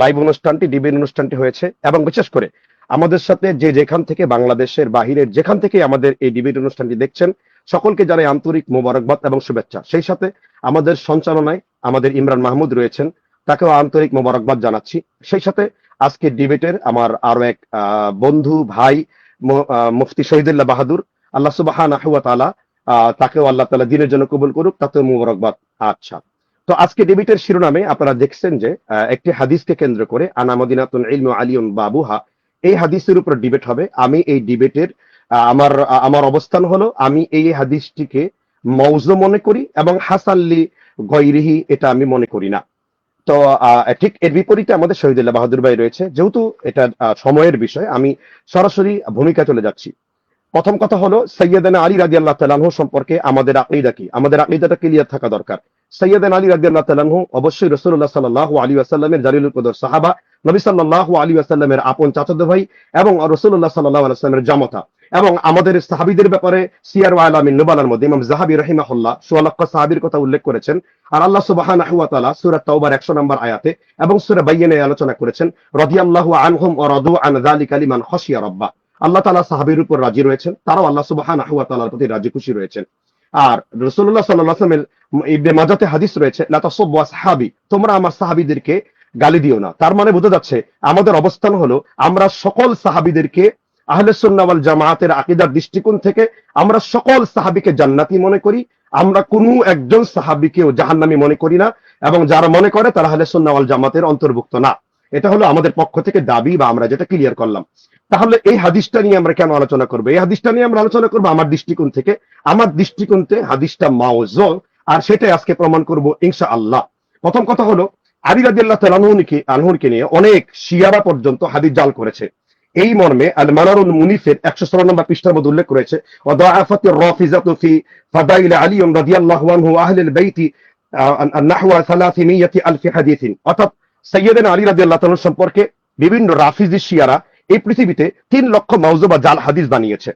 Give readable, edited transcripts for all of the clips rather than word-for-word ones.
Live অনুষ্ঠানটি, debate অনুষ্ঠানটি হয়েছে, এবং বিশেষ করে আমাদের সাথে যে যেখান থেকে, বাংলাদেশের বাহিরের যেখান থেকে আমাদের এই ডিবেট অনুষ্ঠানটি দেখছেন, সকলকে জানাই আন্তরিক মোবারকবাদ এবং শুভেচ্ছা। সেই সাথে আমাদের সঞ্চালনায় আমাদের ইমরান মাহমুদ রয়েছেন, তাকেও আন্তরিক মোবারকবাদ জানাচ্ছি। সেই সাথে আজকে ডিবেটের আমার আরো এক বন্ধু ভাই মুফতি শহীদুল্লাহ বাহাদুর, আল্লাহ সুবহানাহু ওয়া তাআলা তাকেও আল্লাহ তাআলা দিনের জন্য কবুল করুক, তাতেও মোবারকবাদ। আচ্ছা, তো আজকে ডিবেটের শিরোনামে আপনারা দেখছেন যে একটি হাদিসকে কেন্দ্র করে, আনা মদিনাতুল ইলমি ওয়া আলিয়ুন বাবুহা, এই হাদিসের উপর ডিবেট হবে। আমি এই ডিবেটের আমার আমার অবস্থান হলো, আমি এই হাদিসটিকে মওযু মনে করি এবং হাসাল্লি গৈরিহি এটা আমি মনে করি না। তো ঠিক এর বিপরীতে আমাদের শহীদুল্লাহ বাহাদুর ভাই রয়েছে। যেহেতু এটা সময়ের বিষয়, আমি সরাসরি ভূমিকা চলে যাচ্ছি। প্রথম কথা হলো, সৈয়দানা আলী রাদিয়াল্লাহু তাআলা আনহু সম্পর্কে আমাদের আকীদা কি, আমাদের আকীদাটা ক্লিয়ার থাকা দরকার। সৈয়দানা আলী রাদিয়াল্লাহু তাআলা আনহু অবশ্যই রাসূলুল্লাহ সাল্লাল্লাহু আলাইহি ওয়াসাল্লামের জালিলুল কদর সাহাবা, নবী সাল্লাল্লাহু আলাইহি ওয়াসাল্লামের আপন চাচাতো ভাই এবং রাসূলুল্লাহ সাল্লাল্লাহু আলাইহি ওয়াসাল্লামের জামাতা। এবং আমাদের সাহাবীদের ব্যাপারে সিয়ার ওয়া আলামিন নুবালার মধ্যে ইমাম যাহাবী রাহিমাহুল্লাহ 16 লক্ষ সাহাবীর কথা উল্লেখ করেছেন। আর আল্লাহ সুবহানাহু ওয়া তাআলা সূরা তাওবার 100 নম্বর আয়াতে এবং সূরা বাইয়িনায় আলোচনা করেছেন, রাদিয়াল্লাহু আনহুম ওয়া রাদু আন যালিকা লিমান খাশিয়া রাব্বা। আল্লাহ তাআলা সাহাবীর উপর রাজি রয়েছেন, তারাও আল্লাহ সুবহানাহু ওয়া তাআলার প্রতি রাজি খুশি রয়েছেন। আর রাসূলুল্লাহ সাল্লাল্লাহু আলাইহি ওয়াসাল্লামের ইবনে মাজাতে হাদিস রয়েছে, লা তাসুব্বু আসহাবি, তোমরা আমার সাহাবীদেরকে গালি দিও না। তার মানে বোঝা যাচ্ছে আমাদের অবস্থান হলো, আমরা সকল সাহাবীদেরকে আহলে সুন্নাহ ওয়াল জামাতের আকীদার দৃষ্টিকোণ থেকে আমরা সকল সাহাবীকে জান্নাতি মনে করি। আমরা কোনো একজন সাহাবীকেও জাহান্নামী মনে করি না, এবং যারা মনে করে তারা আহলে সুন্নাহ ওয়াল জামাতের অন্তর্ভুক্ত না। এটা হলো আমাদের পক্ষ থেকে দাবি, বা আমরা যেটা ক্লিয়ার করলাম। তাহলে এই হাদিসটা নিয়ে আমরা কেন আলোচনা করবো? এই হাদিসটা নিয়ে আমরা আলোচনা করবো আমার দৃষ্টিকোণ থেকে। আমার দৃষ্টিকোণতে হাদিসটা মাওযু, আর সেটাই আজকে প্রমাণ করব ইনশাআল্লাহ। প্রথম কথা হলো, আলী রাদিয়াল্লাহু তাআলা আনহুকে নিয়ে অনেক শিয়ারা পর্যন্ত হাদিস জাল করেছে। এই মর্মে আল মানারুল মুনিফের 116 নম্বর পৃষ্ঠার মধ্যে উল্লেখ করেছে, ওয়া দাআফাতির রাফিজাতু ফি ফাদাইল আলী রাদিয়াল্লাহু আনহু আহলিল বাইতি নাহওয়া 300,000 হাদিসিন। অর্থাৎ সাইয়্যিদানা আলী রাদিয়াল্লাহু তাআলা সম্পর্কে বিভিন্ন রাফিজি শিয়ারা এই পৃথিবীতে 3 লক্ষ মাওযু বা জাল হাদিস বানিয়েছে।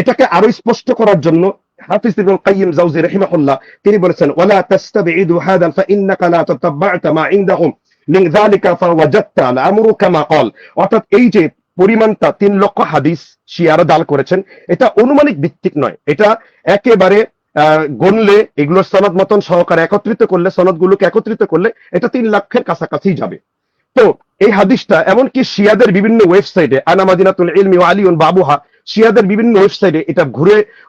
এটাকে আরো স্পষ্ট করার জন্য হাফিজ ইবনুল কাইয়িম জাওজি রাহিমাহুল্লাহ তিনি বলেছেন, ওয়ালা তাস্তাবিদু হাদা ফাইন্নাকা লা তাতাব্বা'তা মা ইনদাহুম মিন যালিকা ফাওয়াজাদতা আল-আমরু কামা ক্বাল। অর্থাৎ এই যে পরিমাণটা 3 লক্ষ হাদিস শিয়ারা জাল করেছেন, এটা অনুমানিক ভিত্তিক নয়, এটা একেবারে গণলে এগুলো সনদ মতন সহকারে একত্রিত করলে, সনদগুলোকে একত্রিত করলে এটা 3 লাখের কাছাকাছি যাবে। তো এই হাদিসটা এমনকি শিয়াদের বিভিন্ন ওয়েবসাইটে, আনা মাদিনাতুল ইলমি ওয়া আলিয়ুন বাবুহা, শিয়াদের বিভিন্ন ওয়েবসাইটে এটা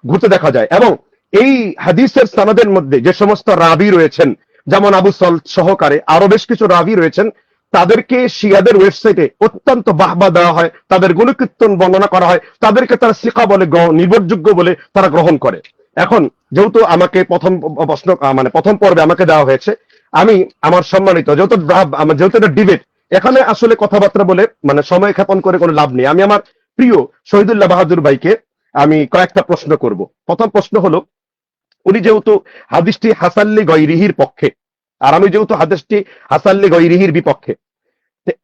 ঘুরতে দেখা যায়। এবং এই হাদিসের সনদের মধ্যে যে সমস্ত রাবি রয়েছেন, যেমন আবু সল সহকারে আরো বেশ কিছু রাবি রয়েছেন, তাদেরকে শিয়াদের ওয়েবসাইটে অত্যন্ত বাহবা দেওয়া হয়, তাদের গুণকীর্তন বর্ণনা করা হয়, তাদেরকে তারা সিকা বলে, নির্ভরযোগ্য বলে তারা গ্রহণ করে। এখন যেহেতু আমাকে প্রথম পর্বে আমাকে দেওয়া হয়েছে, আমি আমার সম্মানিত যেহেতু এটা ডিবেট, এখানে আসলে কথাবার্তা বলে সময় ক্ষেপণ করে কোনো লাভ নেই। আমি আমার প্রিয় শহীদুল্লাহ বাহাদুর ভাইকে আমি কয়েকটা প্রশ্ন করব। প্রথম প্রশ্ন হলো, উনি যেহেতু হাদিসটি হাসাল্লি গৈরিহির পক্ষে, আর আমি যেহেতু হাদিসটি হাসাল্লি গৈরিহির বিপক্ষে,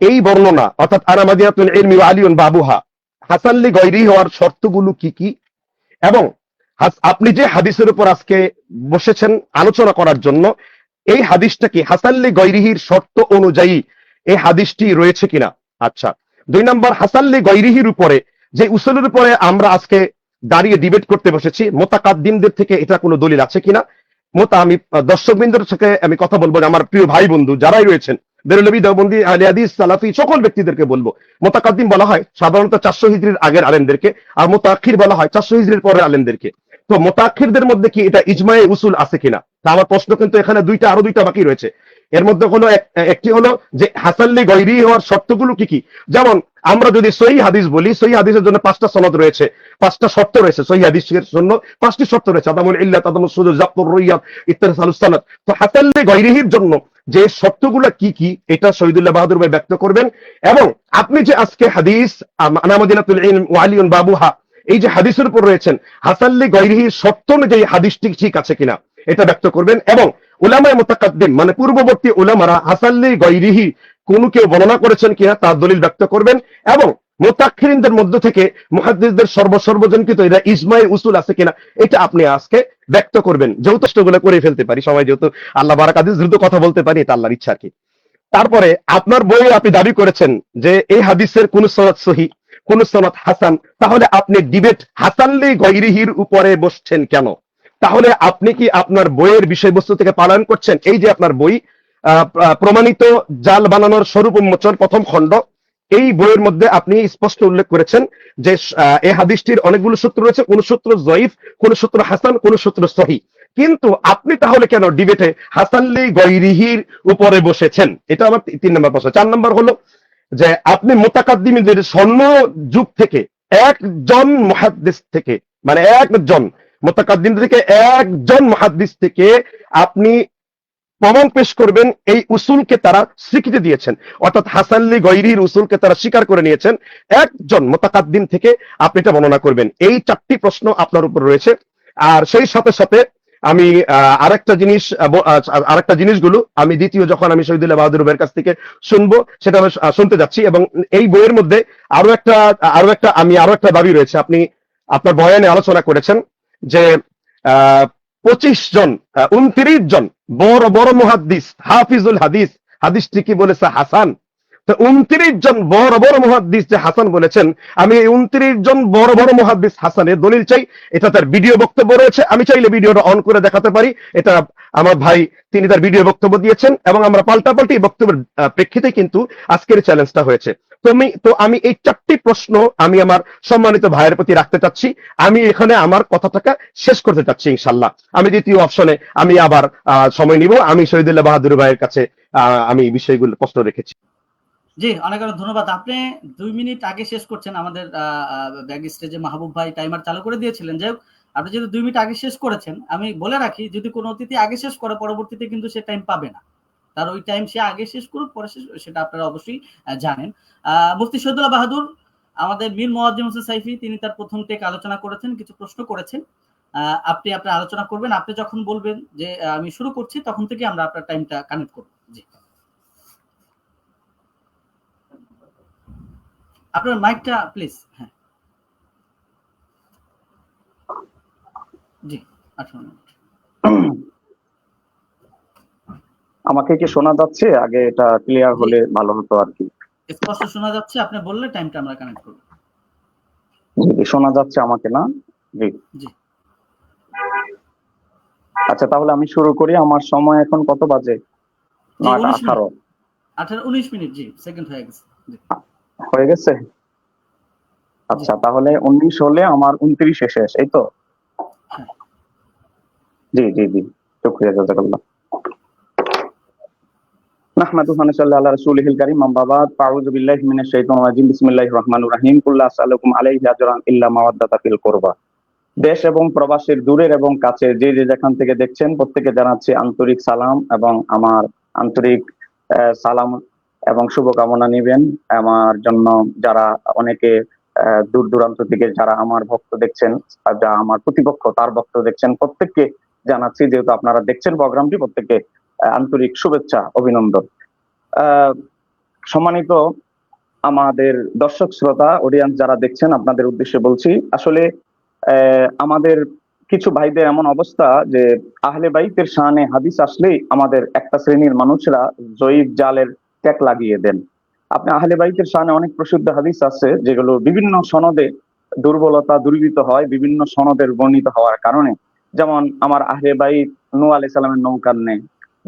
এই বর্ণনা অর্থাৎ আনা মাদিনাতুল ইলমি ওয়া আলিয়ুন বাবুহা হাসাল্লি গৈরিহি হওয়ার শর্তগুলো কি কি, এবং আপনি যে হাদিসের উপর আজকে বসেছেন আলোচনা করার জন্য, এই হাদিসটা কি হাসাল্লি গৈরিহির শর্ত অনুযায়ী এই হাদিসটি রয়েছে কিনা। আচ্ছা, 2 নম্বর, হাসাল্লি গৈরিহির উপরে যে উসুলের উপরে আমরা আজকে দাঁড়িয়ে ডিবেট করতে বসেছি, মুতাকাদ্দিমদের থেকে এটা কোনো দলিল আছে কিনা। আমি দর্শকবৃন্দের থেকে আমি কথা বলবো, আমার প্রিয় ভাই বন্ধু যারাই রয়েছেন, বেরলভী, দেওবন্দি, আহলে হাদিস, সালাফি সকল ব্যক্তিদেরকে বলবো, মুতাকাদ্দিম বলা হয় সাধারণত 400 হিজরির আগের আলেমদেরকে, আর মুতাআখির বলা হয় 400 হিজরির পরের আলেমদেরকে। তো মুতাআখিরদের মধ্যে কি এটা ইজমায়ে উসুল আছে কিনা। তা আমার প্রশ্ন কিন্তু এখানে আরো দুইটা বাকি রয়েছে। এর মধ্যে হলো একটি হলো যে হাসাল্লি গৈরিহি হওয়ার শর্তগুলো কি কি। যেমন আমরা যদি সহিহ হাদিস বলি, সহিহ হাদিসের জন্য 5টা সনদ রয়েছে, 5টা শর্ত রয়েছে। সহিহ হাদিসের জন্য 5টি শর্ত রয়েছে, আদামুল ইল্লাত, আদামুস সুজুদ, জাবতুর রুইয়াত, ইত্তিসালুস সানাদ। তো হাসাল্লি গৈরিহির জন্য যে শর্তগুলো কি কি, এটা শহীদুল্লাহ বাহাদুর ভাই ব্যক্ত করবেন। এবং আপনি যে আজকে হাদিস আনা মাদিনাতুল ইলমি ওয়া আলিয়ুন বাবুহা, এই যে হাদিসের উপর রয়েছেন, হাসাল্লি গৈরিহির শর্ত অনুযায়ী হাদিসটি ঠিক আছে কিনা এটা ব্যক্ত করবেন। এবং উলামায়ে মুতাকাদ্দিম পূর্ববর্তী উলামারা হাসাল্লি গৈরিহি কোন কেউ বর্ণনা করেছেন কিনা তার দলিল ব্যক্ত করবেন। এবং মুতাআখিরিনদের মধ্য থেকে মুহাদ্দিসদের সর্বজনকৃত এটা ইজমায়ে উসুল আছে কিনা এটা আপনি আজকে ব্যক্ত করবেন। যেহেতু করে ফেলতে পারি, সময় যেহেতু আল্লাহ বারাক হাদিস দ্রুত কথা বলতে পারি, এটা আল্লাহর ইচ্ছা আর কি। তারপরে আপনার বইয়ে আপনি দাবি করেছেন যে এই হাদিসের কোন সনদ সহি, কোন সনদ হাসান, তাহলে আপনি ডিবেট হাসানলি গৈরিহির উপরে বসছেন কেন? তাহলে আপনি কি আপনার বইয়ের বিষয়বস্তু থেকে পালন করছেন? এই যে আপনার বই প্রমাণিত জাল বানানোর স্বরূপ উন্মোচন প্রথম খণ্ড, এই বইয়ের মধ্যে আপনি স্পষ্ট উল্লেখ করেছেন যে এই হাদিসটির অনেকগুলো সূত্র রয়েছে, কোন সূত্র জয়ীফ, কোন সূত্র হাসান, কোন সূত্র সহি। কিন্তু আপনি তাহলে কেন ডিবেটে হাসানলি গৈরিহির উপরে বসেছেন? এটা আমার 3 নম্বর প্রশ্ন। 4 নম্বর হলো যে আপনি মুতাকাদ্দিমদের স্বর্ণ যুগ থেকে একজন মুহাদ্দিস থেকে, মানে একজন মুতাকাদ্দিম থেকে একজন মুহাদ্দিস থেকে আপনি প্রমাণ পেশ করবেন এই উসুলকে তারা স্বীকৃতি দিয়েছেন, অর্থাৎ হাসানলি গৈরির উসুলকে তারা স্বীকার করে নিয়েছেন। একজন মুতাকাদ্দিম থেকে আপনি এটা বর্ণনা করবেন। এই 4টি প্রশ্ন আপনার উপর রয়েছে। আর সেই সাথে সাথে আমি আরেকটা জিনিসগুলো আমি দ্বিতীয় যখন আমি শহীদুল্লাহ বাহাদুর ভাইয়ের কাছ থেকে শুনবো, সেটা আমি শুনতে যাচ্ছি। এবং এই বইয়ের মধ্যে আরো একটা দাবি রয়েছে। আপনি আপনার বয়ানে আলোচনা করেছেন যে 25 জন 29 জন বড় বড় মুহাদ্দিস হাফিজুল হাদিস হাদিসটি কি বলেছে হাসান। তো 29 জন বড় বড় মুহাদ্দিস যে হাসান বলেছেন, আমি এই 29 জন বড় বড় মুহাদ্দিস হাসানের দলিল চাই। এটা তার ভিডিও বক্তব্য রয়েছে, আমি চাইলে ভিডিওটা অন করে দেখাতে পারি। এটা আমার ভাই তিনি তার ভিডিও বক্তব্য দিয়েছেন এবং আমরা পাল্টাপাল্টি বক্তব্যের প্রেক্ষিতে কিন্তু আজকের চ্যালেঞ্জটা হয়েছে। আমি এই 4টি প্রশ্ন আমি আমার সম্মানিত ভাইয়ের প্রতি রাখতে চাচ্ছি। আমি এখানে আমার কথাটাকে শেষ করতে চাচ্ছি ইনশাল্লাহ। আমি দ্বিতীয় অপশনে আমি আবার সময় নিব। আমি শহীদুল্লাহ বাহাদুর ভাইয়ের কাছে আমি বিষয়গুলো প্রশ্ন রেখেছি। জি, অনেক অনেক ধন্যবাদ। আপনি 2 মিনিট আগে শেষ করছেন। আমাদের ব্যাক স্টেজে মাহবুব ভাই টাইমার চালু করে দিয়েছিলেন। যাই হোক, আপনি যেহেতু 2 মিনিট আগে শেষ করেছেন, আমি বলে রাখি যদি কোনো অতিথি আগে শেষ করে পরবর্তীতে কিন্তু সে টাইম পাবে না। তার ওই টাইম সে আগে শেষ করুক, পরে শেষ, সেটা আপনারা অবশ্যই জানেন। মুফতি শহীদুল্লাহ বাহাদুর, আমাদের মীর মুয়াজ্জেম হোসেন সাইফি, তিনি তার প্রথম টেক আলোচনা করেছেন, কিছু প্রশ্ন করেছেন। আপনি আপনার আলোচনা করবেন। আপনি যখন বলবেন যে আমি শুরু করছি, তখন থেকে আমরা আপনার টাইমটা কানেক্ট করব। জি, আপনার মাইকটা প্লিজ। হ্যাঁ, জি, 18 মিনিট। আমাকে কি শোনা যাচ্ছে? আগে এটা ক্লিয়ার হলে ভালো হতো আর কি। স্পষ্ট শোনা যাচ্ছে, আপনি বললে টাইমটা আমরা কানেক্ট করব। জি, শোনা যাচ্ছে আমাকে না? জি জি। আচ্ছা, তাহলে আমি শুরু করি। আমার সময় এখন কত বাজে? 9:18। 19 মিনিট। জি, সেকেন্ড হয়ে গেছে। হয়ে গেছে। আচ্ছা, তাহলে 19 হলে আমার 29 শেষ, এই তো? জি জি জি, শুকরিয়া, জাযাকাল্লাহ। নাহমাদুহু ওয়া নুসাল্লি আলা রাসূলিহিল কারীম, আম্মা বা'দ, আউযু বিল্লাহি মিনাশ শাইতানির রাজীম, বিসমিল্লাহির রহমানির রহিম। কুল্লু আসআলুকুম আলাইহি আজরান ইল্লা মাওয়াদ্দাতা ফিল কুরবা। দেশ এবং প্রবাসীর দূরের এবং কাছে যে যেখান থেকে দেখছেন প্রত্যেকে জানাচ্ছি আন্তরিক সালাম এবং আমার আন্তরিক সালাম এবং শুভকামনা নিবেন আমার জন্য। যারা অনেকে দূর দূরান্ত থেকে যারা আমার ভক্ত দেখছেন, যা আমার প্রতিপক্ষ তার ভক্ত দেখছেন, প্রত্যেককে জানাচ্ছি, যেহেতু আপনারা দেখছেন প্রোগ্রামটি, প্রত্যেককে আন্তরিক শুভেচ্ছা, অভিনন্দন। সম্মানিত আমাদের দর্শক শ্রোতা অডিয়েন্স যারা দেখছেন, আপনাদের উদ্দেশ্যে বলছি, আসলে আমাদের কিছু ভাইদের এমন অবস্থা যে আহলে বাইতের শানে হাদিস আসলেই আমাদের একটা শ্রেণীর মানুষরা জয়ীফ জালের ট্যাগ লাগিয়ে দেন। আপনি আহলে বাইতের শানে অনেক প্রসিদ্ধ হাদিস আছে যেগুলো বিভিন্ন সনদে দুর্বলতা দুর্বৃত হয়, বিভিন্ন সনদের বর্ণিত হওয়ার কারণে। যেমন আমার আহলে বাইত নূহ আলাইহিস সালামের নৌকার নেই,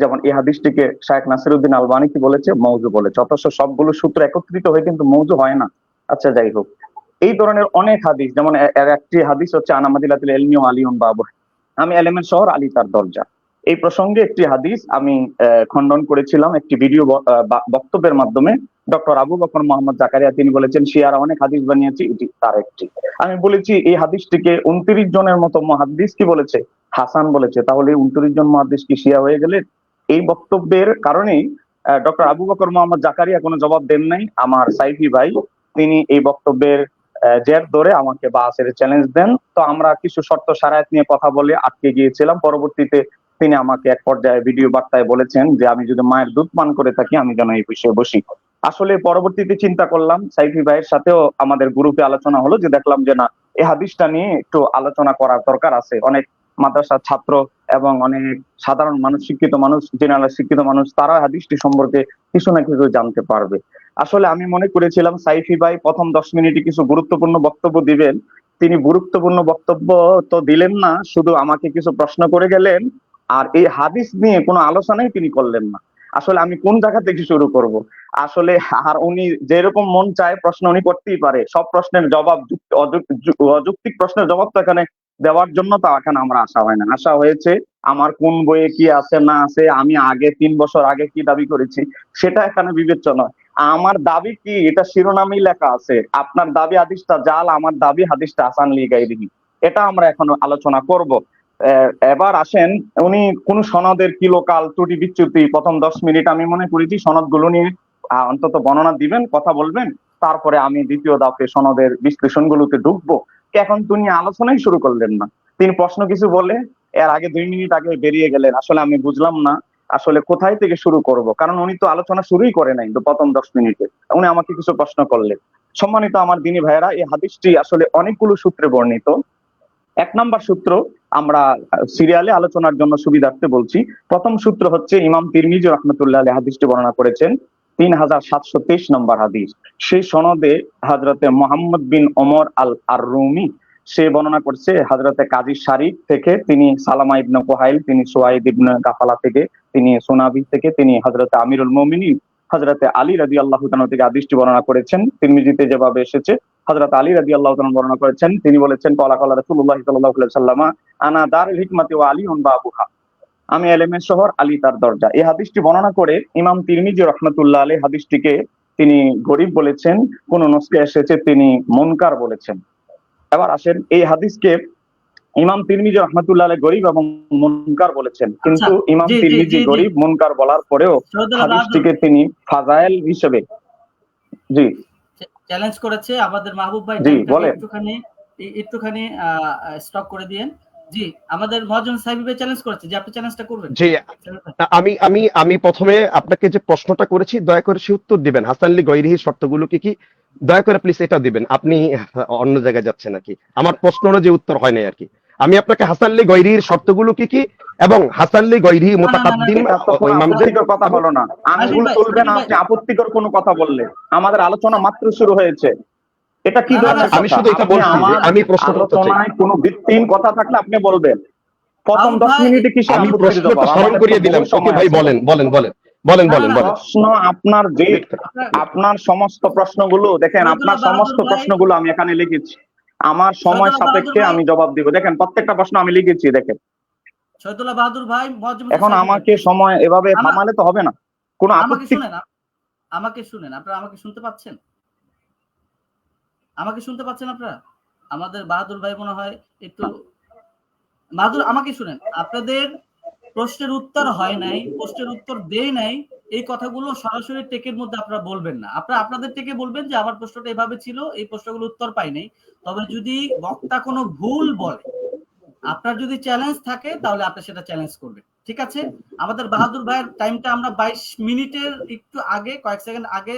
যেমন এই হাদিসটিকে শায়েখ নাসিরউদ্দিন আলবানী কি বলেছে? মওযু বলেছে। অথচ সবগুলো সূত্র একত্রিত হয়ে কিন্তু মওযু হয় না। আচ্ছা, যাই হোক, এই ধরনের অনেক হাদিস, যেমন একটি হাদিস হচ্ছে আনামাদিলাতুল ইলমি ওয়া আলিউন বাবু, আমি এলেমের শহর, আলী তার দরজা। এই প্রসঙ্গে একটি হাদিস আমি খণ্ডন করেছিলাম একটি ভিডিও বক্তব্যের মাধ্যমে। ডক্টর আবু বকর মোহাম্মদ জাকারিয়া তিনি বলেছেন শিয়ারা অনেক হাদিস বানিয়েছে, এটি তার একটি। আমি বলেছি এই হাদিসটিকে 29 জনের মতো মুহাদ্দিস কি বলেছে? হাসান বলেছে। তাহলে 29 জন মুহাদ্দিস কি শিয়া হয়ে গেলেন? এই বক্তব্যের কারণেই ডক্টর আবু বকর মোহাম্মদ জাকারিয়া কোনো জবাব দেন নাই। আমার সাইফি ভাই তিনি এই বক্তব্যের জের ধরে আমাকে বাসের চ্যালেঞ্জ দেন। তো আমরা কিছু শর্ত শারায়াত নিয়ে কথা বলে আটকে গিয়েছিলাম। পরবর্তীতে তিনি আমাকে এক পর্যায়ে ভিডিও বার্তায় বলেছেন যে আমি যদি মায়ের দুধ পান করে থাকি আমি যেন এই বিষয়ে বসি। আসলে পরবর্তীতে চিন্তা করলাম, সাইফি ভাইয়ের সাথেও আমাদের গ্রুপে আলোচনা হলো, যে দেখলাম যে না, এই হাদিসটা নিয়ে একটু আলোচনা করার দরকার আছে। অনেক মাদ্রাসার ছাত্র এবং অনেক সাধারণ মানুষ, শিক্ষিত মানুষ, জেনারেল শিক্ষিত মানুষ, তারা হাদিসটি সম্পর্কে কিছু না কিছু জানতে পারবে। আসলে আমি মনে করেছিলাম সাইফি ভাই প্রথম 10 মিনিটে কিছু গুরুত্বপূর্ণ বক্তব্য দিবেন। তিনি গুরুত্বপূর্ণ বক্তব্য তো দিলেন না, শুধু আমাকে কিছু প্রশ্ন করে গেলেন, আর এই হাদিস নিয়ে কোনো আলোচনাই তিনি করলেন না। আসলে আমি কোন জায়গা থেকে শুরু করব? আসলে আর উনি যেরকম মন চায় প্রশ্ন উনি করতেই পারে, সব প্রশ্নের জবাব অযৌক্তিক প্রশ্নের জবাব তো এখানে দেওয়ার জন্য তো এখানে আমরা আসা হয় না। আসা হয়েছে আমার কোন বইয়ে কি আছে না আছে, আমি আগে 3 বছর আগে কি দাবি করেছি সেটা এখানে বিবেচ্য নয়। আমার দাবি কি এটা শিরোনামেই লেখা আছে, আপনার দাবি হাদিসটা জাল, আমার দাবি হাদিসটা হাসান লি গায়রিহি। এটা আমরা এখন আলোচনা করব। এবার আসেন, উনি কোন সনদের কি লোকাল ত্রুটি বিচ্যুতি প্রথম 10 মিনিট আমি মনে করেছি সনদগুলো নিয়ে অন্তত বর্ণনা দিবেন, কথা বলবেন, তারপরে আমি দ্বিতীয় ধাপে সনদের বিশ্লেষণ গুলোতে ঢুকবো। এখন তিনি আলোচনাই শুরু করলেন না, তিনি প্রশ্ন কিছু বলে এর আগে 2 মিনিট আগে বেরিয়ে গেলেন। আসলে আমি বুঝলাম না আসলে কোথায় থেকে শুরু করব, কারণ উনি তো আলোচনা শুরুই করে নাই তো প্রথম 10 মিনিটে উনি আমাকে কিছু প্রশ্ন করলেন। সম্মানিত আমার দিনী ভাইয়েরা, এই হাদিসটি আসলে অনেকগুলো সূত্রে বর্ণিত। 1 নম্বর সূত্র আমরা সিরিয়ালে আলোচনার জন্য সুবিধার্থে বলছি। প্রথম সূত্র হচ্ছে ইমাম তিরমিজি রাহমাতুল্লাহ আলাইহি হাদিসটি বর্ণনা করেছেন, 3723 নম্বর হাদিস। সেই সনদে হযরতে মুহাম্মদ বিন ওমর আর রুমি সে বর্ণনা করছে হযরতে কাজী শারিক থেকে, তিনি সালামা ইবনে কুহাইল, তিনি সুয়াইদ ইবনে গাফালা থেকে, তিনি সুনাবি থেকে, তিনি হযরতে আমিরুল মুমিনিন হযরতে আলী রাদিয়াল্লাহু তাআলা থেকে হাদিসটি বর্ণনা করেছেন। তিরমিজিতে যেভাবে এসেছে হযরত আলী রাদিয়াল্লাহু তাআলা বর্ণনা করেছেন, তিনি বলেছেন ক্বালা ক্বালা রাসূলুল্লাহ সাল্লাল্লাহু আলাইহি ওয়াসাল্লাম আনা দারুল হিকমাতি ওয়া আলীউন বাবুহা, আমি এলেমের শহর, আলী তার দরজা। এই হাদিসটি বর্ণনা করে ইমাম তিরমিজি রাহমাতুল্লাহ আলাইহি হাদিসটিকে তিনি গরীব বলেছেন, কোন নস্কে এসেছে তিনি মুনকার বলেছেন। এবার আসেন, এই হাদিসকে ইমাম তিরমিজি রাহমাতুল্লাহ আলাইহি গরীব এবং মুনকার বলেছেন, কিন্তু ইমাম তিরমিজি গরীব মুনকার বলার পরেও হাদিসটিকে তিনি ফাজাইল হিসেবে জি চ্যালেঞ্জ করেছে আমাদের মাহবুব ভাই। জি বলেন, একটুখানি স্টপ করে দিয়েন। জি, আমাদের মহাজন সাহেব ভাই চ্যালেঞ্জ করেছে যে আপনি চ্যালেঞ্জটা করবেন। জি, আমি প্রথমে আপনাকে যে প্রশ্নটা করেছি দয়া করে সে উত্তর দিবেন। হাসান লি গৈরিহির শর্তগুলো কি কি, দয়া করে প্লিজ এটা দিবেন। আপনি অন্য জায়গায় যাচ্ছেন নাকি? আমার প্রশ্নের যে উত্তর হয় নাই আর কি। আমি আপনাকে হাসান লি গৈরিহির শর্তগুলো কি কি এবং হাসান লি গৈরিহি মুতাকাদ্দিম ইমামদের কথা বলো না, আঙ্গুল তুলবেন আপনি আপত্তিকর কোনো কথা বললে। আমাদের আলোচনা মাত্র শুরু হয়েছে, এটা কি ধরনের কথা? আমি শুধু এটা বলছি যে আমি প্রশ্নটা আলোচনায় কোনো ভিত্তিহীন কথা থাকলে আপনি বলবেন। প্রথম 10 মিনিটে কি আমি প্রশ্নটা স্মরণ করিয়ে দিলাম। ওকে ভাই বলেন। প্রশ্ন আপনার যে আপনার সমস্ত প্রশ্নগুলো দেখেন, আপনার সমস্ত প্রশ্নগুলো আমি এখানে লিখেছি, আমার সময় সাপেক্ষে আমি জবাব দিব। দেখেন প্রত্যেকটা প্রশ্ন আমি লিখেছি, দেখেন। শহীদুল্লাহ বাহাদুর ভাই, এখন আমাকে সময় এভাবে থামালে তো হবে না। কোনো আপত্তি? আমাকে শুনেন, আপনারা আমাকে শুনতে পাচ্ছেন? আমাকে শুনতে পাচ্ছেন আপনারা? আমাদের বাহাদুর ভাই মনে হয় একটু, বাহাদুর আমাকে শুনেন। আপনাদের প্রশ্নের উত্তর হয় নাই, প্রশ্নের উত্তর দেয় নাই, এই কথাগুলো সরাসরি টেকের মধ্যে আপনারা বলবেন না। আপনারা আপনাদের টেকে বলবেন যে আমার প্রশ্নটা এভাবে ছিল, এই প্রশ্নগুলো উত্তর পাই নাই। তবে যদি বক্তা কোনো ভুল বলে, আপনার যদি চ্যালেঞ্জ থাকে তাহলে আপনি সেটা চ্যালেঞ্জ করবেন, ঠিক আছে? আমাদের বাহাদুর ভাইয়ের টাইমটা আমরা 22 মিনিটের একটু আগে, কয়েক সেকেন্ড আগে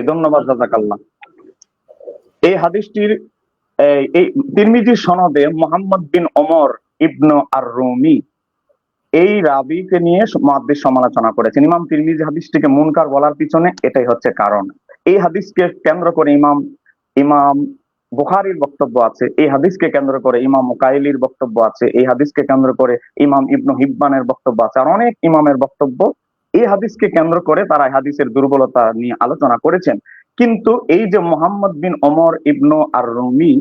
ধন্যবাদ জাযাকাল্লাহ। এই হাদিসটির এই তিরমিজি সনদে মুহাম্মদ বিন ওমর ইবনে আর রুমি এই রাবিকে নিয়ে মুহাদ্দিস সমালোচনা করেছেন। ইমাম তিরমিজি হাদিসটিকে মুনকার বলার পিছনে এটাই হচ্ছে কারণ। এই হাদিসকে কেন্দ্র করে ইমাম বুখারীর বক্তব্য আছে, এই হাদিসকে কেন্দ্র করে ইমাম মুকাইলির বক্তব্য আছে, এই হাদিসকে কেন্দ্র করে ইমাম ইবনু হিব্বানের বক্তব্য আছে, আর অনেক ইমামের বক্তব্য। এই হাদিসকে কেন্দ্র করে তারা হাদিসের দুর্বলতা নিয়ে আলোচনা করেছেন। কিন্তু এই যে মুহাম্মদ বিন ওমর ইবনু আর রুমি,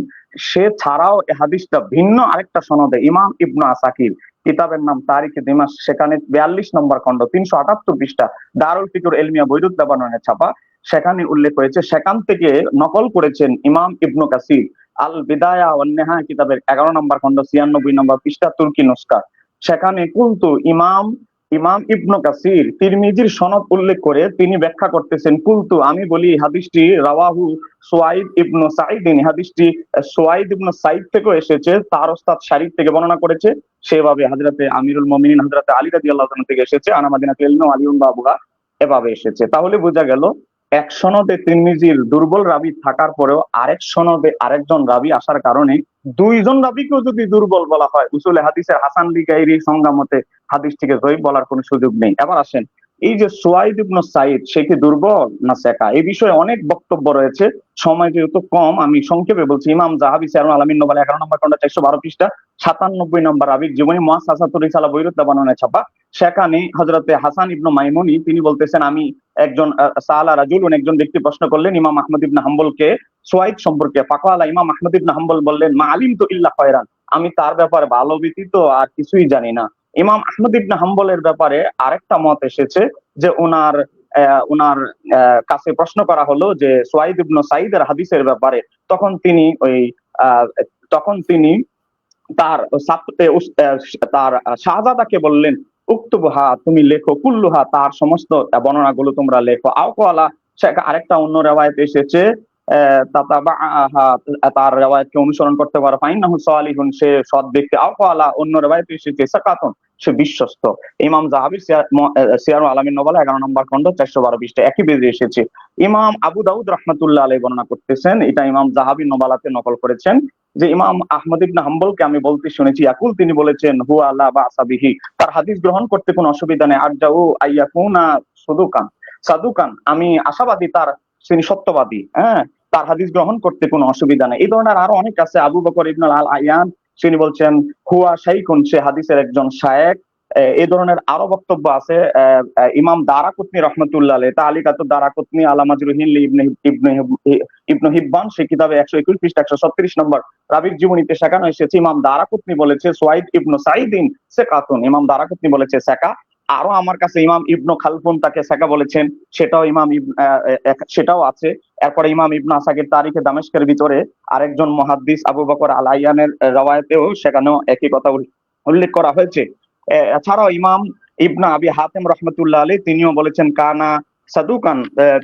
সে ছাড়াও এই হাদিসটা ভিন্ন আরেকটা সনদে ইমাম ইবনু আসাকির, কিতাবের নাম তারিখে দিমাশ, সেখানে 42 নম্বর খণ্ড 378 পৃষ্ঠা, দারুল ফিকুর এলমিয়া বৈরুত লেবাননে ছাপা, সেখানে উল্লেখ হয়েছে। সেখান থেকে নকল করেছেন ইমাম ইবনু কাসির আল বিদায়া ওয়ান নিহায়া কিতাবের 11 নম্বর খণ্ড 96 নম্বর পৃষ্ঠা, তুর্কি নুসকা। সেখানে কিন্তু ইমাম ইবনু কাসির তিরমিজির সনদ উল্লেখ করে তিনি ব্যাখ্যা করতেছেন, কুলতু আমি বলি হাদিসটি রাওয়াহু সুয়াইদ ইবনু সাঈদ, হাদিসটি সুয়াইদ ইবনু সাঈদ থেকে এসেছে, তার ওস্তাদ শারিক থেকে বর্ণনা করেছে, সেভাবে হযরতে আমিরুল মুমিনিন হযরতে আলী রাদিয়াল্লাহু তাআলা থেকে এসেছে, আনা মাদিনাতুল ইলমি ওয়া আলিউন বাবুহা, এভাবে এসেছে। তাহলে বোঝা গেল এক সনদে তিরমিজির দুর্বল রাবি থাকার পরেও আরেক সনদে আরেকজন রাবি আসার কারণে দুইজন রাবিকেও যদি দুর্বল বলা হয়, উসুলে হাদিসের হাসান লিগাইরি সংজ্ঞা মতে হাদিসটিকে জয়ীফ বলার কোনো সুযোগ নেই। এবার আসেন, এই যে সুয়াইদ ইবনে সাইদ, সে কি দুর্বল না সেকা? এই বিষয়ে অনেক বক্তব্য রয়েছে, সময় যেহেতু কম আমি সংক্ষেপে বলছি। ইমাম জাহাবি সিয়ারুল আলামিন নোবেল 11 নম্বর খন্ড 412 পৃষ্ঠা 97 নম্বর রাবিক জীবনী মুআসসাসাতুর রিসালা বৈরুত বানানো ছাপা, সেখানে হযরতে হাসান ইবনে মাইমুনি তিনি বলতেছেন, আমি একজন সাআলা রাজুলুন, একজন ব্যক্তি প্রশ্ন করলেন ইমাম আহমদ ইবনে হাম্বলকে সুয়াইদ সম্পর্কে। ফাকালা, ইমাম আহমদ ইবনে হাম্বল বললেন, মা আলিমতু ইল্লা খায়রান, আমি তার ব্যাপারে ভালো ব্যতীত আর কিছুই জানি না। ইমাম আহমদ ইবনে হাম্বলের ব্যাপারে আরেকটা মত এসেছে যে ওনার কাছে প্রশ্ন করা হলো যে সুয়াইদ ইবনে সাইদের হাদিসের ব্যাপারে, তখন তিনি তখন তিনি তার তার শাহজাদাকে বললেন, উক্তুবহা, তুমি লেখো, কুল্লুহা, তার সমস্ত বর্ণনাগুলো তোমরা লেখো। আওকালা, আরেকটা অন্য রেওয়ায়েত এসেছে তার রেওয়ায়েতকে অনুসরণ করতে পারো, ফাইন্নাহু সালিহুন, সে সৎ ব্যক্তি। আওকালা, অন্য রেওয়ায়েত এসেছে সাকাতুন, সে বিশ্বস্ত। ইমাম জাহাবি সিয়ারুল আলামিন নোবেল 11 নম্বর খন্ড 412 পৃষ্ঠা একই বেজে এসেছে। ইমাম আবু দাউদ রাহমাতুল্লাহ আলাইহি বর্ণনা করতেছেন, এটা ইমাম জাহাবি নোবেলাতে নকল করেছেন, যে ইমাম আহমদ ইবনে হাম্বলকে আমি বলতে শুনেছি, ইয়াকুল, তিনি বলেছেন, হুয়া লা বাসা বিহি, তার হাদিস গ্রহণ করতে কোনো অসুবিধা নেই। আরজাউ আইয়াকুনা সাদুকান, আমি আশাবাদী তিনি সত্যবাদী, হ্যাঁ, তার হাদিস গ্রহণ করতে কোনো অসুবিধা নেই। এই ধরনের আরো অনেক আছে। আবু বকর ইবনে আল আয়ান, তিনি বলছেন হুয়া শাইখুন, সে হাদিসের একজন শায়েখ। এই ধরনের আরো বক্তব্য আছে। ইমাম দারাকুতনি রহমতুল্লাহ আলাইহি, তালিকাতু দারাকুতনি আলা মাজরুহিন ইবনে হিব্বান, সেই কিতাবে 121 পৃষ্ঠা 136 নম্বর রাবির জীবনীতে শেখানো এসেছে, ইমাম দারাকুতনি বলেছে সুয়াইদ ইবনে সাইদিন সেকাতুন, ইমাম দারাকুতনি বলেছে সেকা। আরো আমার কাছে ইমাম ইবনু খালফুন তাকে সেকা বলেছেন, সেটাও আছে। এরপরে ইমাম ইবনে আসাকির তারিখে দামেস্কের ভিতরে আরেকজন মুহাদ্দিস আবু বকর আল আয়ানের রওয়ায়াতেও সেখানেও একই কথা উল্লেখ করা হয়েছে। এছাড়াও ইমাম ইবনে আবি হাতেম রহমতুল্লাহ আলাইহি, তিনিও বলেছেন কানা সাদুকান,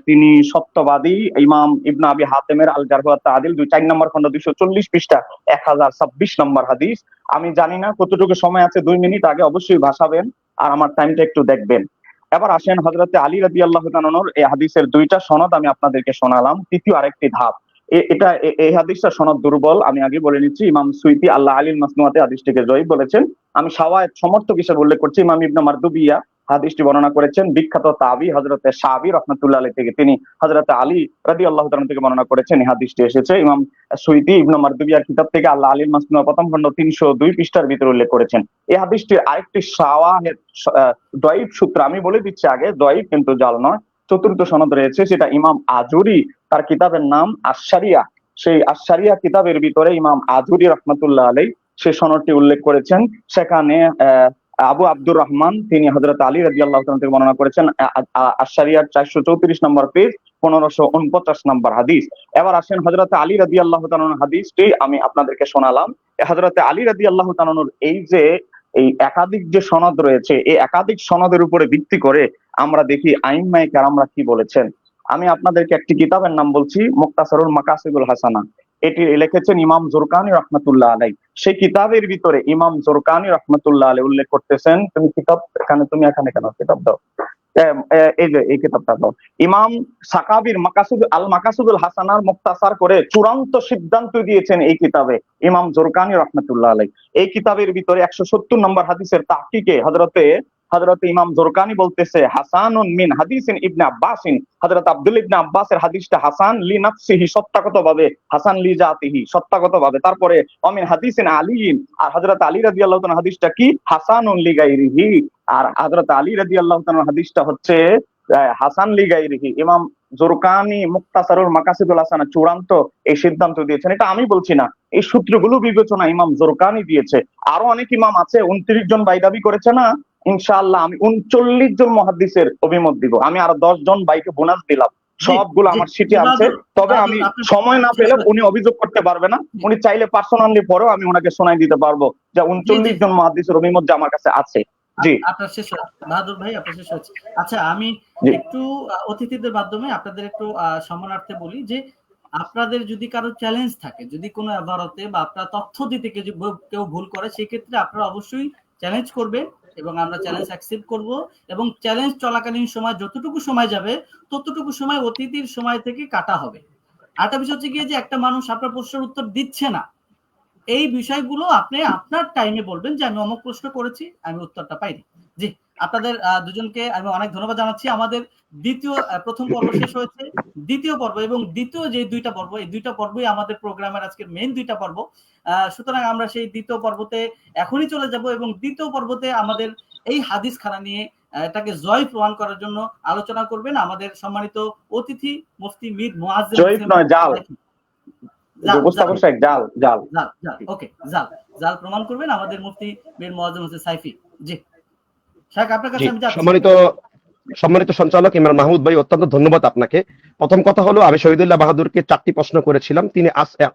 তিনি সত্যবাদী। ইমাম ইবনে আবি হাতেমের আল জারহ ওয়াত তা'দিল 4 নম্বর খন্ড 240 পৃষ্ঠা 1026 নম্বর হাদিস। আমি জানি না কতটুকু সময় আছে, 2 মিনিট আগে অবশ্যই ভাসাবেন, আর আমার টাইমটা একটু দেখবেন। এবার আসেন, হযরতে আলী রাদিয়াল্লাহু তাআলা আনহুর এই হাদিসের 2টা সনদ আমি আপনাদেরকে শোনালাম। তৃতীয় আরেকটি ধাপ, এই হাদিসটার সনদ দুর্বল, আমি আগে বলে নিচ্ছি। ইমাম সুয়ুতী আল্লাহ আলীল মাসনুয়াতে হাদিসটিকে জয়ীফ বলেছেন। আমি শাওয়াহিদ সমর্থক হিসেবে উল্লেখ করছি, ইমাম ইবনে মারদুবিয়া হাদিসটি বর্ণনা করেছেন, বিখ্যাত তাবি হযরতে শাবি রাহমাতুল্লাহ আলাইহি থেকে, তিনি হযরতে আলী রাদিয়াল্লাহু তাআলা থেকে বর্ণনা করেছেন। এই হাদিসটি এসেছে ইমাম সুয়ুতী ইবনে মারদুবিয়ার কিতাব থেকে, আল্লাহ আলীল মাসনুয়া প্রথম খন্ড 302 পৃষ্ঠার ভিতরে উল্লেখ করেছেন। এই হাদিসটির আরেকটি শাওয়াহিদ দয়ীফ সূত্র আমি বলে দিচ্ছি আগে, দয়ীফ কিন্তু জাল নয়, চতুর্থ সনদ রয়েছে, সেটা ইমাম আজুরি, তার কিতাবের নাম আশ-শারিয়া, সেই আশ-শারিয়া কিতাবের ভিতরে ইমাম আজুরি রাহমাতুল্লাহ আলাইহি সে সনদটি উল্লেখ করেছেন। সেখানে আবু আব্দুর রহমান, তিনি হযরত আলী রাদিয়াল্লাহু তাআলা থেকে বর্ণনা করেছেন, আশ-শারিয়ার 434 নম্বর পেজ 1549 নম্বর হাদিস। এবার আসেন, হযরত আলী রাদিয়াল্লাহু তাআলার হাদিসটি আমি আপনাদেরকে শোনালাম। হযরত আলী রাদিয়াল্লাহু তাআলার এই একাধিক যে সনদ রয়েছে, এই একাধিক সনদের উপরে ভিত্তি করে আমরা দেখি আইম্মায়ে কেরামরা কি বলেছেন। আমি আপনাদেরকে একটি কিতাবের নাম বলছি, মুক্তাসারুল মাকাসিদুল হাসানা, এটি লিখেছেন ইমাম জুরকানি রাহমাতুল্লাহ আলাইহি। সেই কিতাবের ভিতরে ইমাম জুরকানি রাহমাতুল্লাহ আলাইহি উল্লেখ করতেছেন, তুমি এখানে কেন কিতাব দাও, এই কিতাবটা দাও। ইমাম সাকাবির মাকাসিদুল হাসানার মুক্তাসার করে চূড়ান্ত সিদ্ধান্ত দিয়েছেন এই কিতাবে ইমাম জুরকানি রাহমাতুল্লাহ আলাইহি। এই কিতাবের ভিতরে 170 নম্বর হাদিসের তাহকিকে হযরতে ইমাম জুরকানি বলতেছে, হাসানুন মিন হাদিসিন ইবনে আব্বাসিন, হযরত আব্দুল্লাহ ইবনে আব্বাসের হাদিসটা হাসান লি নাফসিহি, সত্তাগতভাবে, হাসান লি জাতিহি, সত্তাগতভাবে। তারপরে অমিন হাদিসিন আলীন, আর হযরত আলী রাদিয়াল্লাহু তাআলা হাদিসটা কি, হাসানুন লি গায়রিহি, আর হযরত আলী রাদিয়াল্লাহু তাআলা হাদিসটা হচ্ছে হাসান লি গায়রিহি। ইমাম জুরকানি মুক্তাসারুল মাকাসিদুল হাসানা চূড়ান্ত এই সিদ্ধান্ত দিয়েছেন। এটা আমি বলছি না, এই সূত্রগুলো বিবেচনা ইমাম জুরকানি দিয়েছে। আরো অনেক ইমাম আছে, 29 জন ভাই দাবি করেছে না, ইনশাআল্লাহ আমি 39 জন মুহাদ্দিসের অভিমত দিব। আমি আরো 10 জন ভাইকে বোনাস দিলাম, সবগুলো আমার সিটে আছে। তবে আমি সময় না পেলে উনি অভিযোগ করতে পারবে না, উনি চাইলে পার্সোনালি পরেও আমি ওনাকে শোনাই দিতে পারবো যে 39 জন মুহাদ্দিসের অভিমত যে আমার কাছে আছে। জি, আপনার শেষ বাহাদুর ভাই, আপনার শেষ হচ্ছে। আচ্ছা, আমি একটু অতিথিদের মাধ্যমে আপনাদের একটু সম্মানার্থে বলি যে আপনাদের যদি কারো চ্যালেঞ্জ থাকে, যদি কোনো আবারতে বা আপনার তথ্য দিতে কেউ ভুল করে, সেই ক্ষেত্রে আপনারা অবশ্যই চ্যালেঞ্জ করবেন এবং আমরা চ্যালেঞ্জ অ্যাকসেপ্ট করব। এবং চ্যালেঞ্জ চলাকালীন সময় যতটুকু সময় যাবে ততটুকু সময় অতিথির সময় থেকে কাটা হবে। আরেকটা বিষয় হচ্ছে গিয়ে যে একটা মানুষ আপনার প্রশ্নের উত্তর দিচ্ছে না, এই বিষয়গুলো আপনি আপনার টাইমে বলবেন যে আমি অমুক প্রশ্ন করেছি, আমি উত্তরটা পাইনি। জি, আপনাদের দুজনকে আমি অনেক ধন্যবাদ জানাচ্ছি। আমাদের প্রথম পর্ব শেষ হয়েছে, দ্বিতীয় পর্ব এবং দ্বিতীয় যে দুইটা পর্ব, এই দুইটা পর্বই আমাদের প্রোগ্রামের আজকের মেইন দুইটা পর্ব। সুতরাং আমরা সেই দ্বিতীয় পর্বতে এখনই চলে যাব এবং দ্বিতীয় পর্বতে আমাদের এই হাদিস খানা নিয়ে এটাকে জয় প্রমাণ করার জন্য আলোচনা করবেন আমাদের সম্মানিত অতিথি মুফতি মীর মুআজ্জেম জয়ীফ নয়, জাল। জাল প্রমাণ করবেন আমাদের মুফতি মীর মুআজ্জেম হোসেন সাইফি। জি শাহ, আপনার কাছে আমি যাচ্ছি। সম্মানিত সঞ্চালক ইমরান মাহমুদ ভাই, অত্যন্ত ধন্যবাদ আপনাকে। প্রথম কথা হলো, আমি শহীদুল্লাহ বাহাদুরকে 4টি প্রশ্ন করেছিলাম, তিনি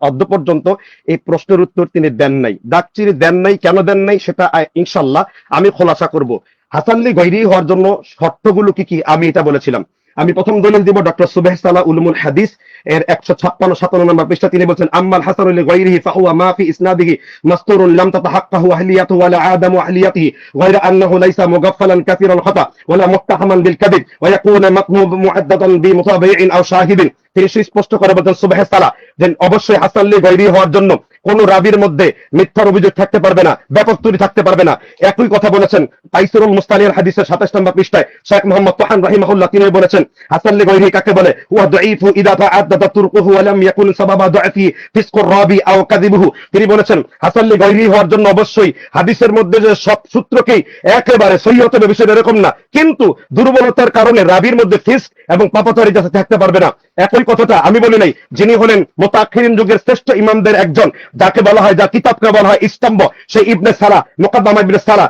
অদ্য পর্যন্ত এই প্রশ্নের উত্তর তিনি দেন নাই। ডাকচিরি দেন নাই, কেন দেন নাই সেটা ইনশাল্লাহ আমি খোলাসা করব। হাসানলি গৈরি হওয়ার জন্য শর্তগুলো কি কি আমি এটা বলেছিলাম। আমি প্রথম দলিল দিব ডক্টর সুবেহ সালাহ উলুমুল হাদিস এর 156-57 নম্বর পৃষ্ঠা। তিনি বলছেন, আম্মাল হাসানু লিগাইরিহি ফাহুয়া মা ফি ইসনাদিহি মাসতুরুন লাম তাতাহাক্কাহু আহলিয়াতুহু ওয়ালা আদামু আহলিয়াতিহি গায়রা আন্নাহু লাইসা মুগাফফালান কাসীরাল খাতা ওয়ালা মুত্তাহামান বিল কাযিব ওয়া ইয়াকুনু মাতনুব মুআদ্দাদান বিমুতাবিইন আও শাহিদিন। তিনি সুস্পষ্ট করে বলছেন সুবেহ সালাহ যে অবশ্যই হাসানলি গৈরি হওয়ার জন্য কোন রাবির মধ্যে মিথ্যার অভিযোগ থাকতে পারবে না, ব্যাপক ত্রুটি থাকতে পারবে না। একই কথা বলেছেন তাইসিরুল মুস্তানির হাদিসের 27 নম্বর পৃষ্ঠায় শেখ মুহাম্মদ তোহান রাহিমাহুল্লাহ, তিনি বলেছেন হাসানলি গৈরি কাকে বলে, ওয়া দাঈফু ইদা তাআদ্দাদা তুরকুহু ওয়া লাম ইয়াকুন সাবাবা দাঈফি ফিসকুর রাবি আও কাযিবুহু। তিনি বলেছেন হাসানলি গৈরি হওয়ার জন্য অবশ্যই হাদিসের মধ্যে যে সব সূত্রকেই একেবারে সহিহ হবে বিষয় এরকম না, কিন্তু দুর্বলতার কারণে রাবির মধ্যে ফিসক এবং পাপাচারী যাতে থাকতে পারবে না। একই কথাটা আমি বলি নাই, যিনি হলেন মুতাআখিরিন যুগের শ্রেষ্ঠ ইমামদের একজন, যাকে বলা হয়, যা কিতাবকে বলা হয় স্তম্ভ, সেই ইবনে সালাহ, মুকদ্দমা ইবনে সালাহ,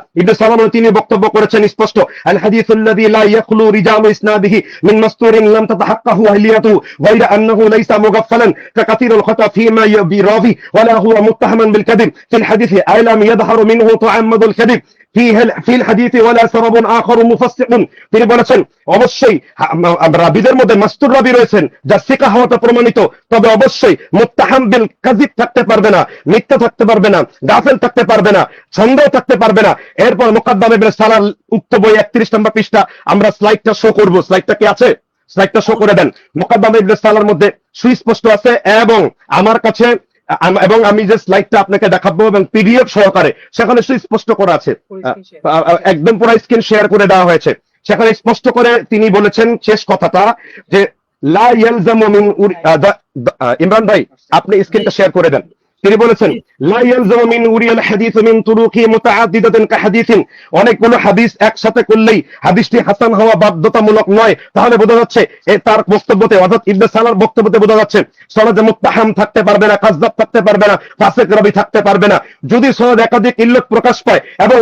তিনি বক্তব্য করেছেন স্পষ্ট, আল হাদিসুল্লাযী লা ইয়াখলু রিজালু ইসনাদিহি মিন মাসতুরিন লাম তাতাহাক্কাহু আহলিয়াতুহু গায়রা আন্নাহু লাইসা মুগাফফালান কাকাসীরুল খাতা ফীমা বিরাবি ওয়ালা হুয়া মুত্তাহামান বিল কাযিব ফিল হাদিসি আলাম ইয়াযহারু মিনহু তুআম্মাদুল কাযিব ফিল হাদিসি ওয়ালা সাবাবুন আখারু মুফাসসিকুন। তিনি বলেছেন অবশ্যই রাবিদের মধ্যে মাস্তুর রাবি রয়েছেন যা সিকা হওয়াটা প্রমাণিত, তবে অবশ্যই মুত্তাহাম বিল কাযিব থাকতে পারবে না, মিথ্যা থাকতে পারবে না, গাফেল থাকতে পারবে না, সন্দেহ থাকতে পারবে না। এরপর মুকদ্দমা ইবনে সালাহ উক্ত বই 31 নম্বর পৃষ্ঠা, আমরা স্লাইডটা শো করব। স্লাইডটা কি আছে? স্লাইডটা শো করে দেন। মুকদ্দমা ইবনে সালাহর মধ্যে সুস্পষ্ট আছে এবং আমার কাছে এবং আমি যে স্লাইডটা আপনাকে দেখাবো এবং পিডিএফ সহকারে সেখানে সুস্পষ্ট করা আছে, একদম পুরো স্ক্রিন শেয়ার করে দেওয়া হয়েছে। সেখানে স্পষ্ট করে তিনি বলেছেন শেষ কথাটা যে লা ইয়ালজামু মিন ইমরান ভাই আপনি স্ক্রিনটা শেয়ার করে দেন। তিনি বলেছেন লা ইয়ালজামু মিন উরিয়াল হাদিস মিন তুরুকি মুতাআদ্দিদাতিন কাহাদিসিন, অনেকগুলো হাদিস একসাথে করলেই হাদিসটি হাসান হওয়া বাধ্যতামূলক নয়। তাহলে বোঝা যাচ্ছে তার বক্তব্যতে, অর্থাৎ ইবনে সালাহর বক্তব্যতে বোঝা যাচ্ছে সনদে মুত্তাহাম থাকতে পারবে না, কাযযাব থাকতে পারবে না, ফাসিক রাবী থাকতে পারবে না। যদি সনদ একাধিক ইল্লত প্রকাশ পায় এবং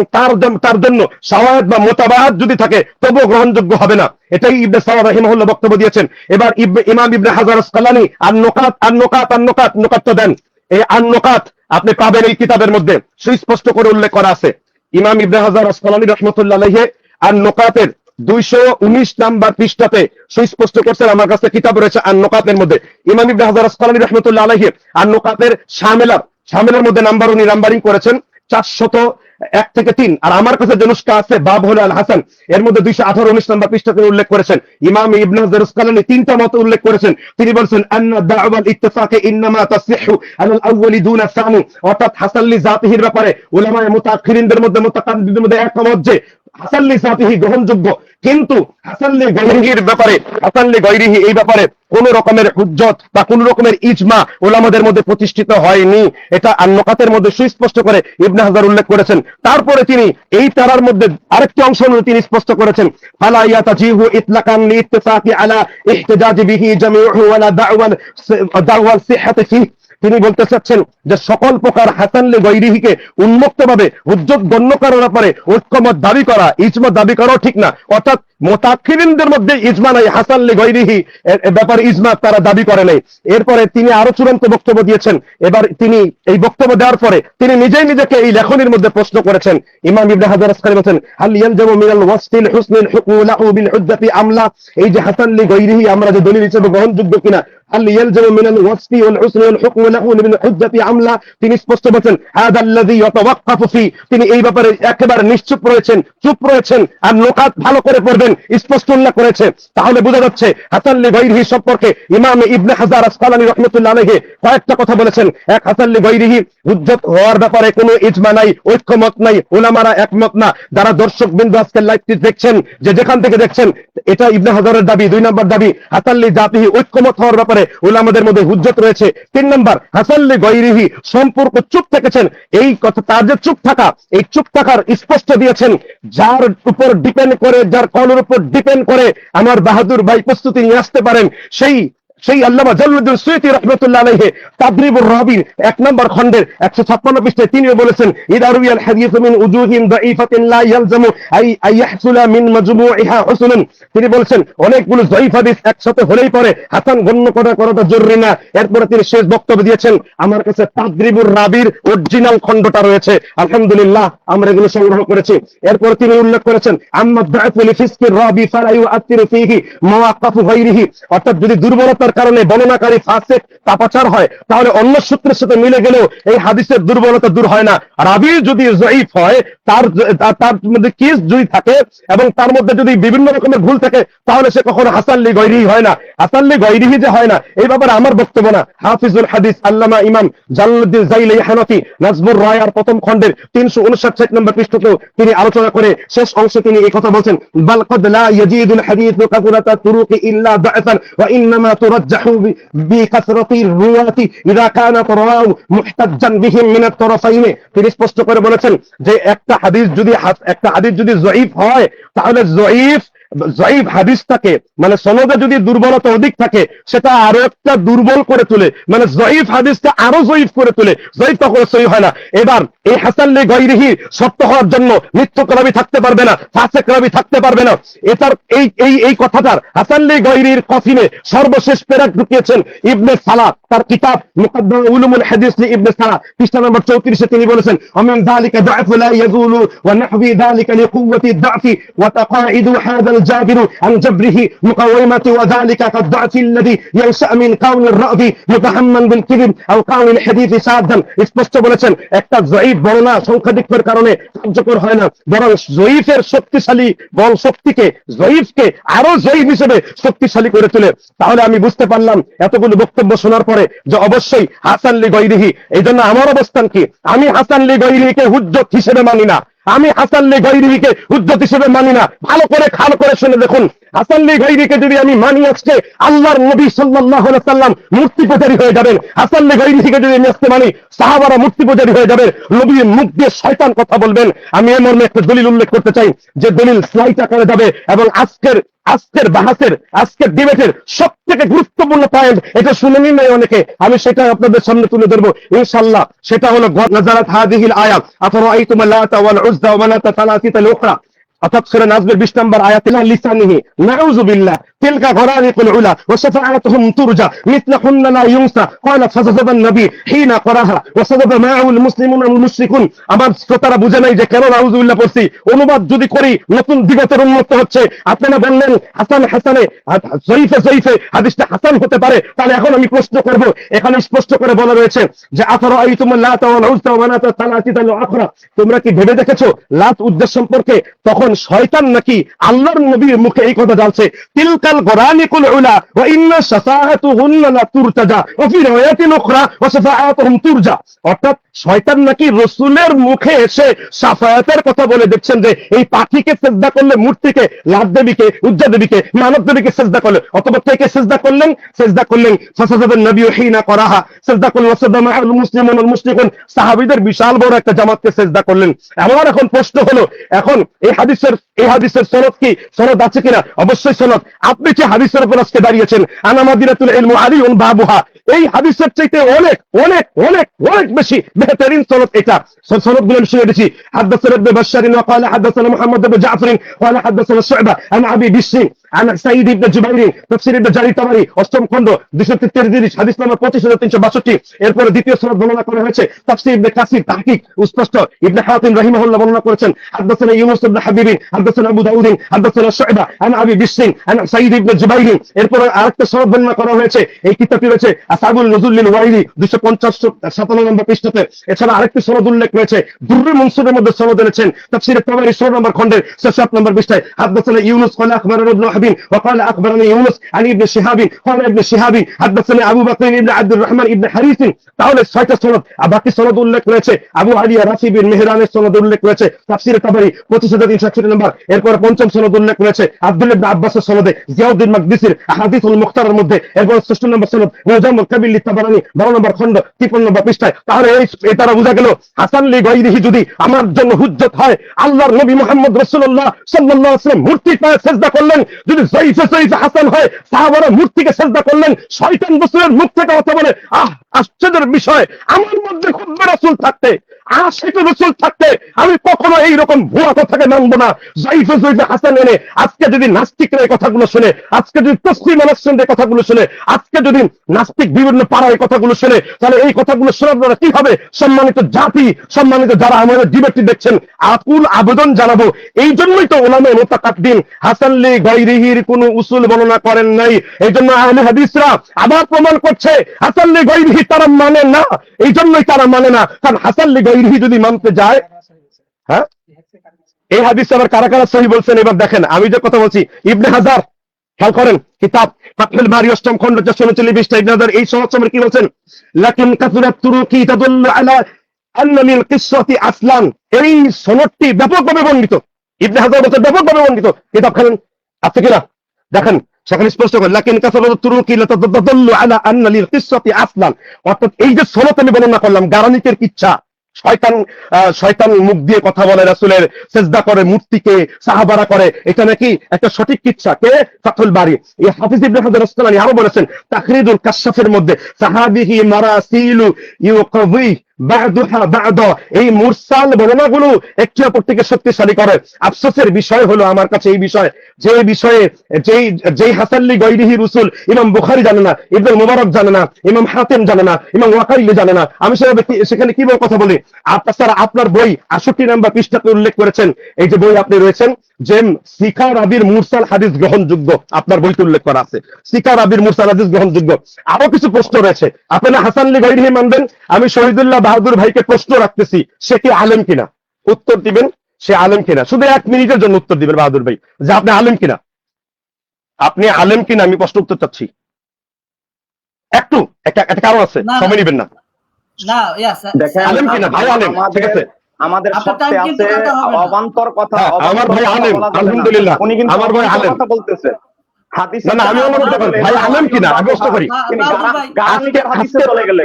তার জন্য শাওয়াহিদ বা মুতাবাআত যদি থাকে তবুও গ্রহণযোগ্য হবে না। এটাই ইবনে সালাহ রাহিমাহুল্লাহ বক্তব্য দিয়েছেন। এবার ইমাম ইবনে হাজার আসকালানী নুকাত দেন। এই আন-নুকাত আপনি পাবেন এই কিতাবের মধ্যে সুস্পষ্ট করে উল্লেখ করা আছে। ইমাম ইবনে হাজার আসকালানী রাহমাতুল্লাহ আলাইহি আন-নুকাতের 219 নাম্বার পৃষ্ঠাতে সুস্পষ্ট করছেন। আমার কাছে কিতাব রয়েছে আন-নুকাতের মধ্যে। ইমাম ইবনে হাজার আসকালানী রাহমাতুল্লাহ আলাইহি আন-নুকাতের শামিলার মধ্যে নাম্বারিং করেছেন 401 থেকে 3। আর আমার কাছে যে নুসখা আছে বাব হল আল হাসান, এর মধ্যে 218-19 নম্বর পৃষ্ঠাতে উল্লেখ করেছেন। ইমাম ইবনে হাজার আসকালানী 3টা মত উল্লেখ করেছেন। তিনি বলেছেন আন্না দা'ওয়াল ইত্তিফাক ইনমা তাসিহু আলাল আউয়ালি দুনা সানি, অর্থাৎ হাসান লি জাতিহির ব্যাপারে উলামায়ে মুতাআখিরিনদের মধ্যে মুতাকাদ্দিমদের মধ্যে একমত যে হাসান লি জাতিহি গ্রহণযোগ্য, কিন্তু হাসান লি গায়রিহির ব্যাপারে, হাসান লি গায়রিহি এই ব্যাপারে কোন রকমের হুজ্জত বা কোন রকমের ইজমা উলামাদের মধ্যে প্রতিষ্ঠিত হয়নি। এটা আন-নুকাতের মধ্যে সুস্পষ্ট করে ইবনে হাজার উল্লেখ করেছেন। তারপরে তিনি এই তারার মধ্যে আরেকটি অংশ তিনি স্পষ্ট করেছেন ফালা ইয়াতাজিহু ইতলাকান লিইত্তিফাকি আলা ইহতিজাজ বিহি জামিউহু ওয়ালা দাওয়াল সিহহাতি ফি। তিনি বলতে চাচ্ছেন যে সকল প্রকার হাসান লি গায়রিহিকে উন্মুক্তভাবে হুজ্জত গণ্য করার ব্যাপারে ঐক্যমত দাবি করা, ইজমা দাবি করাও ঠিক না। অর্থাৎ মুতাআখিরিনদের মধ্যে ইজমা নাই, হাসান লি গায়রিহি এর ব্যাপারে ইজমা তারা দাবি করে নাই। এরপরে তিনি আরো চূড়ান্ত বক্তব্য দিয়েছেন। এবার তিনি এই বক্তব্য দেওয়ার পরে তিনি নিজেকে এই লেখনীর মধ্যে প্রশ্ন করেছেন। ইমাম ইবনে হাজার আসকারী বলেন হাল ইয়ালজামু মিনাল ওয়াসফিল হুসনিল হুকমু লাহু বিল হুজ্জাতি আমলা, এই যে হাসান লি গায়রিহি আমরা যে দলিল হিসেবে গ্রহণযোগ্য কিনা هل يلزم من الوصف والحسن والحكم له من الحجة عملا তিনি স্পষ্ট বলেছেন هذا الذي يتوقف في তিনি এই ব্যাপারে একেবারে নিশ্চুপ রয়েছেন, চুপ রয়েছেন, আর লোকাত ভালো করে পড়বেন, স্পষ্ট উল্লেখ করেছে। তাহলে বোঝা যাচ্ছে হাসান লিগাইরিহি সম্পর্কে ইমাম ইবনে হাজার আসকালানী রাহমাতুল্লাহ আলাইহি কয়েকটা কথা বলেছেন। এক, হাসান লিগাইরিহি হুজ্জত হওয়ার ব্যাপারে কোনো ইজমা নাই, ঐক্যমত নাই, উলামারা একমত না। যারা দর্শক বিন্দু আজকের লাইভটি দেখছেন, যে যেখান থেকে দেখছেন, এটা ইবনে হাজারের দাবি। 2 নম্বর দাবি, হাসান লিজাতিহি ঐক্যমত হওয়ার ব্যাপারে উলামাদের মধ্যে হুজ্জত রয়েছে। 3 নম্বর, হাসান লিগাইরিহি সম্পর্ক চুপ থেকেছেন। এই কথা, তার যে চুপ থাকা, এই চুপ থাকার স্পষ্ট দিয়েছেন যার উপর ডিপেন্ড করে, যার কলের উপর ডিপেন্ড করে আমার বাহাদুর ভাই প্রস্তুতি নিয়ে আসতে পারেন, সেই আল্লামা জালালউদ্দিন সুয়ুতী রাহমাতুল্লাহ আলাইহি তাদরিবুর রাবির 1 নম্বর খণ্ডের 156 পৃষ্ঠায় তিনি বলেছেন ইদা রুয়াল হাদিস মিন উজুহিন দাঈফাতিন লা ইয়ালজামু আই ইয়াহসুলা মিন মাজমুইহা হুসনুন। তিনি বলছেন অনেকগুলো জয়ীফ হাদিস একসাথে হলেই পরে হাসান গণ্য করাটা জরুরি না। এরপরে তিনি শেষ বক্তব্য দিয়েছেন, আমার কাছে তাদরিবুর রাবির অরিজিনাল খণ্ডটা রয়েছে, আলহামদুলিল্লাহ আমরা এগুলো সংগ্রহ করেছি। এরপর তিনি উল্লেখ করেছেন আম্মা দাঈফু লিফিসকির রাবি ফালা ইউআতিরু ফীহি মাওয়াক্কাফু গায়রিহি, অর্থাৎ যদি দুর্বলতার কারণে বর্ণনাকারী ফাসিক পাপাচার হয় তাহলে অন্য সূত্রের সাথে মিলে গেলেও এই হাদিসের দুর্বলতা দূর হয় না। রাবি যদি জয়ীফ হয়, তার মধ্যে কিস যদি থাকে এবং তার মধ্যে যদি বিভিন্ন রকমের ভুল থাকে, তাহলে সে কখনো হাসান লিগাইরিহি হয় না। হাসান লিগাইরিহি যে হয় না এই ব্যাপারে আমার বক্তব্য না। হাফিজুল হাদিস আল্লামা ইমাম জালালউদ্দিন যাইলি হানাফি নাজমুর রায়ার প্রথম খণ্ডের 359 নম্বর পৃষ্ঠাতেও তিনি আলোচনা করে শেষ অংশে তিনি এই কথা বলছেন, বাল কদ লা ইয়াজিদুল হাদিসু কাসরাতা তুরুকি ইল্লা দা'ফান ওয়া ইন্নামা তুরাজ্জাহু বিকাসরাতি রুয়াতি ইযা কানাত রাউ মুহতাজ্জান বিহিম মিন আত-তারাফাইন। তিনি স্পষ্ট করে বলেছেন যে একটা হাদিস যদি জয়ীফ হয়, তাহলে জয়ীফ হাদিসটাকে মানে সনদে যদি দুর্বলতা অধিক থাকে সেটা আরো একটা দুর্বল করে তোলে, মানে জয়ীফ হাদিসটা আরো জয়ীফ করে তোলে, জয়ীফ তখন সহি হয় না। এবার এই হাসান লিগাইরিহি সত্য হওয়ার জন্য মিথ্যক রাবী থাকতে পারবে না, ফাসিক রাবী থাকতে পারবে না। এটার এই কথাটার হাসান লিগাইরির কফিনে সর্বশেষ পেরাক ঢুকিয়েছেন ইবনে সালাহ তার কিতাব মুকদ্দমা উলুমুল হাদিস লি ইবনে সালাহ পৃষ্ঠা নম্বর 34 তিনি বলেছেন ওয়ামিন যালিকা দা'ফু লা ইয়াজুলু ওয়া নাহবি যালিকা লিকুওয়াতি দা'ফি ওয়া তাকাইদু হাযা الجابر عن جبره مقاومة وذلك كالضعف الذي ينشأ من كون الرأي متهمًا بالكذب أو كون الحديث سادا। স্পষ্ট বলেছেন একটা জয়ীফ বর্ণনা সংখ্যাধিক্যের কারণে কার্যকর হয় না, বরং জয়ীফের শক্তিশালী বল শক্তিকে জয়ীফকে আরো জয়ীফ হিসেবে শক্তিশালী করে তোলে। তাহলে আমি বুঝতে পারলাম এতগুলো বক্তব্য শোনার পরে যে অবশ্যই হাসান লিগাইরিহি। এই জন্য আমার অবস্থান কি, আমি হাসান লিগাইরিহিকে হুজ্জত হিসেবে মানি না, আমি হাসান লিগাইরিহিকে হুজ্জত হিসেবে মানি না। ভালো করে খেয়াল করে শুনে দেখুন, হাসান লিগাইরিকে যদি আমি মানি আজকে আল্লাহর নবী সাল্লাল্লাহু আলাইহি সাল্লাম মূর্তি পূজারী হয়ে যাবেন। হাসান লিগাইরিকে যদি আমি আজকে মানি সাহাবারা মূর্তি পূজারী হয়ে যাবেন, নবীর মুখ দিয়ে শয়তান কথা বলবেন। আমি এর মর্মে একটা দলিল উল্লেখ করতে চাই, যে দলিল স্লাইড আকারে যাবে এবং আজকের ডিবেটের সবথেকে গুরুত্বপূর্ণ পয়েন্ট, এটা শুনে নিন নাই অনেকে, আমি সেটা আপনাদের সামনে তুলে ধরবো ইনশাআল্লাহ। সেটা হলো নাযারাত হাযিহিল আয়াত আফরাআইতুম লাতা ওয়াল উযযা ওয়া মানাতা তালাসিতাল উখরা, অর্থাৎ সূরা নাজমের 20 নম্বর আয়াতে লিসানিহি নাউযু বিল্লাহ তিলকা গরানিকুল উলা ওয়া শাফাআতুহুম তুরজা মিথলাহুন্না লা ইউনসা ক্বালা ফাযাযাবা নবী হিনা করাহা ওয়া সাযাবা মাআহুল মুসলিমুনা ওয়াল মুশরিকুন। আমার শ্রোতারা বুঝে নাই যে কেন নাউযু বিল্লাহ পড়ছি। অনুবাদ যদি করি নতুন দিগতের উন্মুক্ত হচ্ছে। আপনারা বললেন হাসানে জয়ীফে হাদিসটা হাসান হতে পারে, তাহলে এখন আমি প্রশ্ন করব, এখানে স্পষ্ট করে বলা রয়েছে যে আফরাআইতুম লাতা ওয়াল উযযা ওয়া মানাতা তালাসিতাল উখরা, তোমরা কি ভেবে দেখেছো লাত উদ্দেশ্য সম্পর্কে তখন শয়তান নাকি আল্লাহর নবীর মুখে এই কথা জানছে, তিলকাল গরানিকুল উলা ওয়া ইন্না শাফাআতুহুন্না লা তুরতাজা ওয়া ফি রিওয়ায়াতিন উখরা ওয়া শাফাআতুহুম তুরজা। অর্থাৎ শয়তান নাকি রাসূলের মুখে এসে শাফায়াতের কথা বলে দেখছেন যে এই পাখিকে সিজদা করলে, মূর্তিকে, লাত দেবীকে, উজ্জা দেবীকে, মানব দেবীকে সিজদা করলে, অথবা কে সিজদা করলেন ফাসাদাবান নবী হিনা করাহা, সিজদা করলেন ওয়াসাদা মাআল মুসলিমুন ওয়াল মুশরিকুন, সাহাবীদের বিশাল বড় একটা জামাতকে সিজদা করলেন। আমার এখন প্রশ্ন হলো, এখন এই হাদিসের সনদ কি, সনদ আছে কিনা? অবশ্যই সনদ। আপনি যে হাদিসের উপর আজকে দাঁড়িয়েছেন আনা মাদিনাতুল ইলম আলিউন বাবুহা, এই হাদিসের চাইতে অনেক অনেক অনেক অনেক বেশি বেহতরিন সনদ এটা। সনদগুলো আমি শুনে দিয়েছি। হাদাসানা ইবনে বাশশার ওয়া ক্বালা হাদাসানা মুহাম্মদ ইবনে জাফর ক্বালা হাদাসানা শু'বা আন আবি বিশর عن سعيد بن جبير تفسير ابن জারির তাবারি অষ্টম খণ্ড 233 হাদিস নাম্বার 25362 এরপরে দ্বিতীয় সনদ বর্ণনা করা হয়েছে তাফসীর ইবনে কাসির তাহকিক স্পষ্ট ইবনে হাতিম রাহিমাহুল্লাহ বর্ণনা করেছেন হাদাসানা ইউনুস ইবনে হাবিব হাদাসানা আবু দাউদ হাদাসানা শুয়বা আন আবি বিসরিন আন সাঈদ ইবনে জুবাইর এরপরে আরেকটা সনদ বর্ণনা করা হয়েছে এই কিতাবটি রয়েছে আসহাবুল নুজুল লিল ওয়াইদি 257 নম্বর পৃষ্ঠাতে এছাড়া আরেকটি সনদ উল্লেখ রয়েছে দুররে মনসুরের মধ্যে সনদ এনেছেন তাফসীরে তাবারি 16 নম্বর খণ্ডের 7 নম্বর পৃষ্ঠায় হাদাসানা ইউনুস قال اخبرنا ابن وهب وقال اخبرني يونس عن ابن شهاب قال ابن شهاب حدثنا ابو بكر بن عبد الرحمن ابن حارث তাহলে ছয়টা সনদ আর বাকি সনদ উল্লেখ রয়েছে আবু আলিয়া রাফি বিন মেহরানের সনদ উল্লেখ রয়েছে তাফসীরে তাবারি 25361 নম্বর এরপর পঞ্চম সনদ উল্লেখ রয়েছে আব্দুল্লাহ ইবনে আব্বাসের সনদে জিয়াউদ্দিন মাকদিসির আহাদিসুল মুখতারার মধ্যে এরপর 6 নম্বর সনদ মুজাম্মল কাবিল লিতাবারানি 12 নম্বর খণ্ড 53 নম্বর পৃষ্ঠায় তাহলে এই দ্বারা বোঝা গেল হাসান লি গায়রিহি যদি আমার জন্য হুজ্জত হয় আল্লাহর নবী মুহাম্মদ রাসূলুল্লাহ সাল্লাল্লাহু আলাইহি ওয়াসাল্লাম মূর্তি পায়ে সিজদা করলেন যদি যায়িফে হাসান হয় সাহাবারা মূর্তিকে সিজদা করলেন শয়তান বসরের মুখ থেকে কথা বলে আশ্চর্যের বিষয় আমার মধ্যে খুদ্ রাসূল থাকতে আশিকুর রাসূল থাকতে আমি কখনো এই রকম ভুয়া কথাকে মানব না যায়িফে হাসান এনে আজকে যদি নাস্তিকরা এই কথাগুলো শুনে আজকে যদি তসলিম আলাইহিসসালামের কথাগুলো শুনে আজকে যদি নাস্তিক বিভিন্ন পাড়ায় এই কথাগুলো শুনে তাহলে এই কথাগুলো শোনার দ্বারা কি হবে সম্মানিত জাতি সম্মানিত যারা আমাদের ডিবেটটি দেখছেন আকুল আবেদন জানাবো এই জন্যই তো উলামায়ে মুতাকাদ্দিম হাসান লি গায়রিহির কোনো উসুল বর্ণনা করেন নাই এই জন্য আহলে হাদিসরা আবার প্রমাণ করছে হাসান লি গায়রিহি তারা মানে না এই জন্যই তারা মানে না কারণ হাসান লি গায়রিহি যদি মানতে যায় হ্যাঁ এই হাদিস আবার কারা কারা সহিহ বলছেন এবার দেখেন আমি যে কথা বলছি ইবনে হাজার খেয়াল করেন কিতাব ফাতহুল বারি অষ্টম খণ্ড 439 পৃষ্ঠা ইবনে হাজার এই সনদ সম্পর্কে কি বলছেন লাকিন কাসরাত তুরুকি তাদুল্লু আলা আন্না লিল কিসসাতি আসলান এই সনদটি ব্যাপকভাবে বর্ণিত ইবনে হাজার বলছেন ব্যাপকভাবে বর্ণিত কিতাব খানেন আছে কিনা দেখেন সেখানে স্পষ্ট করে লাকিন কাসরাত তুরুকি তাদুল্লু আলা আন্না লিল কিসসাতি আসলান অর্থাৎ এই যে সনদ আমি বর্ণনা করলাম গারানিকের কিচ্ছা শয়তান মুখ দিয়ে কথা বলে রাসূলের সিজদা করে মূর্তিকে সাহাবারা করে এটা নাকি একটা সঠিক কিচ্ছা কে ফাতহুল বারি এই হাফিজ ইবনে হাজার আসকালানী আরো বলেছেন তাকরিদুল কাশফের মধ্যে সাহাবিহি মারাসিলু ইউকবি বা'দুহা বা'দ এই মুরসাল বর্ণনাগুলো একটি অপর থেকে শক্তিশালী করে আফসোসের বিষয় হলো আমার কাছে এই বিষয় যে বিষয়ে যেই হাসান লি গায়রিহি রাসূল ইমাম বুখারী জানে না ইবনে মুবারক জানে না ইমাম হাতিম জানে না ইমাম ওয়াকাইলি জানে না আমি সেখানে কি কথা বলি আপনারা আপনার বই 68 নম্বর পৃষ্ঠাতে উল্লেখ করেছেন এই যে বই আপনি রয়েছেন যে সিকা রাবির মুরসাল হাদিস গ্রহণযোগ্য আপনার বইতে উল্লেখ করা আছে সিকা রাবির মুরসাল হাদিস গ্রহণযোগ্য আরো কিছু প্রশ্ন রয়েছে আপনারা হাসান লি গায়রিহি মানবেন আমি শহীদুল্লাহ বাহাদুর ভাইকে প্রশ্ন রাখতেছি সে কি আলেম কিনা উত্তর দিবেন সে আলেম কিনা শুধু 1 মিনিটের জন্য উত্তর দিবেন বাহাদুর ভাই যে আপনি আলেম কিনা আমি প্রশ্ন উত্তর চাচ্ছি একটু একটা কারণ আছে সময় নেবেন না না ইয়াস আলেম কিনা ভাই আলেম ঠিক আছে আমাদের সাথে আছে অবান্তর কথা আমার ভাই আলেম আলহামদুলিল্লাহ উনি কিন্তু আমার ভাই আলেম কথা বলতেছে হাদিস না আমি অনুরোধ করি ভাই আলেম কিনা আমি প্রশ্ন করি আজকে হাদিসে চলে গেলে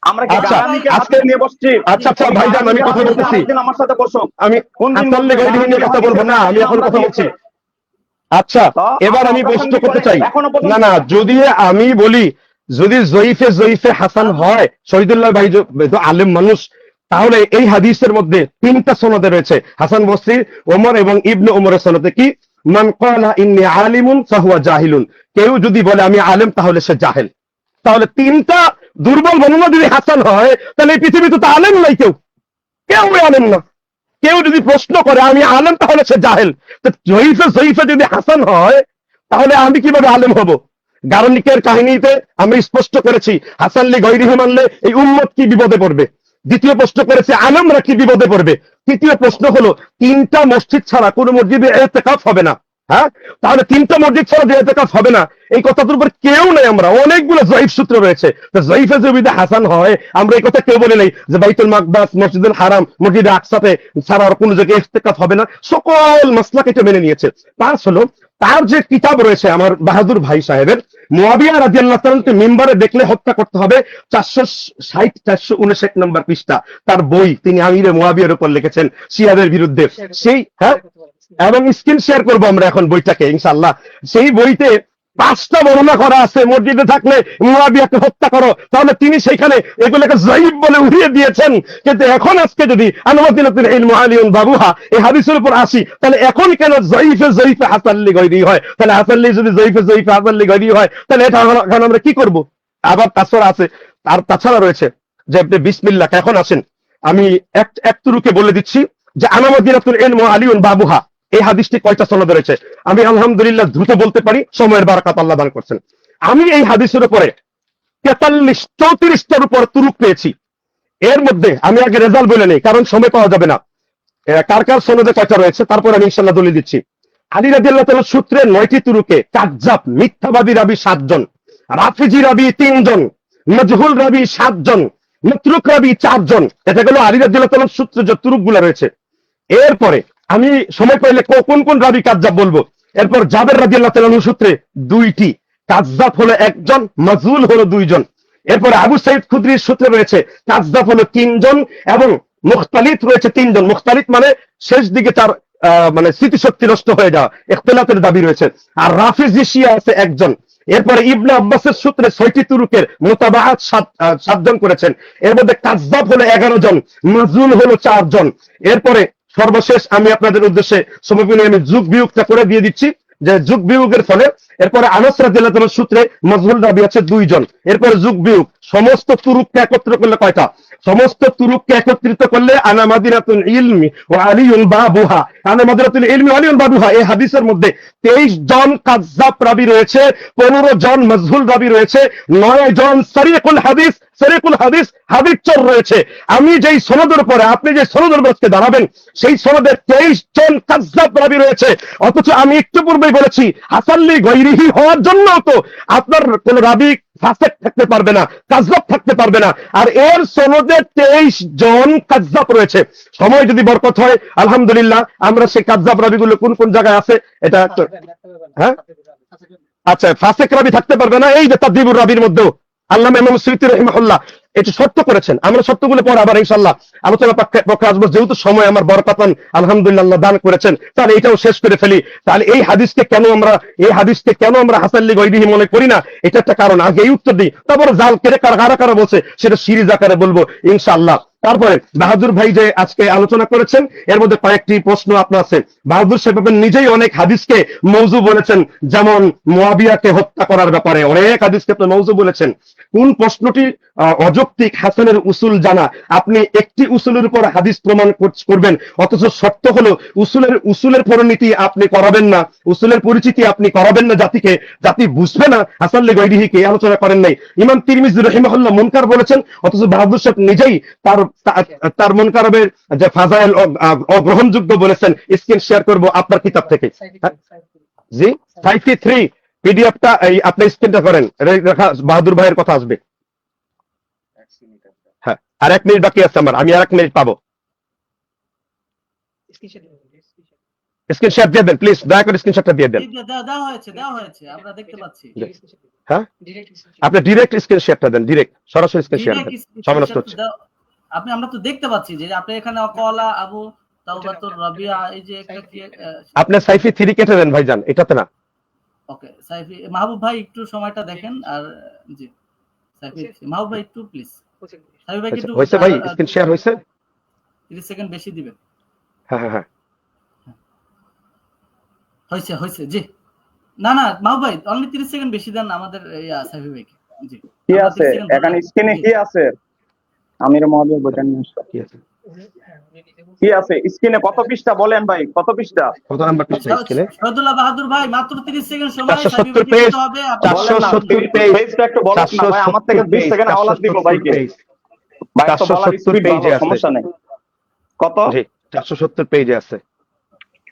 আমরা কি গারানিকে আজকে নিয়ে বসছি আচ্ছা ভাইজান আমি কথা বলতেছি আমার সাথে বসো আমি হাসান লি গায়রিহি নিয়ে কথা বলবো না আমি এখন কথা বলছি আচ্ছা এবার আমি প্রশ্ন করতে চাই না যদি আমি বলি যদি জয়ীফে হাসান হয় শহীদুল্লাহ ভাই তো আলেম মানুষ তাহলে এই হাদিসের মধ্যে 3টা সনদে রয়েছে হাসান বসরি ওমর এবং ইবনে ওমরের সনদে কি মান ক্বালা ইন্নী আলিমুন ফাহুয়া জাহিলুন কেউ যদি বলে আমি আলেম তাহলে সে জাহেল তাহলে 3টা দুর্বল বর্ণনা যদি হাসান হয় তাহলে এই পৃথিবীতে তো আলেম নাই কেউ আলেম না কেউ যদি প্রশ্ন করে আমি আলেম তাহলে সে জাহেল তো জয়ীফে যদি হাসান হয় তাহলে আমি কিভাবে আলেম হব গারানিকের কাহিনীতে আমি স্পষ্ট করেছি হাসান লি গায়রিহি মানলে এই উম্মত কি বিপদে পড়বে দ্বিতীয় প্রশ্ন করেছে আলেমরা কি বিপদে পড়বে তৃতীয় প্রশ্ন হলো 3টা মসজিদ ছাড়া কোনো মসজিদে ইতিকাফ হবে না হ্যাঁ তাহলে 3টা মসজিদ ছাড়া যে ইতিকাফ হবে না এই কথাটার উপর কেউ নাই আমরা অনেকগুলো জয়ীফ সূত্র রয়েছে তো জয়ীফে যদি হাসান হয় আমরা এই কথা কেউ বলি নাই যে বাইতুল মাকদাস মসজিদুল হারাম মসজিদে আকসাতে ছাড়া আর কোনো জায়গায় ইতিকাফ হবে না সকল মাসলাক এটা মেনে নিয়েছে পাঁচ হলো তার যে কিতাব রয়েছে আমার বাহাদুর ভাই সাহেবের মুয়াবিয়া রাদিয়াল্লাহু তাআলাকে মিম্বারে দেখলে হত্যা করতে হবে 460-459 নম্বর পৃষ্ঠা তার বই তিনি আমিরে মুয়াবিয়ার উপর লিখেছেন শিয়াদের বিরুদ্ধে সেই এবং স্ক্রিন শেয়ার করব আমরা এখন বইটাকে ইনশাআল্লাহ সেই বইতে 5টা বর্ণনা করা আছে মসজিদে থাকলে মুয়াবিয়াকে হত্যা করো, তাহলে তিনি সেখানে এগুলোকে যায়িব বলে উড়িয়ে দিয়েছেন। কিন্তু এখন আজকে যদি আনুমাতিনাতুল ইলমু আলিউন বাবুহা এই হাদিসের উপর আসি, তাহলে এখন কেন যায়িফে হাসান লি গায়রি হয়? তাহলে হাসান লি যদি যায়িফে হাসান লি গায়রি হয়, তাহলে এটা এখন আমরা কি করব? আবার তাছাড়া আছে, আর তাছাড়া রয়েছে যে আপনি বিসমিল্লাহ এখন আসেন, আমি এক তুরুকে বলে দিচ্ছি যে আনামাদিনাতুল ইলমু আলিউন বাবুহা এই হাদিসটি কয়টা সনদে রয়েছে। আমি আলহামদুলিল্লাহ দ্রুত বলতে পারি, সময়ের বারাকাত আল্লাহ দান করছেন। আমি এই হাদিসের উপরে 34টার উপর তুরুক পেয়েছি। এর মধ্যে আমি আগে রেজাল্ট বলে নেই, কারণ সময় পাওয়া যাবে না। কার কার সনদে কয়টা রয়েছে তারপর আমি ইনশাআল্লাহ দলিল দিচ্ছি। আলী রাদিয়াল্লাহু তাআলা সূত্রে 9টি তুরুকে কাজ্জাব মিথ্যাবাদী রাবী 7 জন, রাফিজি রাবী 3 জন, মজহুল রাবী 7 জন, মাতরুক রাবী 4 জন। এটা গেল আলী রাদিয়াল্লাহু তাআলার সূত্রে যে তুরুকগুলো রয়েছে। এরপরে আমি সময় পাইলে কোন কোন রাবী কাজ্জাব বলবো। এরপর জাবের রাদিয়াল্লাহু তাআলার সূত্রে 2টি, কাজ্জাব হলো 1 জন, মাজহুল হলো 2 জন। এরপরে আবু সাইদ খুদরির সূত্রে রয়েছে কাজ্জাব হলো 3 জন এবং মুখতালিত রয়েছে 3 জন। মুখতালিত মানে শেষ দিকে তার মানে স্মৃতিশক্তি নষ্ট হয়ে যাওয়া, ইখতিলাতের দাবি রয়েছে। আর রাফিজি শিয়া আছে 1 জন। এরপরে ইবনে আব্বাসের সূত্রে 6টি তুরুকের মুতাবাআত 7 জন করেছেন। এর মধ্যে কাজ্জাব হলো 11 জন, মাজহুল হলো 4 জন। এরপরে সর্বশেষ আমি আপনাদের উদ্দেশ্যে সময় পেলে আমি যুগ বিয়োগটা করে দিয়ে দিচ্ছি, যে যুগ বিয়োগের ফলে এরপরে আনাস রাদিয়াল্লাহু তাআলার সূত্রে মাজহুল রাবী আছে 2 জন। এরপরে যুগ বিয়োগ, সমস্ত তুরুককে একত্র করলে কয়টা? সমস্ত তুরুককে একত্রিত করলে আনা মাদিনাতুল ইলমি ওয়া আলিউন বাবুহা, আনা মাদিনাতুল ইলমি ওয়া আলিউন বাবুহা এই হাদিসের মধ্যে 23 জন কাজ্জাব রাবী রয়েছে, 15 জন মাজহুল রাবী রয়েছে, 9 জন সারিকুল হাদিস হাদিস চোর রয়েছে। আমি যেই সনদের উপরে আপনি যে সনদের উপরে দাঁড়াবেন সেই সনদে 23 জন কাজ্জাব রাবী রয়েছে। অথচ আমি একটু পূর্বেই বলেছি হাসান লি গায়রিহি হওয়ার জন্য তো আপনার কোন রাবী ফাসিক থাকতে পারবে না, কাজ্জাব থাকতে পারবে না। আর এর সনদে 23 জন কাজ্জাব রয়েছে। সময় যদি বরকত হয় আলহামদুলিল্লাহ আমরা সেই কাজ্জাব রাবীগুলো কোন কোন জায়গায় আছে এটা হ্যাঁ আচ্ছা, ফাসিক রাবী থাকতে পারবে না। এই যে তাদরিবুর রাবীর মধ্যেও আল্লামা ইমাম সুয়ুতী রাহিমাহুল্লাহ এটি শর্ত করেছেন। আমরা শর্তগুলো পরে আবার ইনশাআল্লাহ আলোচনা পক্ষে আসবো, যেহেতু সময় আমার বরকতান আলহামদুলিল্লাহ আল্লাহ দান করেছেন, তাহলে এটাও শেষ করে ফেলি। তাহলে এই হাদিসকে কেন আমরা হাসান লি গায়রিহি মনে করি না, এটা একটা কারণ। আগে এই উত্তর দিই, তারপরে জাল কেড়ে কারা বলছে সেটা সিরিজ আকারে বলবো ইনশাআল্লাহ। তারপরে বাহাদুর ভাই যে আজকে আলোচনা করেছেন এর মধ্যে কয়েকটি প্রশ্ন আপনার আছে। বাহাদুর সাহেব নিজেই অনেক হাদিসকে মওযু বলেছেন, যেমন মুয়াবিয়াকে হত্যা করার ব্যাপারে অনেক হাদিসকে আপনি মওযু বলেছেন। কোন প্রশ্নটি অযৌক্তিক? হাসানের উসুল জানা, আপনি একটি উসুলের উপর হাদিস প্রমাণ করবেন, অথচ শর্ত হলো উসুলের পরিণতি আপনি করাবেন না, উসুলের পরিচিতি আপনি করাবেন না জাতিকে, জাতি বুঝবে না। হাসান লি গায়রিহিকে আলোচনা করেন নাই। ইমাম তিরমিজি রাহিমাহুল্লাহ মুনকার বলেছেন, অথচ বাহাদুর সাহেব নিজেই তার মুনকারের যে ফাজাইল অগ্রহণযোগ্য বলেছেন। স্ক্রিন শেয়ার করব আপনার কিতাব থেকে। জি 53 পিডিএফটা আপনি স্ক্রিনটা করেন, বাহাদুর ভাইয়ের কথা আসবে। হ্যাঁ, আর 1 মিনিট বাকি আছে আমার, আমি আর 1 মিনিট পাবো। স্ক্রিনশট দিয়ে দেন প্লিজ, দয়া করে স্ক্রিনশটটা দিয়ে দেন। দেওয়া হয়েছে আমরা দেখতে পাচ্ছি। হ্যাঁ, আপনি ডাইরেক্ট স্ক্রিনশটটা দেন, ডাইরেক্ট সরাসরি স্ক্রিনশট দেন, সময় নষ্ট হচ্ছে। আমরা তো দেখতে পাচ্ছি যে আপনি এখানে কলা আবু তাওবাতুর রাবিয়া এই যে একটা কি আপনি সাইফি 3 কেটে দেন ভাইজান, এটাতে না। ওকে সাইফি মাহবুব ভাই একটু সময়টা দেখেন। আর জি সাইফি মাহবুব ভাই একটু প্লিজ, সাইফি ভাই একটু হইছে ভাই, স্ক্রিন শেয়ার হইছে, 30 সেকেন্ড বেশি দিবেন। হ্যাঁ হইছে জি। না মাহবুব ভাই অনলি 30 সেকেন্ড বেশি দেন আমাদের সাইফি ভাইকে। জি কি আছে এখানে স্ক্রিনে? কি আছে আমির মহোদয় বলেন কি আছে স্ক্রিনে? কত পৃষ্ঠা বলেন ভাই, কত পৃষ্ঠা? কত নাম্বার পৃষ্ঠা স্ক্রিনে? শহীদুল্লাহ বাহাদুর ভাই মাত্র 30 সেকেন্ড সময়। 470 পেজ, 470 পেজ, পেজটা একটু বলেন না ভাই, আমার থেকে 20 সেকেন্ড আওয়াজ দিব ভাইকে। 470 পেজে আছে, সমস্যা নেই। কত? জি 470 পেজে আছে,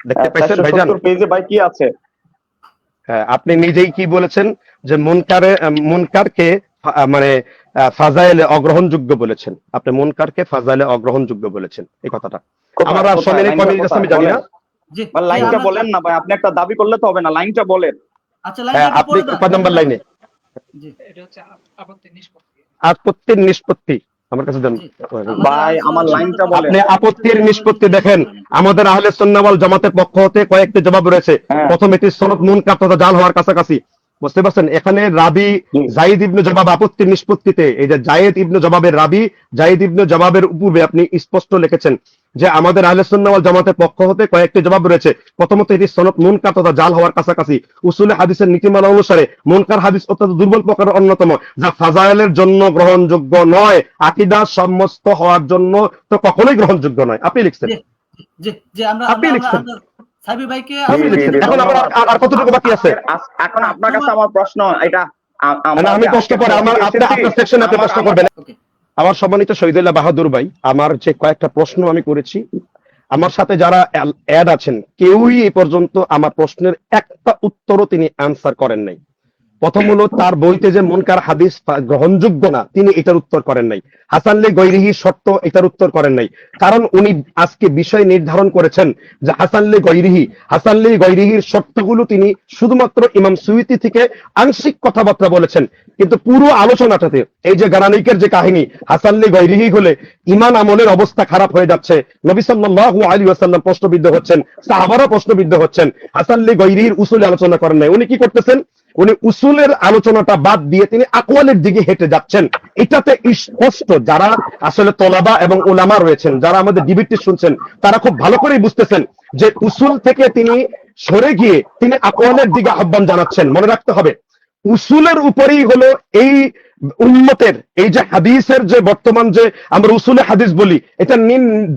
দেখতে পাইছেন ভাইজান? 470 পেজে ভাই কি আছে? হ্যাঁ, আপনি নিজেই কি বলেছেন যে মুনকারকে মানে ফাজাইলে অগ্রহণযোগ্য বলেছেন। আপনি মুনকারকে ফাজাইলে অগ্রহণযোগ্য বলেছেন, এই কথাটা আমার আর সময় নেই, আমি জানি না। জি লাইনটা বলেন না ভাই, আপনি একটা দাবি করলে তো হবে না, লাইনটা বলেন। আচ্ছা লাইনটা আপনি কত নাম্বার লাইনে? জি এটা হচ্ছে আপত্তির নিষ্পত্তি আমার কাছে দেন ভাই, আমার লাইনটা বলেন। আপনি আপত্তির নিষ্পত্তি দেখেন, আমাদের আহলে সুন্নাহ ওয়াল জামাতের পক্ষ হতে কয়েকটি জবাব রয়েছে। প্রথম এটি সনদ মুনকার তথা জাল হওয়ার কাছাকাছি, বুঝতে পারছেন? এখানে রাবি জি জাইদ ইবনে জবাব আপত্তির নিষ্পত্তিতে এই যে জায়েদ ইবনে জবাবের রাবি জাইদ ইবনে জবাবের পূর্বে আপনি স্পষ্ট লিখেছেন যে আমাদের আহলে সুন্নাহ ওয়াল জামাতের পক্ষ হতে কয়েকটি জবাব রয়েছে। প্রথমত এটি সনদ মুনকার তথা জাল হওয়ার কাছাকাছি। উসুলে হাদিসের নীতিমালা অনুসারে মুনকার হাদিস অত্যন্ত দুর্বল প্রকারের অন্যতম, যা ফাজাইলের জন্য গ্রহণযোগ্য নয়, আকীদা সমস্ত হওয়ার জন্য তো কখনোই গ্রহণযোগ্য নয়। আপনি লিখছেন, জি জি জি আমরা আপনি আমরা লিখছেন, আমরা সাবি ভাইকে আপনি জি জি লিখছেন। জি এখন আমার ধন্যবাদ। আর কতটুকু বাকি আছে? এখন আপনার কাছে আমার প্রশ্ন এটা, আমরা না, আমি যে প্রশ্ন আজকে পরে আমার টপিকে এসেছি, আপনার সেকশনে আপনি প্রশ্ন করবেন। ওকে আমার সম্মানিত শহীদুল্লাহ বাহাদুর ভাই, আমার যে কয়েকটা প্রশ্ন আমি করেছি, আমার সাথে যারা অ্যাড আছেন কেউই এই পর্যন্ত আমার প্রশ্নের একটা উত্তরও তিনি আনসার করেন নাই। প্রথম হলো তার বইতে যে মুনকার হাদিস গ্রহণযোগ্য না, তিনি এটার উত্তর করেন নাই। হাসান লি গৈরিহি শর্ত, এটার উত্তর করেন নাই। কারণ উনি আজকে বিষয় নির্ধারণ করেছেন যে হাসান লি গৈরিহির শর্তগুলো তিনি শুধুমাত্র ইমাম সুয়ুতি থেকে আংশিক কথাবার্তা বলেছেন, কিন্তু পুরো আলোচনাটাতে এই যে গারানিকের যে কাহিনী, হাসান লি গৈরিহি হলে ইমান আমলের অবস্থা খারাপ হয়ে যাচ্ছে, নবী সাল্লাল্লাহু আলাইহি ওয়াসাল্লাম প্রশ্নবিদ্ধ হচ্ছেন, সাহাবারা প্রশ্নবিদ্ধ হচ্ছেন, হাসান লি গৈরিহির উসুলে আলোচনা করেন নাই। উনি কি করতেছেন? উনি উসুলের আলোচনাটা বাদ দিয়ে তিনি আকওয়ালের দিকে হেঁটে যাচ্ছেন। এটাতে স্পষ্ট, যারা আসলে তলাবা এবং উলামা রয়েছেন, যারা আমাদের ডিবেটটি শুনছেন, তারা খুব ভালো করেই বুঝতেছেন যে উসুল থেকে তিনি সরে গিয়ে তিনি আকওয়ালের দিকে আহ্বান জানাচ্ছেন। মনে রাখতে হবে, উসুলের উপরেই হলো এই উম্মতের এই যে হাদিসের যে বর্তমান যে আমরা উসুলে হাদিস বলি, এটা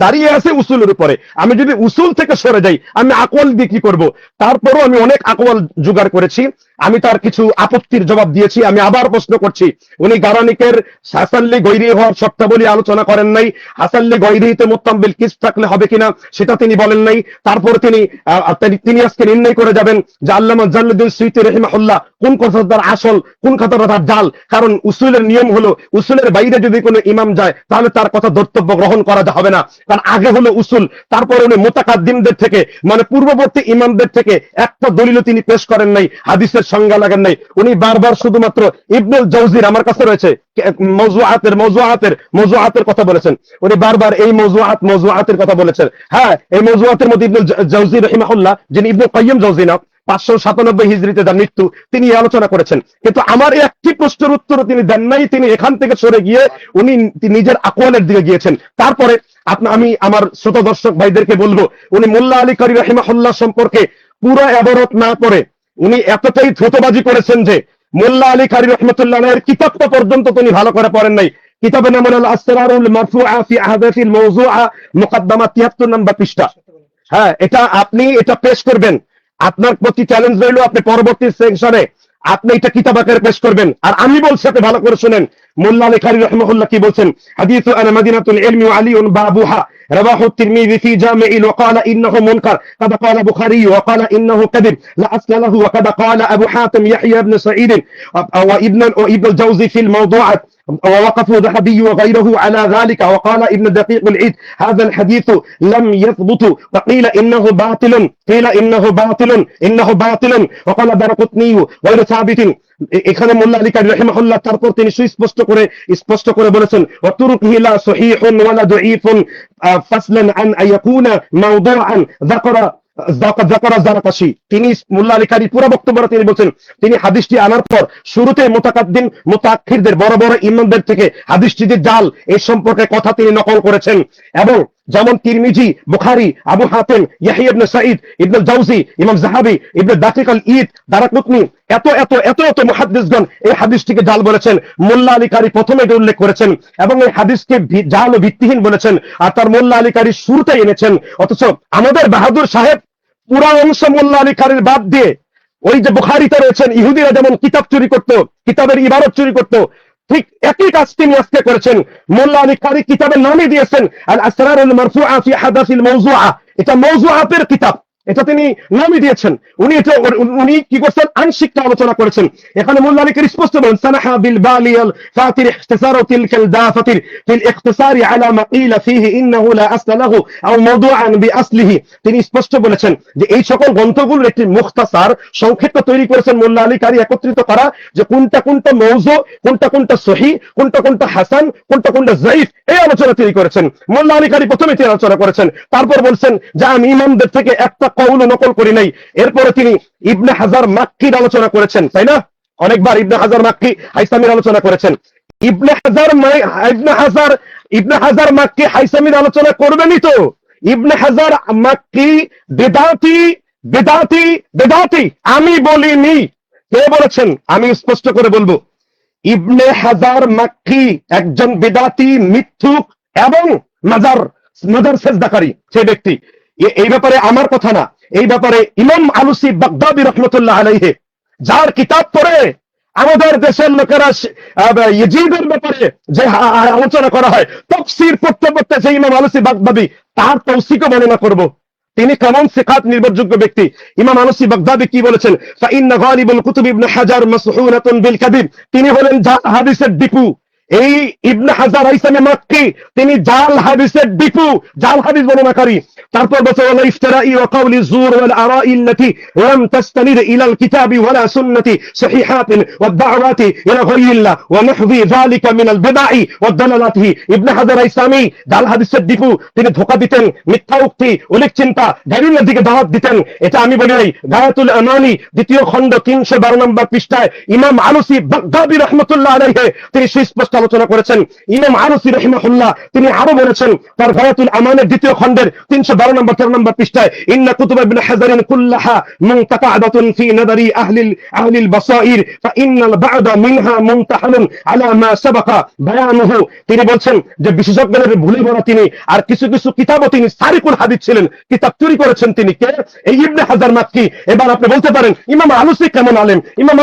দাঁড়িয়ে আছে উসুলের উপরে। আমি যদি উসুল থেকে সরে যাই, আমি আকওয়াল দিয়ে কি করবো? তারপরও আমি অনেক আকওয়াল জোগাড় করেছি, আমি তার কিছু আপত্তির জবাব দিয়েছি। আমি আবার প্রশ্ন করছি, উনি গারানিকের হাসান লি গৈরি হওয়ার শর্তাবলী আলোচনা করেন নাই। হাসান লি গৈরিতে মুত্তাম্বিল কিস থাকলে হবে কিনা সেটা তিনি বলেন নাই। তারপর তিনি আজকে নির্ণয় করে যাবেন যে আল্লামা জালালউদ্দিন সুয়ুতী রাহিমাহুল্লাহ কোন কথাটার আসল, কোন কথাটার জাল। কারণ উসুলের নিয়ম হলো উসুলের বাইরে যদি কোনো ইমাম যায় তাহলে তার কথা ধর্তব্য গ্রহণ করা হবে না। কারণ আগে হলো উসুল, তারপর উনি মুতাকাদ্দিমদের থেকে মানে পূর্ববর্তী ইমামদের থেকে একটা দলিল তিনি পেশ করেন নাই, হাদিসের সংজ্ঞা লাগেন নাই। উনি বারবার শুধুমাত্র ইবনুল জাওজির, আমার কাছে রয়েছে, মওজুআতের কথা বলেছেন। উনি বারবার এই মওজুআতের কথা বলেছেন। হ্যাঁ, এই মওজুআতের মধ্যে ইবনুল জাওজি রাহিমাহুল্লাহ, যিনি ইবনুল কাইয়্যিম জাওজি না, 597 হিজরিতে যার মৃত্যু, তিনি আলোচনা করেছেন। কিন্তু আমার একটি প্রশ্নের উত্তর তিনি দেন নাই। তিনি এখান থেকে সরে গিয়ে উনি নিজের আকওয়ালের দিকে গিয়েছেন। তারপরে আমি আমার শ্রোতা দর্শক ভাইদেরকে বলবো, উনি মোল্লা আলী কারি রাহিমাহুল্লাহ সম্পর্কে পুরো এবারত না করে উনি এতটাই ধোঁতবাজি করেছেন যে মোল্লা আলী কারি রহমতুল্লাহ এর কিতাবটা পর্যন্ত তিনি ভালো করে পড়েন নাই। কিতাবের নাম হলো আসরারুল মারফুআ ফি আহদাসিল মাওজুআ, মুকদ্দমা 73 নম্বর পৃষ্ঠা। হ্যাঁ, এটা পেশ করবেন। আপনার প্রতি চ্যালেঞ্জ রইল, আপনি পরবর্তী সেকশনে আপনি এটা কিতাব আকারে পেশ করবেন। আর আমি বলছি, আপনি ভালো করে শুনেন, মোল্লা আলী কারি রাহিমাহুল্লাহ কি বলছেন। হাদিসু আনা মাদিনাতুল ইলমি ওয়া আলিউন বাবুহা রাবাহু তিরমিজি ফি জামিইল ওয়া ক্বালা ইন্নাহু মুনকার কাদা ক্বালা বুখারী ওয়া ক্বালা ইন্নাহু কাযিব লা আসলা লাহু ওয়া কাদা ক্বালা আবু হাতিম ইয়াহইয়া ইবনে সাঈদ ওয়া ইবনুল জাওজি ফিল মাওদুআত ووقف الذهبي وغيره على ذلك وقال ابن دقيق العيد هذا الحديث لم يثبت وقيل إنه باطل وقال دارقطني غير ثابت। এখানে মোল্লা আলী কারি রাহিমাহুল্লাহ তারপর তিনি স্পষ্ট করে বলেছেন ওয়াতুরুকিহি লা সহিহুন ওয়ালা দাঈফুন ফাসলান আন আয়াকুনা মাওদুআন যাকারা জারাকাশি। তিনি মোল্লা আলী কারি পুরো বক্তব্যে তিনি বলছেন, তিনি হাদিসটি আনার পর শুরুতে মুতাকাদ্দিম মুতাআখিরদের বড় বড় ইমামদের থেকে হাদিসটি যে জাল এই সম্পর্কে কথা তিনি নকল করেছেন। এবং যেমন তিরমিজি, বুখারী, আবু হাতিম, ইয়াহইয়া ইবনে সাঈদ, ইবনুল জাওজি, ইমাম যাহাবি, ইবনে দাকিক আল ঈদ, দারাকুতনি, এত মুহাদ্দিসগণ এই হাদিসটিকে জাল বলেছেন। মোল্লা আলী কারি প্রথমে এটা উল্লেখ করেছেন এবং এই হাদিসকে জাল ও ভিত্তিহীন বলেছেন, আর তার মোল্লা আলী কারি শুরুতে এনেছেন। অথচ আমাদের বাহাদুর সাহেব পুরা অংশ মোল্লা আলী কারির বাদ দিয়ে ওই যে বুখারীতে রয়েছেন, ইহুদিরা যেমন কিতাব চুরি করত, কিতাবের ইবারত চুরি করত, ঠিক একই কাজ তিনি আজকে করেছেন। মোল্লা আলী কারি কিতাবের নামই দিয়েছেন আল আসরারুল মারফুআ ফি আহদাসিল মাওজুআ। এটা মাওজুআতের কিতাব, এটা তিনি নামই দিয়েছেন। উনি কি করছেন? আংশিকটা আলোচনা করেছেন। এখানে মোল্লা আলী কারি স্পষ্ট বলেন সানাহা বিল বালিয়াল ফাতির ইখতিসারু তিলকাল দাফাতির ফিল ইখতিসারি আলা মা কিলা ফিহি ইন্নাহু লা আসলা লাহু আও মাওদুআন বিআসলিহি। তিনি স্পষ্ট বলেছেন যে এই সকল গ্রন্থগুলোর একটি মুখতাসার সংক্ষিপ্ত তৈরি করেছেন মোল্লা আলী কারি, একত্রিত করা যে কোনটা মওযু, কোনটা সহিহ, কোনটা হাসান, কোনটা যায়ীফ, এই আলোচনা তিনি করেছেন। মোল্লা আলী কারি প্রথমে তিনি আলোচনা করেছেন, তারপর বলছেন যে আমি ইমামদের থেকে একটা কওল নকল করি নাই। এরপরে তিনি ইবনে হাজার মাক্কির আলোচনা করেছেন, তাই না? অনেকবার ইবনে হাজার মাক্কি হাইসামির আলোচনা করেছেন। ইবনে হাজার মাক্কি হাইসামির আলোচনা করবেনই তো। ইবনে হাজার মাক্কি বেদাতি বেদাতি বেদাতি আমি বলিনি, কে বলেছেন? আমি স্পষ্ট করে বলবো, ইবনে হাজার মাক্কি একজন বেদাতি, মিথ্যুক এবং মাজার মাজার সেজদাকারী সেই ব্যক্তি। এই ব্যাপারে আমার কথা না, এই ব্যাপারে ইমাম আলুসি বাগদাদি রহমতুল্লাহ আলাইহি, যার কিতাব পড়ে আমাদের দেশের লোকেরা ইয়াজিদের ব্যাপারে যে আলোচনা করা হয়, তাফসীর পড়তে পড়তে যে ইমাম আলুসি বাগদাদি, তার তৌসিকও বর্ণনা করব। তিনি কেমন সিকাত নির্ভরযোগ্য ব্যক্তি। ইমাম আলুসি বাগদাদি কি বলেছেন? ফাইন্না গালিবুল কুতুব ইবনে হাজার মাসহুনাতুন বিল কাযিব, তিনি হলেন জাল হাদিসের ডিপু। এই ইবনে হাজার হাইসামি মাক্কি তিনি জাল হাদিসের ডিপু, জাল হাদিস বর্ণনাকারী। তারপর বলছে ওয়ালা ইফতিরাই ওয়া কাউলি যুর ওয়াল আরাই আল্লাতি লাম তাস্তানিদ ইলা আল কিতাবি ওয়ালা সুন্নতি সহিহাতিন ওয়া দাওয়াতি ইলা গায়রিল্লাহ ওয়া নাহবি যালিকা মিন আল বিদআই ওয়া দালালাতি। ইবনে হাজার হাইসামি জাল হাদিসের ডিপু, তিনি ধোঁকা দিতেন, মিথ্যা উক্তি, অলিক চিন্তা, গায়রিল্লাহর দিকে দাওয়াত দিতেন। এটা আমি বলি নাই। গায়াতুল আমানি দ্বিতীয় খণ্ড 312 নম্বর পৃষ্ঠায় ইমাম আলুসি বাগদাদি রাহমাতুল্লাহ আলাইহি তিনি সুস্পষ্ট আলোচনা করেছেন। ইমাম আলুসি রাহিমাহুল্লাহ তিনি আরো বলেছেন তার গায়াতুল আমানের দ্বিতীয় খণ্ডের 312 নম্বর 13 নম্বর পৃষ্ঠায়, ইন্না কুতুব ইবনে হাজারিন কুল্লাহা মুনতাকাদাতুন ফি নাদারি আহলিল বাসাইর ফা ইন্নাল বা'দা মিনহা মুনতাহালুন আলা মা সাবাকা বায়ানুহু। তিনি বলছেন যে বিশেষজ্ঞদের ভুলে ভরা তিনি, আর কিছু কিছু কিতাবও তিনি সারিকুল হাদিস ছিলেন, কিতাব চুরি করেছেন তিনি। কে? এই ইবনে হাজার মাক্কি। এবার আপনি বলতে পারেন ইমাম আলুসি কেমন আলেম? ইমাম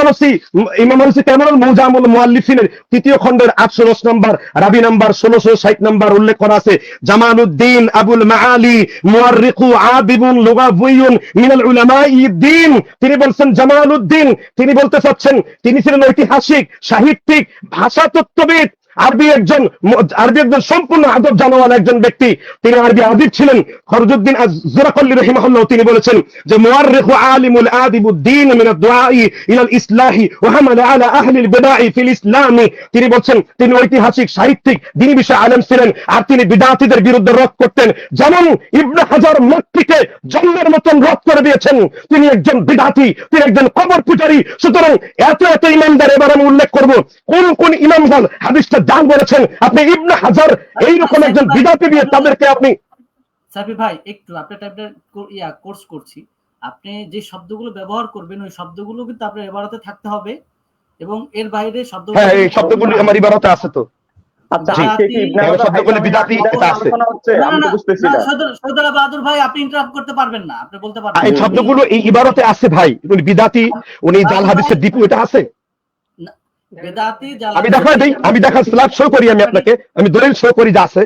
আলুসি কেমন? মুজামুল মুআল্লিফিনের তৃতীয় খণ্ডের 810 নম্বর রাবি নাম্বার 1660 নম্বর উল্লেখ করা আছে, জামালউদ্দিন আবুল মাআলি মুআররিকু আবিবুন লুগাবিয়ুন মিনাল উলামাই দ্বীন। তিনি বলছেন জামালউদ্দিন, তিনি বলতে চাচ্ছেন তিনি ছিলেন ঐতিহাসিক, সাহিত্যিক, ভাষাতত্ত্ববিদ, আরবি একজন সম্পূর্ণ আদব জানাওয়ালা একজন ব্যক্তি। তিনি আরবি আদিব ছিলেন। খরজুদ্দিন আজ-জুরাকাল্লি রাহিমাহুল্লাহ তিনি বলেছেন যে মুআররিখু আলিমুল আদিবুদ্দিন মিন আদ-দুআই ইলাল ইসলাহি ওয়া হামালা আলা আহলিল বিদআই ফিল ইসলামি। তিনি বলছেন তিনি ঐতিহাসিক, সাহিত্যিক, দ্বীনি বিষয়ে আলেম ছিলেন, আর তিনি বিদআতীদের বিরুদ্ধে রদ করতেন। যেমন ইবনে হাজার মাক্কিকে জন্মের মতন রদ করে দিয়েছেন, তিনি একজন বিদআতী, তিনি একজন কবর পূজারী। সুতরাং এত এত ইমামদার এবার আমি উল্লেখ করব কোন কোন ইমামগণ হাদিসটা জান বলেছেন। আপনি ইবনে হাজার এইরকম একজন বিদআতী দিয়ে তাদেরকে আপনি সাফি ভাই একটু আপনার টাইপের কোর্স করছি, আপনি যে শব্দগুলো ব্যবহার করবেন ওই শব্দগুলো কিন্তু আপনার ইবারতে থাকতে হবে, এবং এর বাইরে শব্দগুলো, হ্যাঁ এই শব্দগুলো আমার ইবারতে আছে তো। আচ্ছা আজকে কি ইবনে হাজার শব্দগুলো বিদআতী আছে আলোচনা হচ্ছে? আমি তো বুঝতেছি না। সদর বাহাদুর ভাই আপনি ইন্টারাপ্ট করতে পারবেন না, আপনি বলতে পারবেন এই শব্দগুলো এই ইবারতে আছে ভাই। উনি বিদআতী, উনি জাল হাদিসের ডিপু, এটা আছে। বেদাতি জাল আমি দেখাই দেই, আমি দেখার স্লাইড শো করি, আমি আপনাকে আমি দলিল শো করি যা আছে,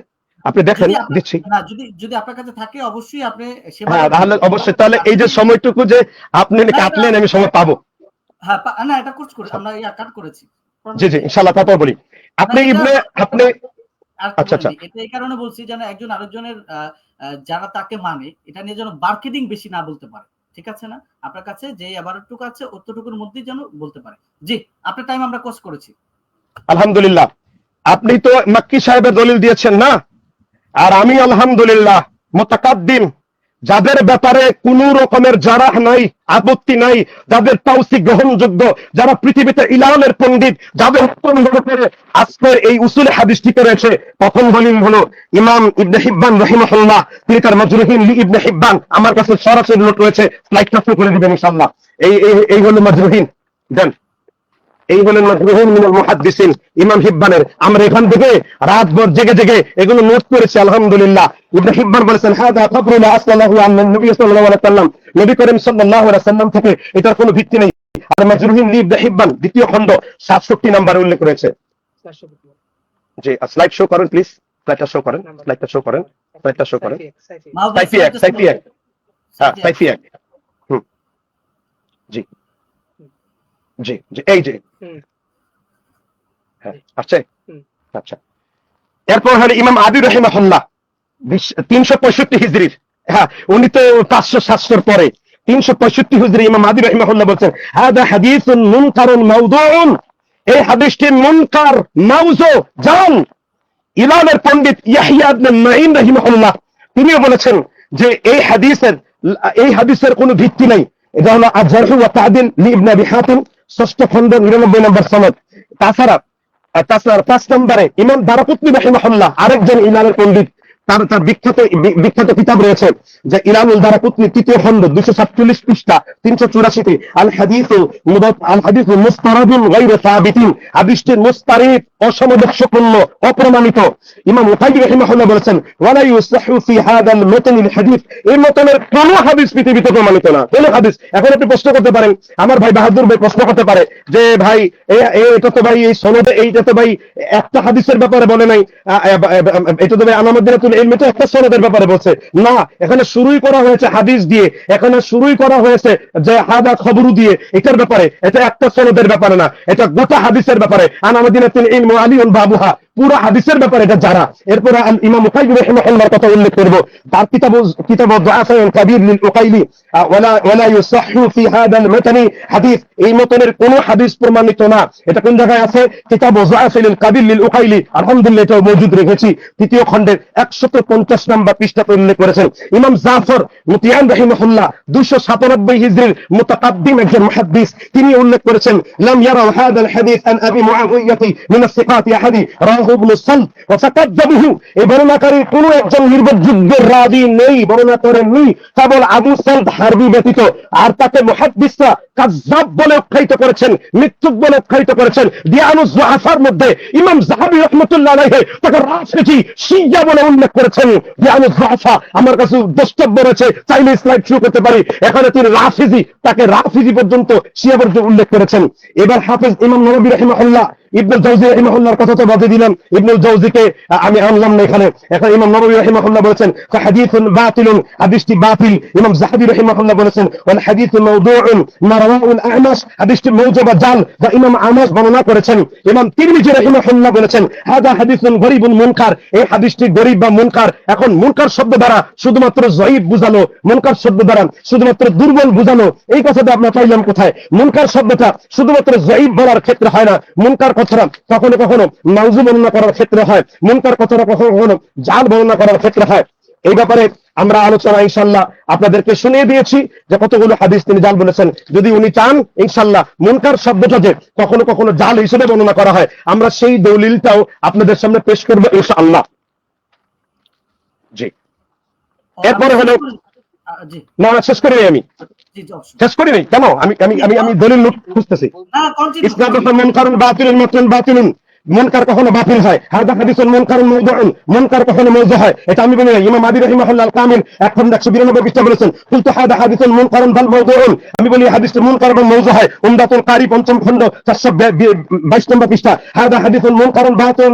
আপনি দেখেন দিচ্ছি। না যদি আপনার কাছে থাকে অবশ্যই আপনি হ্যাঁ তাহলে অবশ্যই, তাহলে এই যে সময়টুকু যে আপনি কাটলেন আমি সময় পাবো। হ্যাঁ না এটা কোর্স করে আমরা কাট করেছি। জি জি ইনশাআল্লাহ তারপর বলি। আপনি আপনি আচ্ছা আচ্ছা, এটা এই কারণে বলছি যেন একজন আরেকজনের যারা তাকে মানে এটা নিয়ে যেন মার্কেটিং বেশি না বলতে পারে, ঠিক আছে না? আপনার কাছে যে আবারটুকু আছে অতটুকুর মধ্যেই যেন বলতে পারে। জি আপনার টাইম আমরা কোর্স করেছি আলহামদুলিল্লাহ। আপনি তো মাক্কি সাহেবের দলিল দিয়েছেন না, আর আমি আলহামদুলিল্লাহ মুতাকাদ্দিম, যাদের ব্যাপারে কোন রকমের জারাহ নাই, আপত্তি নাই, যাদের তাওসিক গ্রহণযোগ্য, যারা পৃথিবীতে ইলানের পণ্ডিত, যাদের করে আজকের এই উসুল হাদিসটি করেছে, প্রথম দলিল হলো ইমাম ইবনে হিব্বান রাহিমাহুল্লাহ, তিনি তার মাজরুহিন লি ইবনে হিব্বান, আমার কাছে সরাসরি নোট রয়েছে, স্লাইডটা শুরু করে দিবেন ইনশাআল্লাহ। এই হলো মাজরুহিন, দেন এই হলেন মাজরুহুন মিনাল মুহাদ্দিসিন ইমাম হিব্বানের। আমরা এখান থেকে রাতভর জেগে জেগে এগুলো নোট করেছি আলহামদুলিল্লাহ। ইবনে হিব্বান বলেছেন হাদা খাবরু লা আসলাহু আন নবী সাল্লাল্লাহু আলাইহি ওয়াসাল্লাম, নবী করিম সাল্লাল্লাহু আলাইহি ওয়াসাল্লাম থেকে এটার কোনো ভিত্তি নেই। আর মাজরুহুন লি ইবনে হিব্বান দ্বিতীয় খণ্ড 67 নম্বরে উল্লেখ করেছে। জি স্লাইড শো করেন প্লিজ, স্লাইডটা শো করেন, স্লাইডটা শো করেন, স্লাইডটা শো করেন। সাইফি এক হ্যাঁ সাইফি এক জি জি জি এই যে হ্যাঁ আচ্ছা আচ্ছা। এরপর হলো ইমাম আদি রাহিমাহুল্লাহ 365 হিজরির, হ্যাঁ উনি তো 500-700 পরে, 365 হিজরি ইমাম আদি রাহিমাহুল্লাহ বলছেন হাদা হাদিসুন মুনকারুন মাওদুউন, এই হাদিসটি মুনকার মাউযু জান। ইলানের পণ্ডিত ইয়াহইয়া ইবনে মাঈন রাহিমাহুল্লাহ তিনিও বলেছেন যে এই হাদিসের কোনো ভিত্তি নাই। এটা হলো আজ-জারহু ওয়া তা'দিল লি ইবনে আবি হাতিম ষষ্ঠ খণ্ড 99 নম্বর সনদ। তাছাড়া 5 নম্বরে ইমাম দারাকুতনি রাহিমাহুল্লাহ, আরেকজন ইমামের পণ্ডিত, তার বিখ্যাত কিতাব রয়েছে যে ইলামুল দারাকুতনি, 3য় খণ্ড 247 পৃষ্ঠা 384তে আল হাদিস মুস্তারাদুন গায়রু সাবিতিন, হাদিসটির মুস্তারিদ, অসামঞ্জস্যপূর্ণ, অপ্রমাণিত। ইমাম মুকাইয়িম রাহিমাহুল্লাহ বলেছেন ওয়ালা ইউসাহু ফি হাদাল মাতনিল হাদিস, এই মতনের কোন হাদিস পৃথিবীতে প্রমাণিত না, কোন হাদিস। এখন আপনি প্রশ্ন করতে পারেন, আমার ভাই বাহাদুর ভাই প্রশ্ন করতে পারে যে ভাই এটা তো ভাই এই সনদে, এইটা তো ভাই একটা হাদিসের ব্যাপারে বলে নাই, এটা তো ভাই আনামুদ্দিনাতুল ইলম তো একটা সনদের ব্যাপারে বলছে না। এখানে শুরুই করা হয়েছে হাদিস দিয়ে, এখানে শুরুই করা হয়েছে যে হাদা খবরু দিয়ে, এটার ব্যাপারে। এটা একটা সনদের ব্যাপারে না, এটা গোটা হাদিসের ব্যাপারে। আনামুদ্দিনাতুল ইলম আলিউন বাবুহা, পুরো হাদিসের ব্যাপারে এটা যারা। এরপরে ইমাম মুকাইয়িম রাহিমাহুল্লাহর কথা উল্লেখ করব, তার কিতাব দুআফাউল কাবীর লিল উকাইলি ওয়ালা ইউসাহহু ফি হাদাল মাতনি হাদিস, এই মতনের কোন হাদিস প্রমাণিত না। এটা কোন জায়গায় আছে? কিতাব দুআফাউল কাবীর লিল উকাইলি, আলহামদুলিল্লাহ এটা মওজুদ রেখেছি, 3য় খণ্ডের 150 নম্বর পৃষ্ঠাতে উল্লেখ করেছেন। ইমাম জাফর মুতিয়ান রাহিমাহুল্লাহ 297 হিজরির মুতাকাদ্দিম একজন মুহাদ্দিস, তিনি উল্লেখ করেছেন লাম ইয়ারাউ হাদাল হাদিস আন আবি মুআবিয়াতি মিন আস-সিকাতি আহাদি রাহু ইবনে সালব ওয়া ফাকাযাবুহু, এই বর্ণনাকারী কোন একজন নির্ভরযোগ্য রাবী নেই, বর্ণনা করেননি কেবল আবু সালব হারবি ব্যতীত। আর তাকে মুহাদ্দিসরা কাযযাব বলে আখ্যায়িত করেছেন, মিথ্যুক বলে আখ্যায়িত করেছেন। দিয়ানুজ যুআফার মধ্যে ইমাম যাহাবী রাহমাতুল্লাহ আলাইহি তাকে রাফিজি শিয়া বলে উল্লেখ করেছেন। দিয়ানুজ যুআফা আমার কাছে দস্তব্য রয়েছে, চাইলে স্লাইড শুরু করতে পারি। এখানে তিনি রাফিজি, তাকে রাফিজি পর্যন্ত, শিয়া পর্যন্ত উল্লেখ করেছেন। এবার হাফেজ ইমাম নববী রাহিমাহুল্লাহ, ইবনুল জাওজি রাহিমাহুল্লাহর কথা তো বাদে দিলাম, ইবনুল জাওজিকে আমি আনলাম না এখানে। এখন ইমাম নববী রাহিমাহুল্লাহ বলেছেন হাদিসুন বাতিলুন, হাদিসটি বাতিল। ইমাম যাহাবী রাহিমাহুল্লাহ বলেছেন ওয়াল হাদিসু মাওদুউন মা রাওয়াহুল আ'মাশ, হাদিসটি মওজু বা জাল, যা ইমাম আমাশ বর্ণনা করেছেন। ইমাম তিরমিজি রাহিমাহুল্লাহ বলেছেন হাদা হাদিসুন গরীবুন মুনকার, এই হাদিসটি গরীব বা মুনকার। এখন মুনকার শব্দ দ্বারা শুধুমাত্র যঈফ বুঝানো, মুনকার শব্দ দ্বারা শুধুমাত্র দুর্বল বুঝানো, এই কথাটা আমরা পাইলাম কোথায়? মুনকার শব্দটা শুধুমাত্র যঈফ বলার ক্ষেত্রে হয় না, মুনকার কথাটা কখনো কখনো মাউযু বর্ণনা করার ক্ষেত্রে হয়, মুনকার কথাটা কখনো কখনো জাল বর্ণনা করার ক্ষেত্রে হয়। এই ব্যাপারে আমরা আলোচনা ইনশাআল্লাহ আপনাদেরকে শুনিয়ে দিয়েছি যে কতগুলো হাদিস তিনি জাল বলেছেন। যদি উনি চান ইনশাআল্লাহ মুনকার শব্দটা যে কখনো কখনো জাল হিসেবে বর্ণনা করা হয়, আমরা সেই দলিলটাও আপনাদের সামনে পেশ করব ইনশাআল্লাহ। জি, এরপরে হলো জি না, শেষ করি আমি, জি অবশ্যই শেষ করি নাই কেন, আমি দলিল খুঁজতেছি। ইসনাদুল মুনকারুন বাতিলুন মাতনুন বাতিলুন, মুনকার কখনো বাতিল হয়, হাদা হাদিসুন মুনকারুন মাওদুউন, মুনকার কখনো মাওযু হয়, এটা আমি বলি না। ইমাম আদি রাহিমাহুল্লাহ কামিল 192 পৃষ্ঠা বলেছেন কুলতু হাদা হাদিসুন মুনকারুন বাল মাওদুউন, আমি বলি হাদিসটি মুনকার এবং মাওযু হয়। উমদাতুল কারি 5ম খণ্ড 422 নম্বর পৃষ্ঠা হাদা হাদিসুন মুনকারুন বাতিল